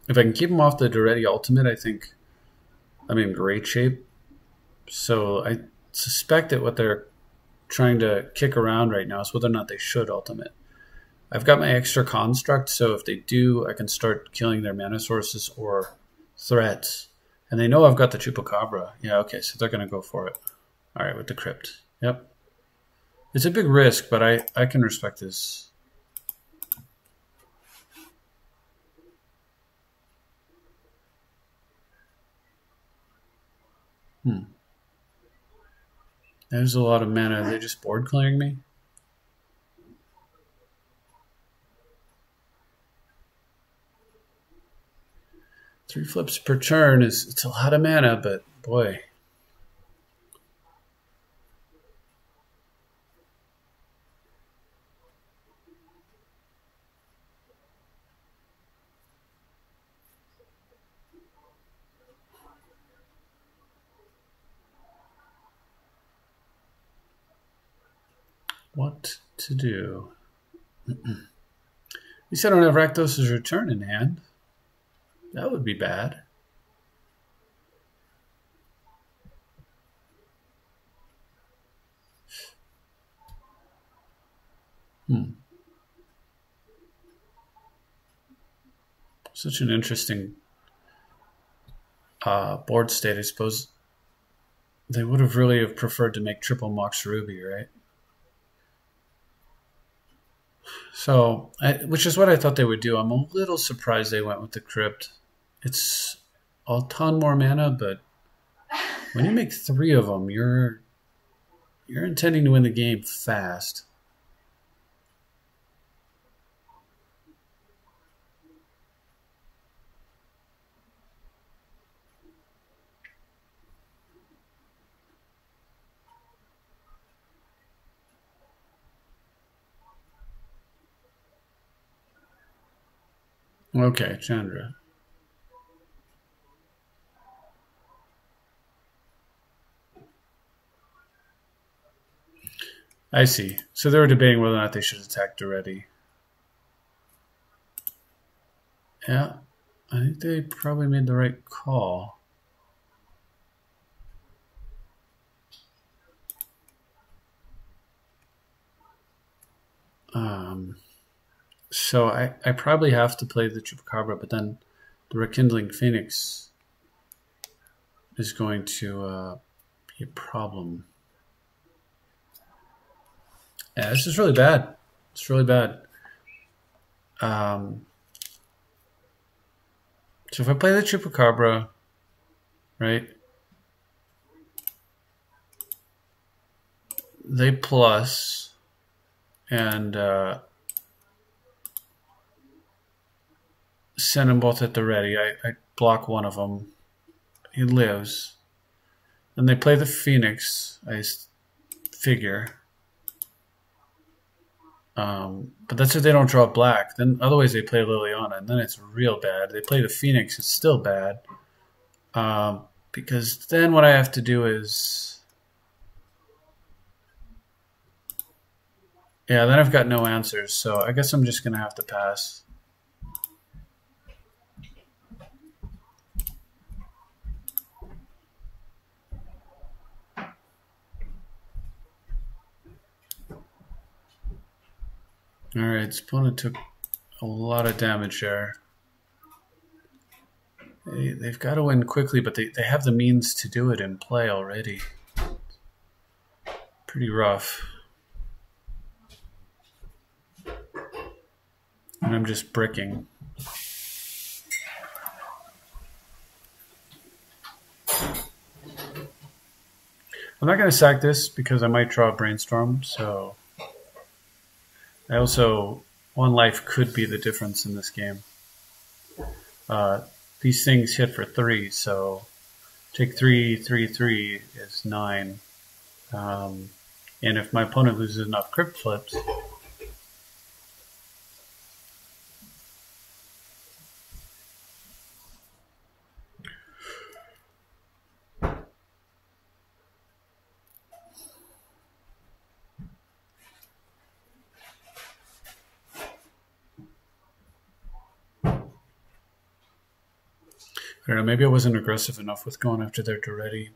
Speaker 1: If I can keep them off the Daretti Ultimate, I think I'm in great shape. So I suspect that what they're trying to kick around right now is whether or not they should Ultimate. I've got my extra Construct, so if they do, I can start killing their mana sources or threats. And they know I've got the Chupacabra. Yeah, okay, so they're going to go for it. All right, with the Crypt. Yep. It's a big risk, but I can respect this. There's a lot of mana. Are they just board clearing me? Three flips per turn it's a lot of mana, but boy. What to do? At least I don't have Rakdos' Return in hand. That would be bad. Such an interesting board state. I suppose they would have really have preferred to make triple Mox Ruby, right? So, which is what I thought they would do. I'm a little surprised they went with the Crypt. It's a ton more mana, but when you make 3 of them, you're intending to win the game fast. Okay, Chandra. I see. So they were debating whether or not they should attack Duretti. Yeah, I think they probably made the right call. So I probably have to play the Chupacabra, but then the Rekindling Phoenix is going to be a problem. Yeah, this is really bad. It's really bad. So if I play the Chupacabra, right? They plus, and send them both at the ready. I block one of them. He lives. And they play the Phoenix, I figure. But that's if they don't draw black. Then otherwise they play Liliana, and then it's real bad. They play the Phoenix, it's still bad. Because then what I have to do is... Yeah, then I've got no answers, so I guess I'm just going to have to pass. Alright, opponent took a lot of damage there. They've got to win quickly, but they have the means to do it in play already. Pretty rough. And I'm just bricking. I'm not going to sack this because I might draw a Brainstorm, so... I also... 1 life could be the difference in this game. These things hit for 3, so... Take 3, 3, 3 is 9. And if my opponent loses enough Crypt flips... I don't know, maybe I wasn't aggressive enough with going after their Duretti.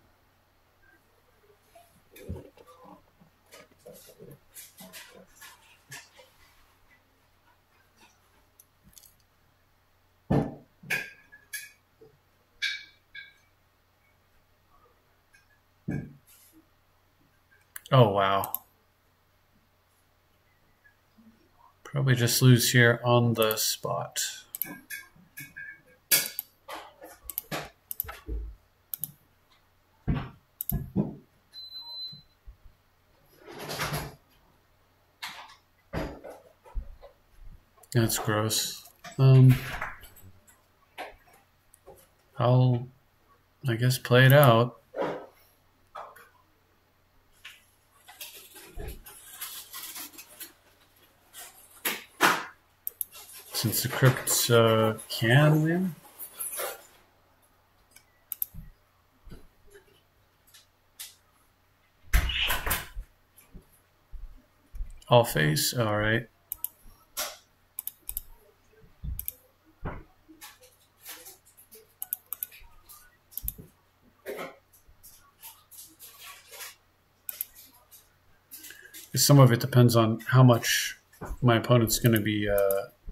Speaker 1: Oh, wow. Probably just lose here on the spot. That's gross. I'll, I guess, play it out. Since the Crypts can win. All face, all right. Some of it depends on how much my opponent's going to be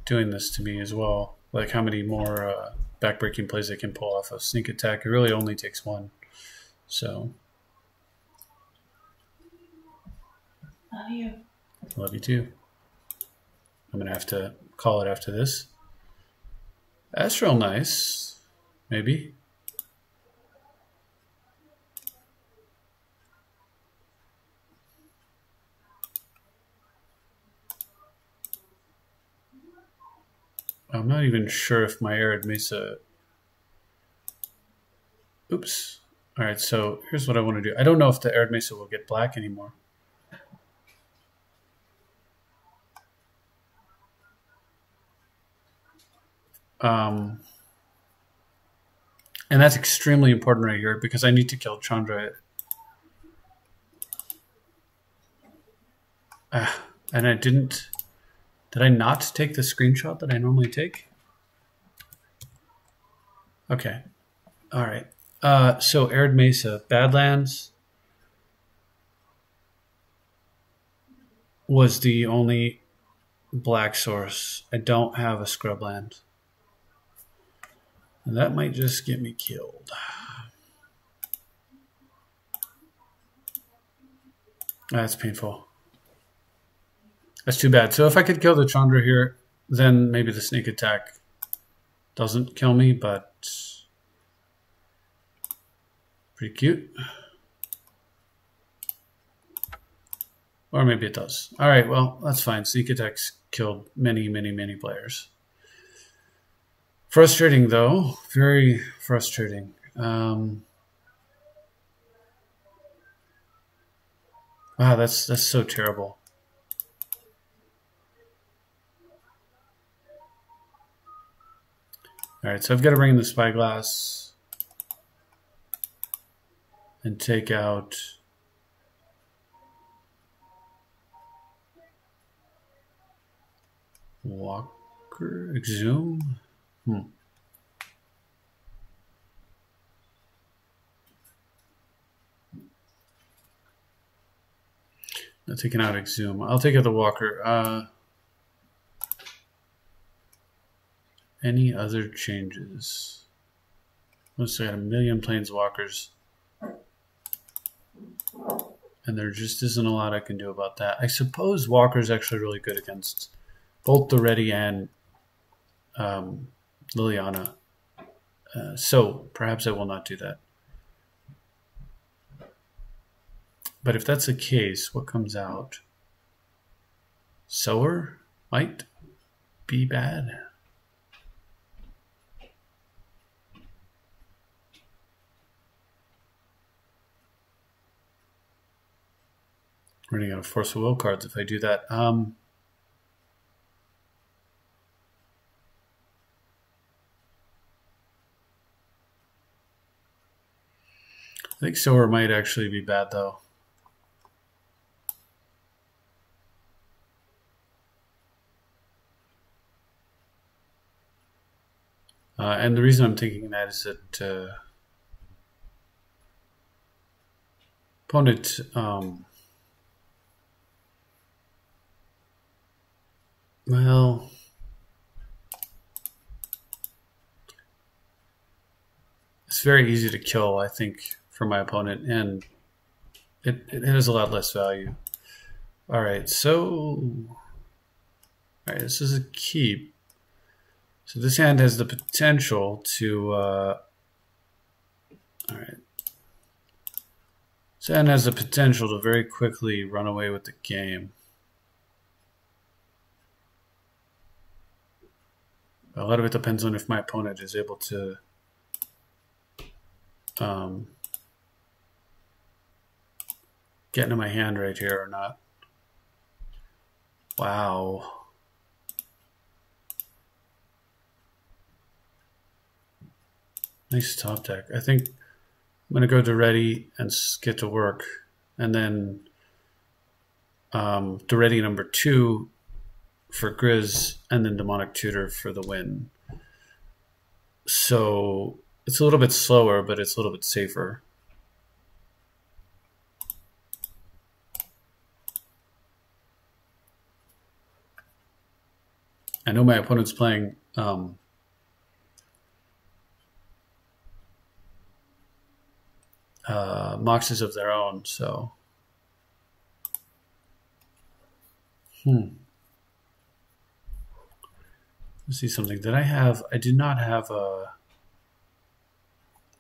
Speaker 1: doing this to me as well. Like how many more backbreaking plays they can pull off of sneak attack. It really only takes one. So.
Speaker 2: Love you.
Speaker 1: Love you too. I'm going to have to call it after this. That's real nice. Maybe. I'm not even sure if my Arid Mesa... Oops. Alright, so here's what I want to do. I don't know if the Arid Mesa will get black anymore. And that's extremely important right here because I need to kill Chandra. And I didn't... Did I not take the screenshot that I normally take? Okay. All right. So Arid Mesa, Badlands was the only black source. I don't have a scrubland. And that might just get me killed. That's painful. That's too bad. So if I could kill the Chandra here, then maybe the sneak attack doesn't kill me, but pretty cute. Or maybe it does. All right, well, that's fine. Sneak attacks killed many, many, many players. Frustrating, though. Very frustrating. Wow, that's so terrible. All right, so I've got to bring in the Spyglass and take out Walker, Exhume. Now taking out Exhume. I'll take out the Walker. Any other changes? Looks like I got a million Planeswalkers. And there just isn't a lot I can do about that. I suppose Walker's actually really good against both the Ready and Liliana. So perhaps I will not do that. But if that's the case, what comes out? Sower might be bad. Running out of Force of Will cards if I do that. I think Sower might actually be bad, though. And the reason I'm thinking that is that opponent... well, it's very easy to kill, I think, for my opponent, and it has a lot less value. All right, so this is a keep. So this hand has the potential to. All right, this hand has the potential to very quickly run away with the game. A lot of it depends on if my opponent is able to get into my hand right here or not. Wow. Nice top deck. I think I'm going to go to Ready and get to work. And then to Ready number 2 for Grizz, and then Demonic Tutor for the win. So it's a little bit slower, but it's a little bit safer. I know my opponent's playing Moxes of their own, so let's see something. Did I have? I did not have a.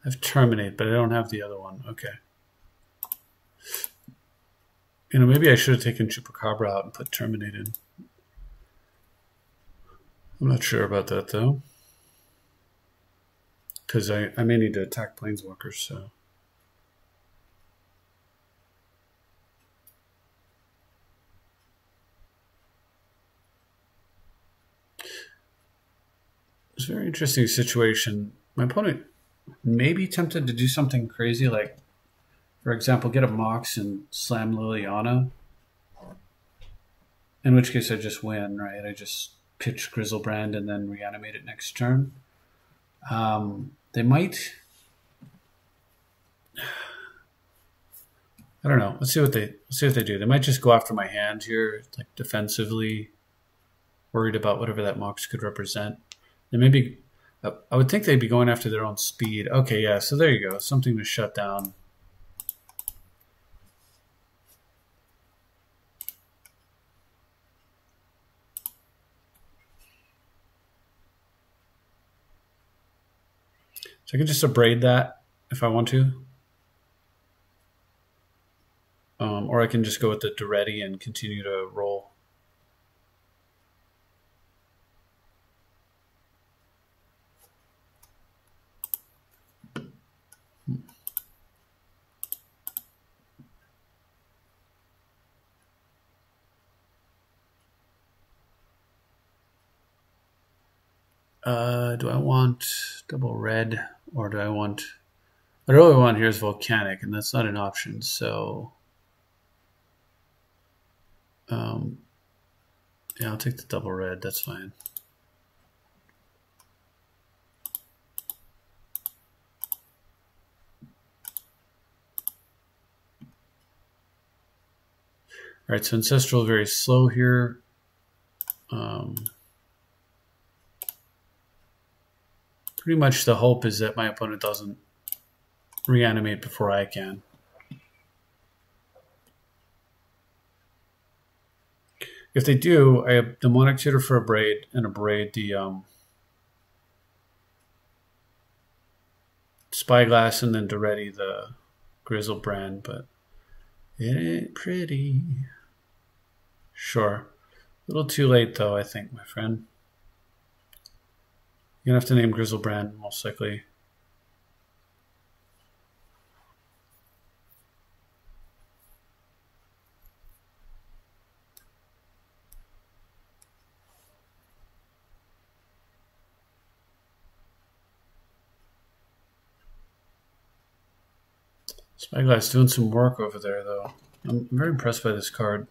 Speaker 1: I have Terminate, but I don't have the other one. Okay. You know, maybe I should have taken Chupacabra out and put Terminate in. I'm not sure about that, though. Because I may need to attack Planeswalkers, so... It's a very interesting situation. My opponent may be tempted to do something crazy, like, for example, get a Mox and slam Liliana. In which case I just win, right? I just pitch Griselbrand and then reanimate it next turn. They might... I don't know. Let's see what they do. They might just go after my hand here, like defensively, worried about whatever that Mox could represent. They may be... I would think they'd be going after their own speed. Okay, yeah, so there you go. Something to shut down. So I can just abrade that if I want to. Or I can just go with the Duretti and continue to roll. Do I want double red or do I want... What I really want here is Volcanic, and that's not an option, so... yeah, I'll take the double red, that's fine. Alright, so Ancestral very slow here. Pretty much the hope is that my opponent doesn't reanimate before I can. If they do, I have Demonic Tutor for Abrade and abrade the Spyglass and then Duretti the Griselbrand, but it ain't pretty. Sure. A little too late though, I think, my friend. You're gonna have to name Griselbrand, most likely. Spyglass doing some work over there, though. I'm very impressed by this card.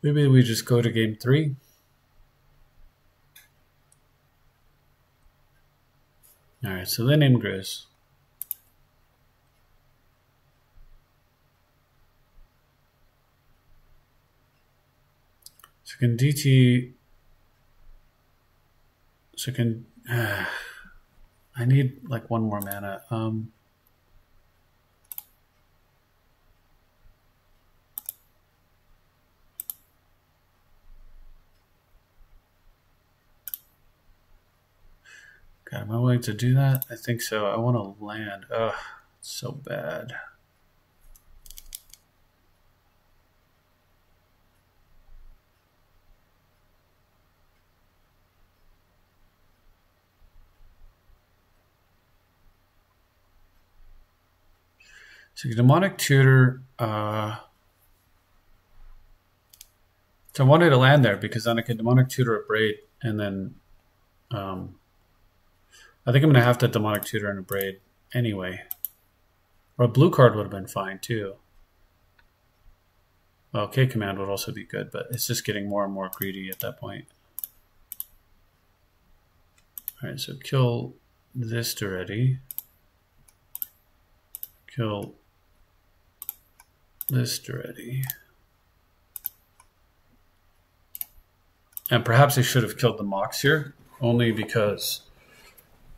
Speaker 1: Maybe we just go to game 3. Alright, so they name Grizz. So can DT... So can... I need like one more mana. God, am I willing to do that? I think so. I want to land. Ugh, it's so bad. So Demonic Tutor, so I wanted to land there because then I could Demonic Tutor Abrade and then I think I'm going to have to Demonic Tutor and Abrade anyway. Or a blue card would have been fine too. Well, K-Command would also be good, but it's just getting more and more greedy at that point. Alright, so kill this Duretti. kill this Duretti. And perhaps I should have killed the Mox here, only because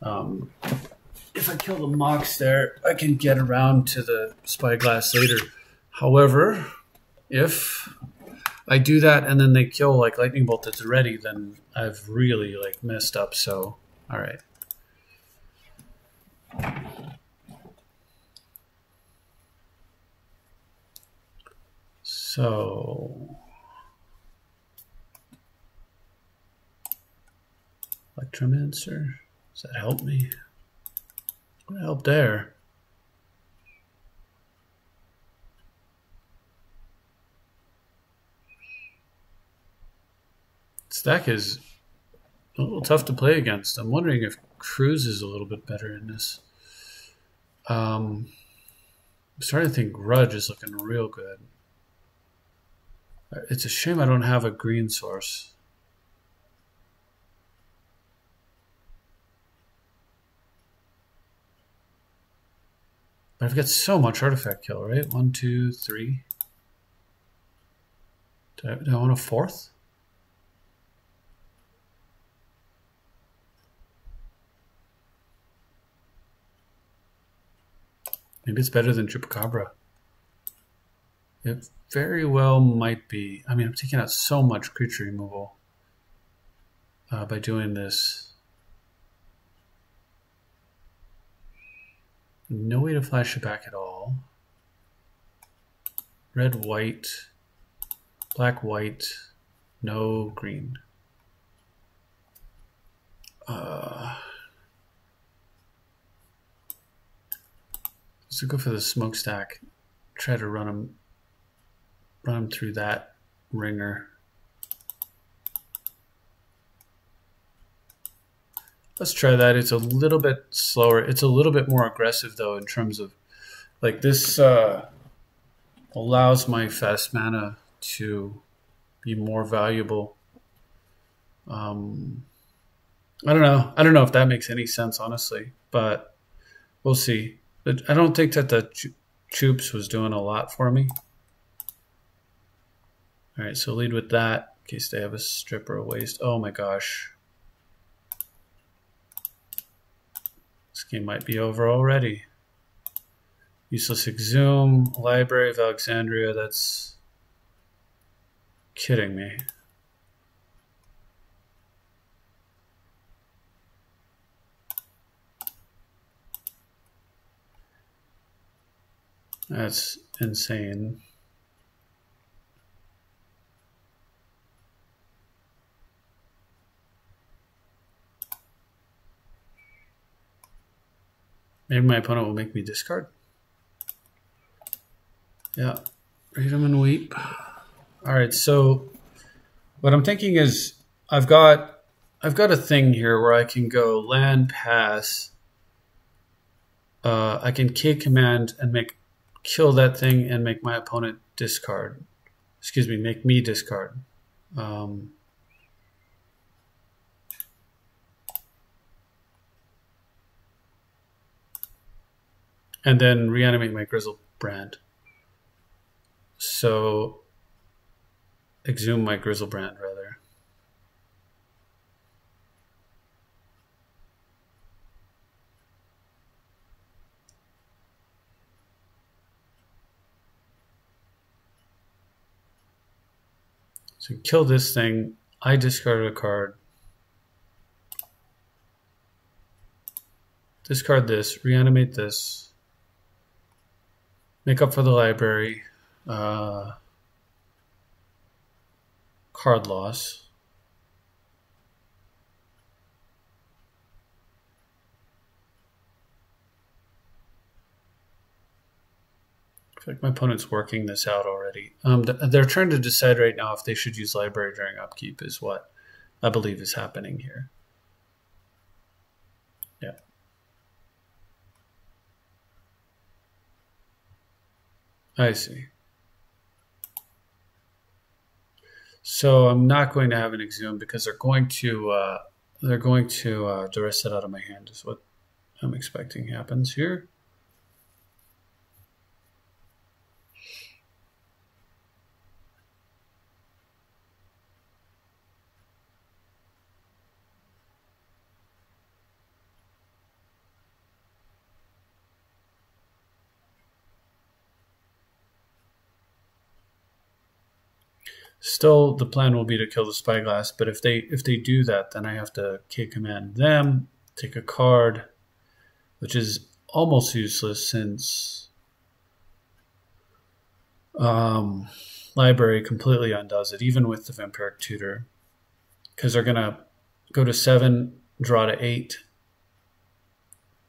Speaker 1: if I kill the Mox there, I can get around to the Spyglass later. However, if I do that and then they kill like Lightning Bolt that's ready, then I've really like messed up. So, all right. So, Electromancer, does that help me? What help there? Stack is a little tough to play against. I'm wondering if Cruz is a little bit better in this. I'm starting to think Grudge is looking real good. It's a shame I don't have a green source. But I've got so much artifact kill, right? 1, 2, 3. Do I want a fourth? Maybe it's better than Chupacabra. It very well might be. I mean, I'm taking out so much creature removal by doing this. No way to flash it back at all. Red, white, black, white, no green. So go for the smokestack. Try to run him through that ringer. Let's try that. It's a little bit slower. It's a little bit more aggressive though in terms of like this allows my fast mana to be more valuable. I don't know. I don't know if that makes any sense, honestly, but we'll see. I don't think that the Choops was doing a lot for me. All right, so lead with that in case they have a strip or a waste. Oh my gosh. This game might be over already. Useless Exhume, Library of Alexandria, that's kidding me. That's insane. Maybe my opponent will make me discard. Yeah, read them and weep. All right, so what I'm thinking is I've got a thing here where I can go land pass. I can K command and kill that thing and make my opponent discard. Excuse me, make me discard. And then reanimate my Griselbrand. So exhume my Griselbrand rather. So kill this thing. I discard a card. Discard this. Reanimate this. Make up for the library. Card loss. I feel like my opponent's working this out already. They're trying to decide right now if they should use library during upkeep is what I believe is happening here. Yeah. I see. So I'm not going to have an exhume because they're going to duress it out of my hand is what I'm expecting happens here. Still, the plan will be to kill the Spyglass, but if they do that, then I have to K-command them, take a card, which is almost useless since Library completely undoes it, even with the Vampiric Tutor, because they're going to go to 7, draw to 8,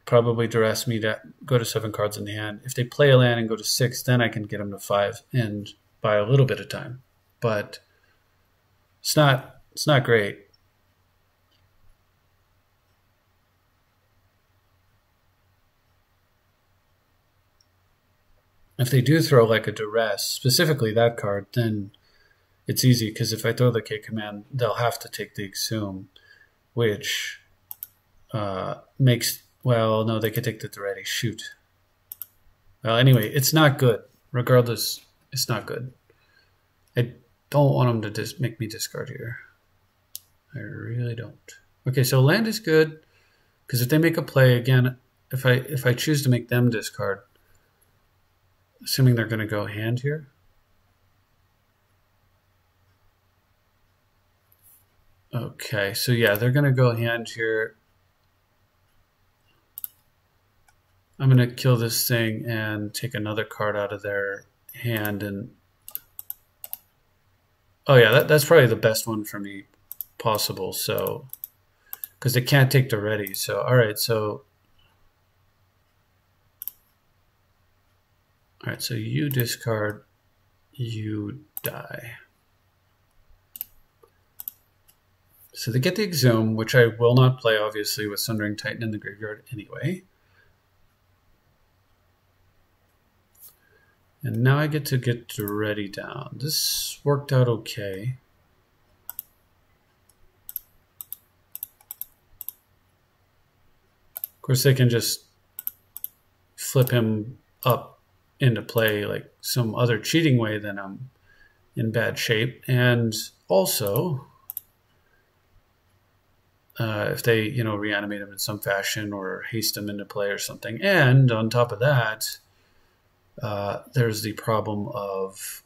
Speaker 1: probably duress me to go to 7 cards in hand. If they play a land and go to 6, then I can get them to 5 and buy a little bit of time. But it's not great. If they do throw like a duress, specifically that card, then it's easy, because if I throw the K command, they'll have to take the Exhume, which makes, well, no, they could take the Duretti. Shoot. Well, anyway, it's not good. Regardless, it's not good. I don't want them to make me discard here. I really don't. Okay, so land is good, because if they make a play again, if I choose to make them discard, assuming they're going to go hand here. Okay, so yeah, they're going to go hand here. I'm going to kill this thing and take another card out of their hand. And oh yeah, that's probably the best one for me possible. So, because they can't take the ready. So, all right, so you discard, you die. So they get the Exhume, which I will not play, obviously, with Sundering Titan in the graveyard anyway. And now I get to get Duretti down. This worked out okay. Of course, they can just flip him up into play like some other cheating way, then I'm in bad shape. And also, if they, reanimate him in some fashion or haste him into play or something. And on top of that, there's the problem of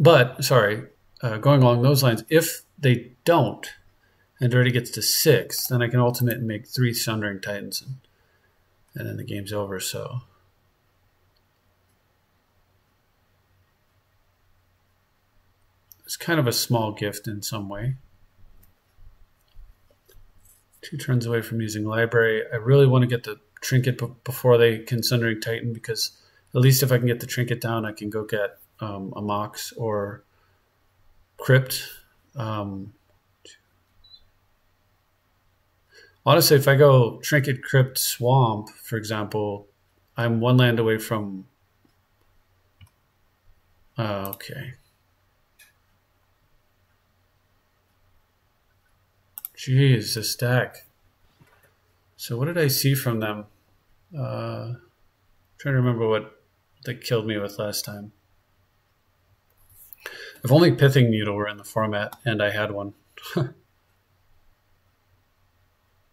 Speaker 1: going along those lines, if they don't, and Duretti gets to 6, then I can ultimate and make 3 Sundering Titans, and then the game's over. So it's kind of a small gift in some way. 2 turns away from using Library. I really want to get the Trinket before they can Sundering Titan, because at least if I can get the Trinket down, I can go get a Mox or Crypt. Honestly, if I go Trinket, Crypt, Swamp, for example, I'm 1 land away from... okay. Jeez, this deck. So what did I see from them? Trying to remember what they killed me with last time. If only Pithing Needle were in the format and I had one.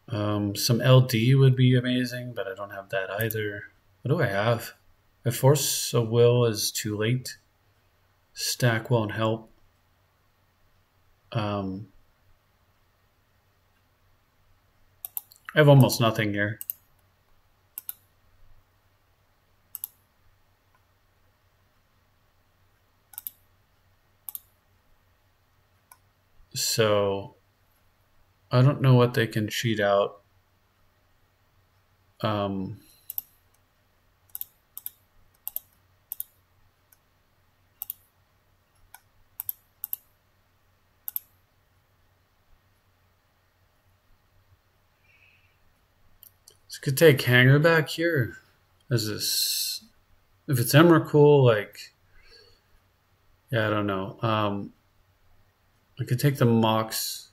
Speaker 1: Some LD would be amazing, but I don't have that either. What do I have? I Force a Will is too late. Stack won't help. I have almost nothing here. So I don't know what they can cheat out. This could take Hanger back here. Is this, if it's Emrakul, like, yeah, I don't know. I could take the Mox.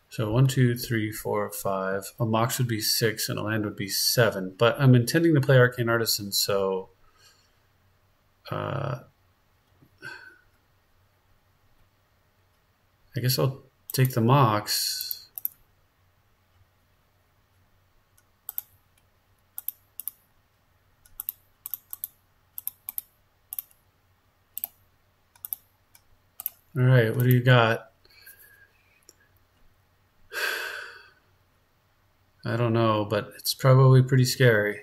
Speaker 1: So 1, 2, 3, 4, 5. A Mox would be 6 and a land would be 7. But I'm intending to play Arcane Artisan, so I guess I'll take the Mox. All right, what do you got? I don't know, but it's probably pretty scary.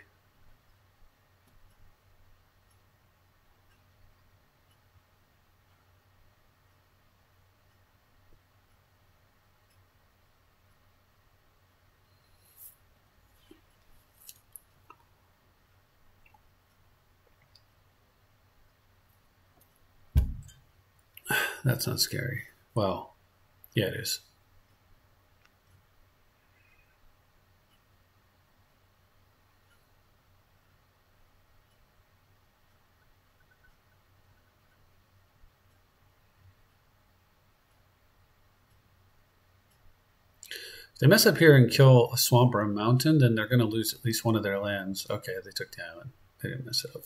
Speaker 1: That's not scary. Well, yeah, it is. If they mess up here and kill a swamp or a mountain, then they're going to lose at least one of their lands. Okay, they took the island. They didn't mess it up.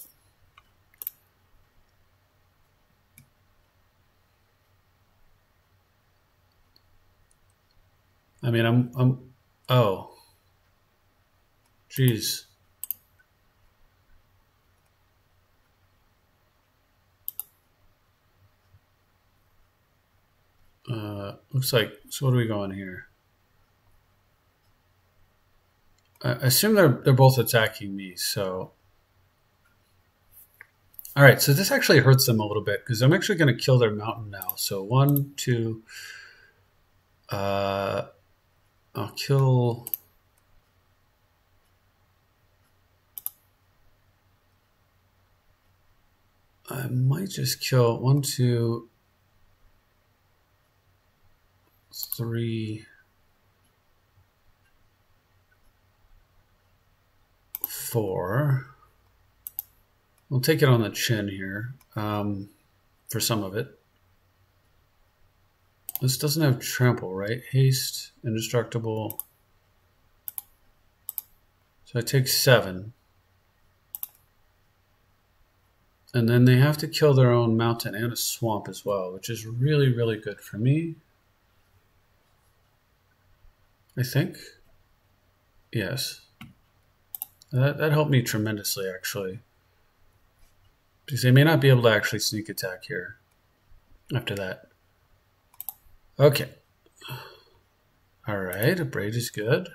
Speaker 1: I mean, oh. Jeez. Looks like, so what are we going here? I assume they're both attacking me, so. All right, so this actually hurts them a little bit because I'm actually going to kill their mountain now. So 1, 2, I'll kill. I might just kill 1, 2, 3, 4. We'll take it on the chin here for some of it. This doesn't have trample, right? Haste, indestructible. So I take 7. And then they have to kill their own mountain and a swamp as well, which is really, really good for me. I think. Yes. That helped me tremendously, actually. Because they may not be able to actually sneak attack here after that. Okay. All right, a braid is good.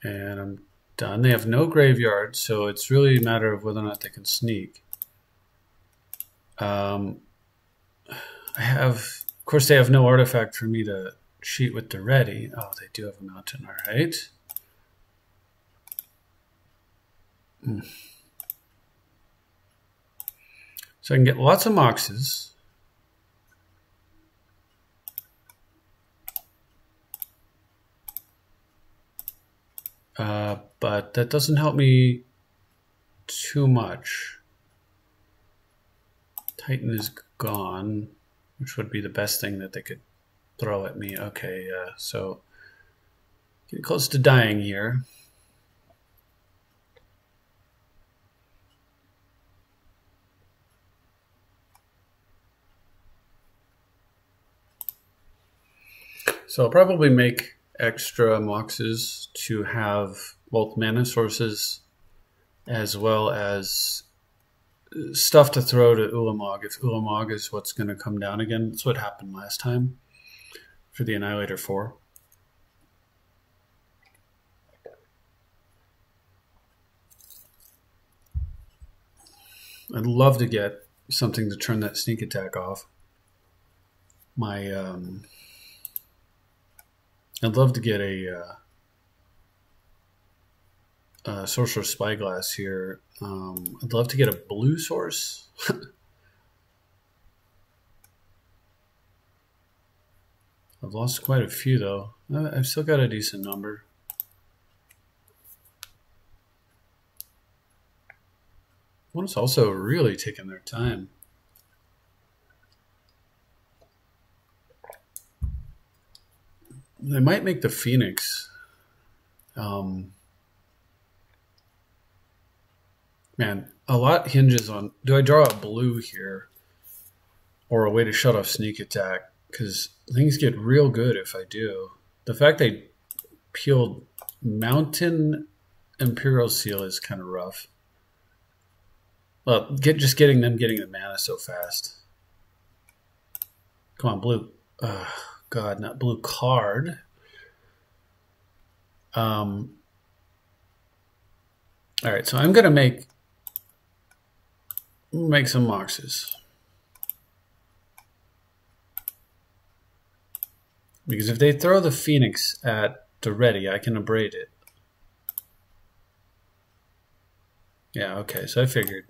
Speaker 1: And I'm done. They have no graveyard, so it's really a matter of whether or not they can sneak. I have, of course, they have no artifact for me to cheat with the ready. Oh, they do have a mountain, all right. So I can get lots of moxes. But that doesn't help me too much. Titan is gone, which would be the best thing that they could throw at me. Okay, so getting close to dying here. So I'll probably make extra moxes to have both mana sources as well as stuff to throw to Ulamog if Ulamog is what's going to come down again. That's what happened last time for the Annihilator 4. I'd love to get something to turn that sneak attack off. I'd love to get a Sorcerer's Spyglass here. I'd love to get a blue source. I've lost quite a few though. I've still got a decent number. One's also really taking their time. They might make the Phoenix. Man, a lot hinges on, do I draw a blue here or a way to shut off sneak attack? Because things get real good if I do. The fact they peeled Mountain Imperial Seal is kind of rough. Well, just getting the mana so fast. Come on, blue. God, not blue card. All right, so I'm gonna make some Moxes. Because if they throw the Phoenix at the ready, I can abrade it. Yeah, okay, so I figured.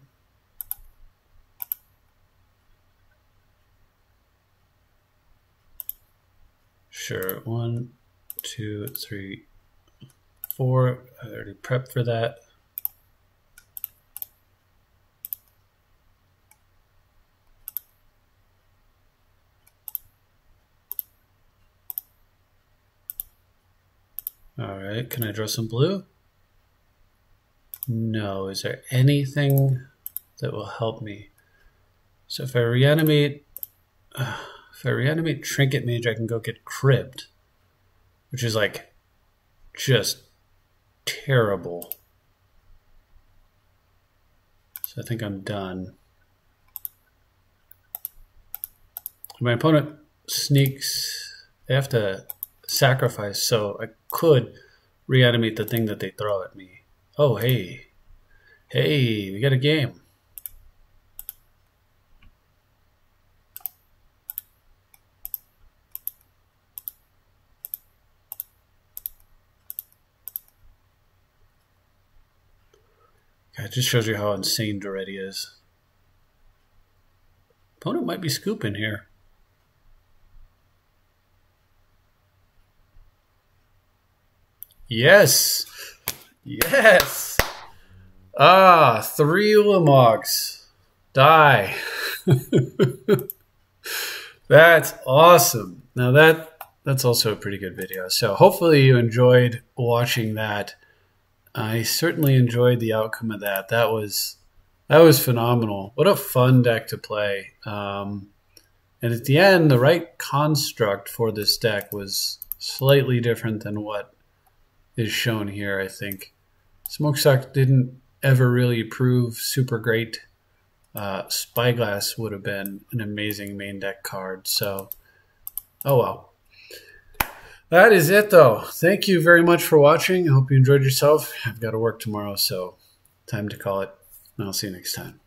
Speaker 1: Sure, 1, 2, 3, 4. I already prepped for that. All right, can I draw some blue? No, is there anything that will help me? So if I reanimate Trinket Mage, I can go get Cribbed, which is like just terrible. So I think I'm done. My opponent sneaks. They have to sacrifice, so I could reanimate the thing that they throw at me. Oh, hey. Hey, we got a game. It just shows you how insane Duretti is. Opponent might be scooping here. Yes. Yes. 3 Ulamogs. Die. That's awesome. Now that's also a pretty good video. So hopefully you enjoyed watching that. I certainly enjoyed the outcome of that. That was phenomenal. What a fun deck to play. And at the end, the right construct for this deck was slightly different than what is shown here, I think. Smokestack didn't ever really prove super great. Spyglass would have been an amazing main deck card. So, oh well. That is it, though. Thank you very much for watching. I hope you enjoyed yourself. I've got to work tomorrow, so time to call it. And I'll see you next time.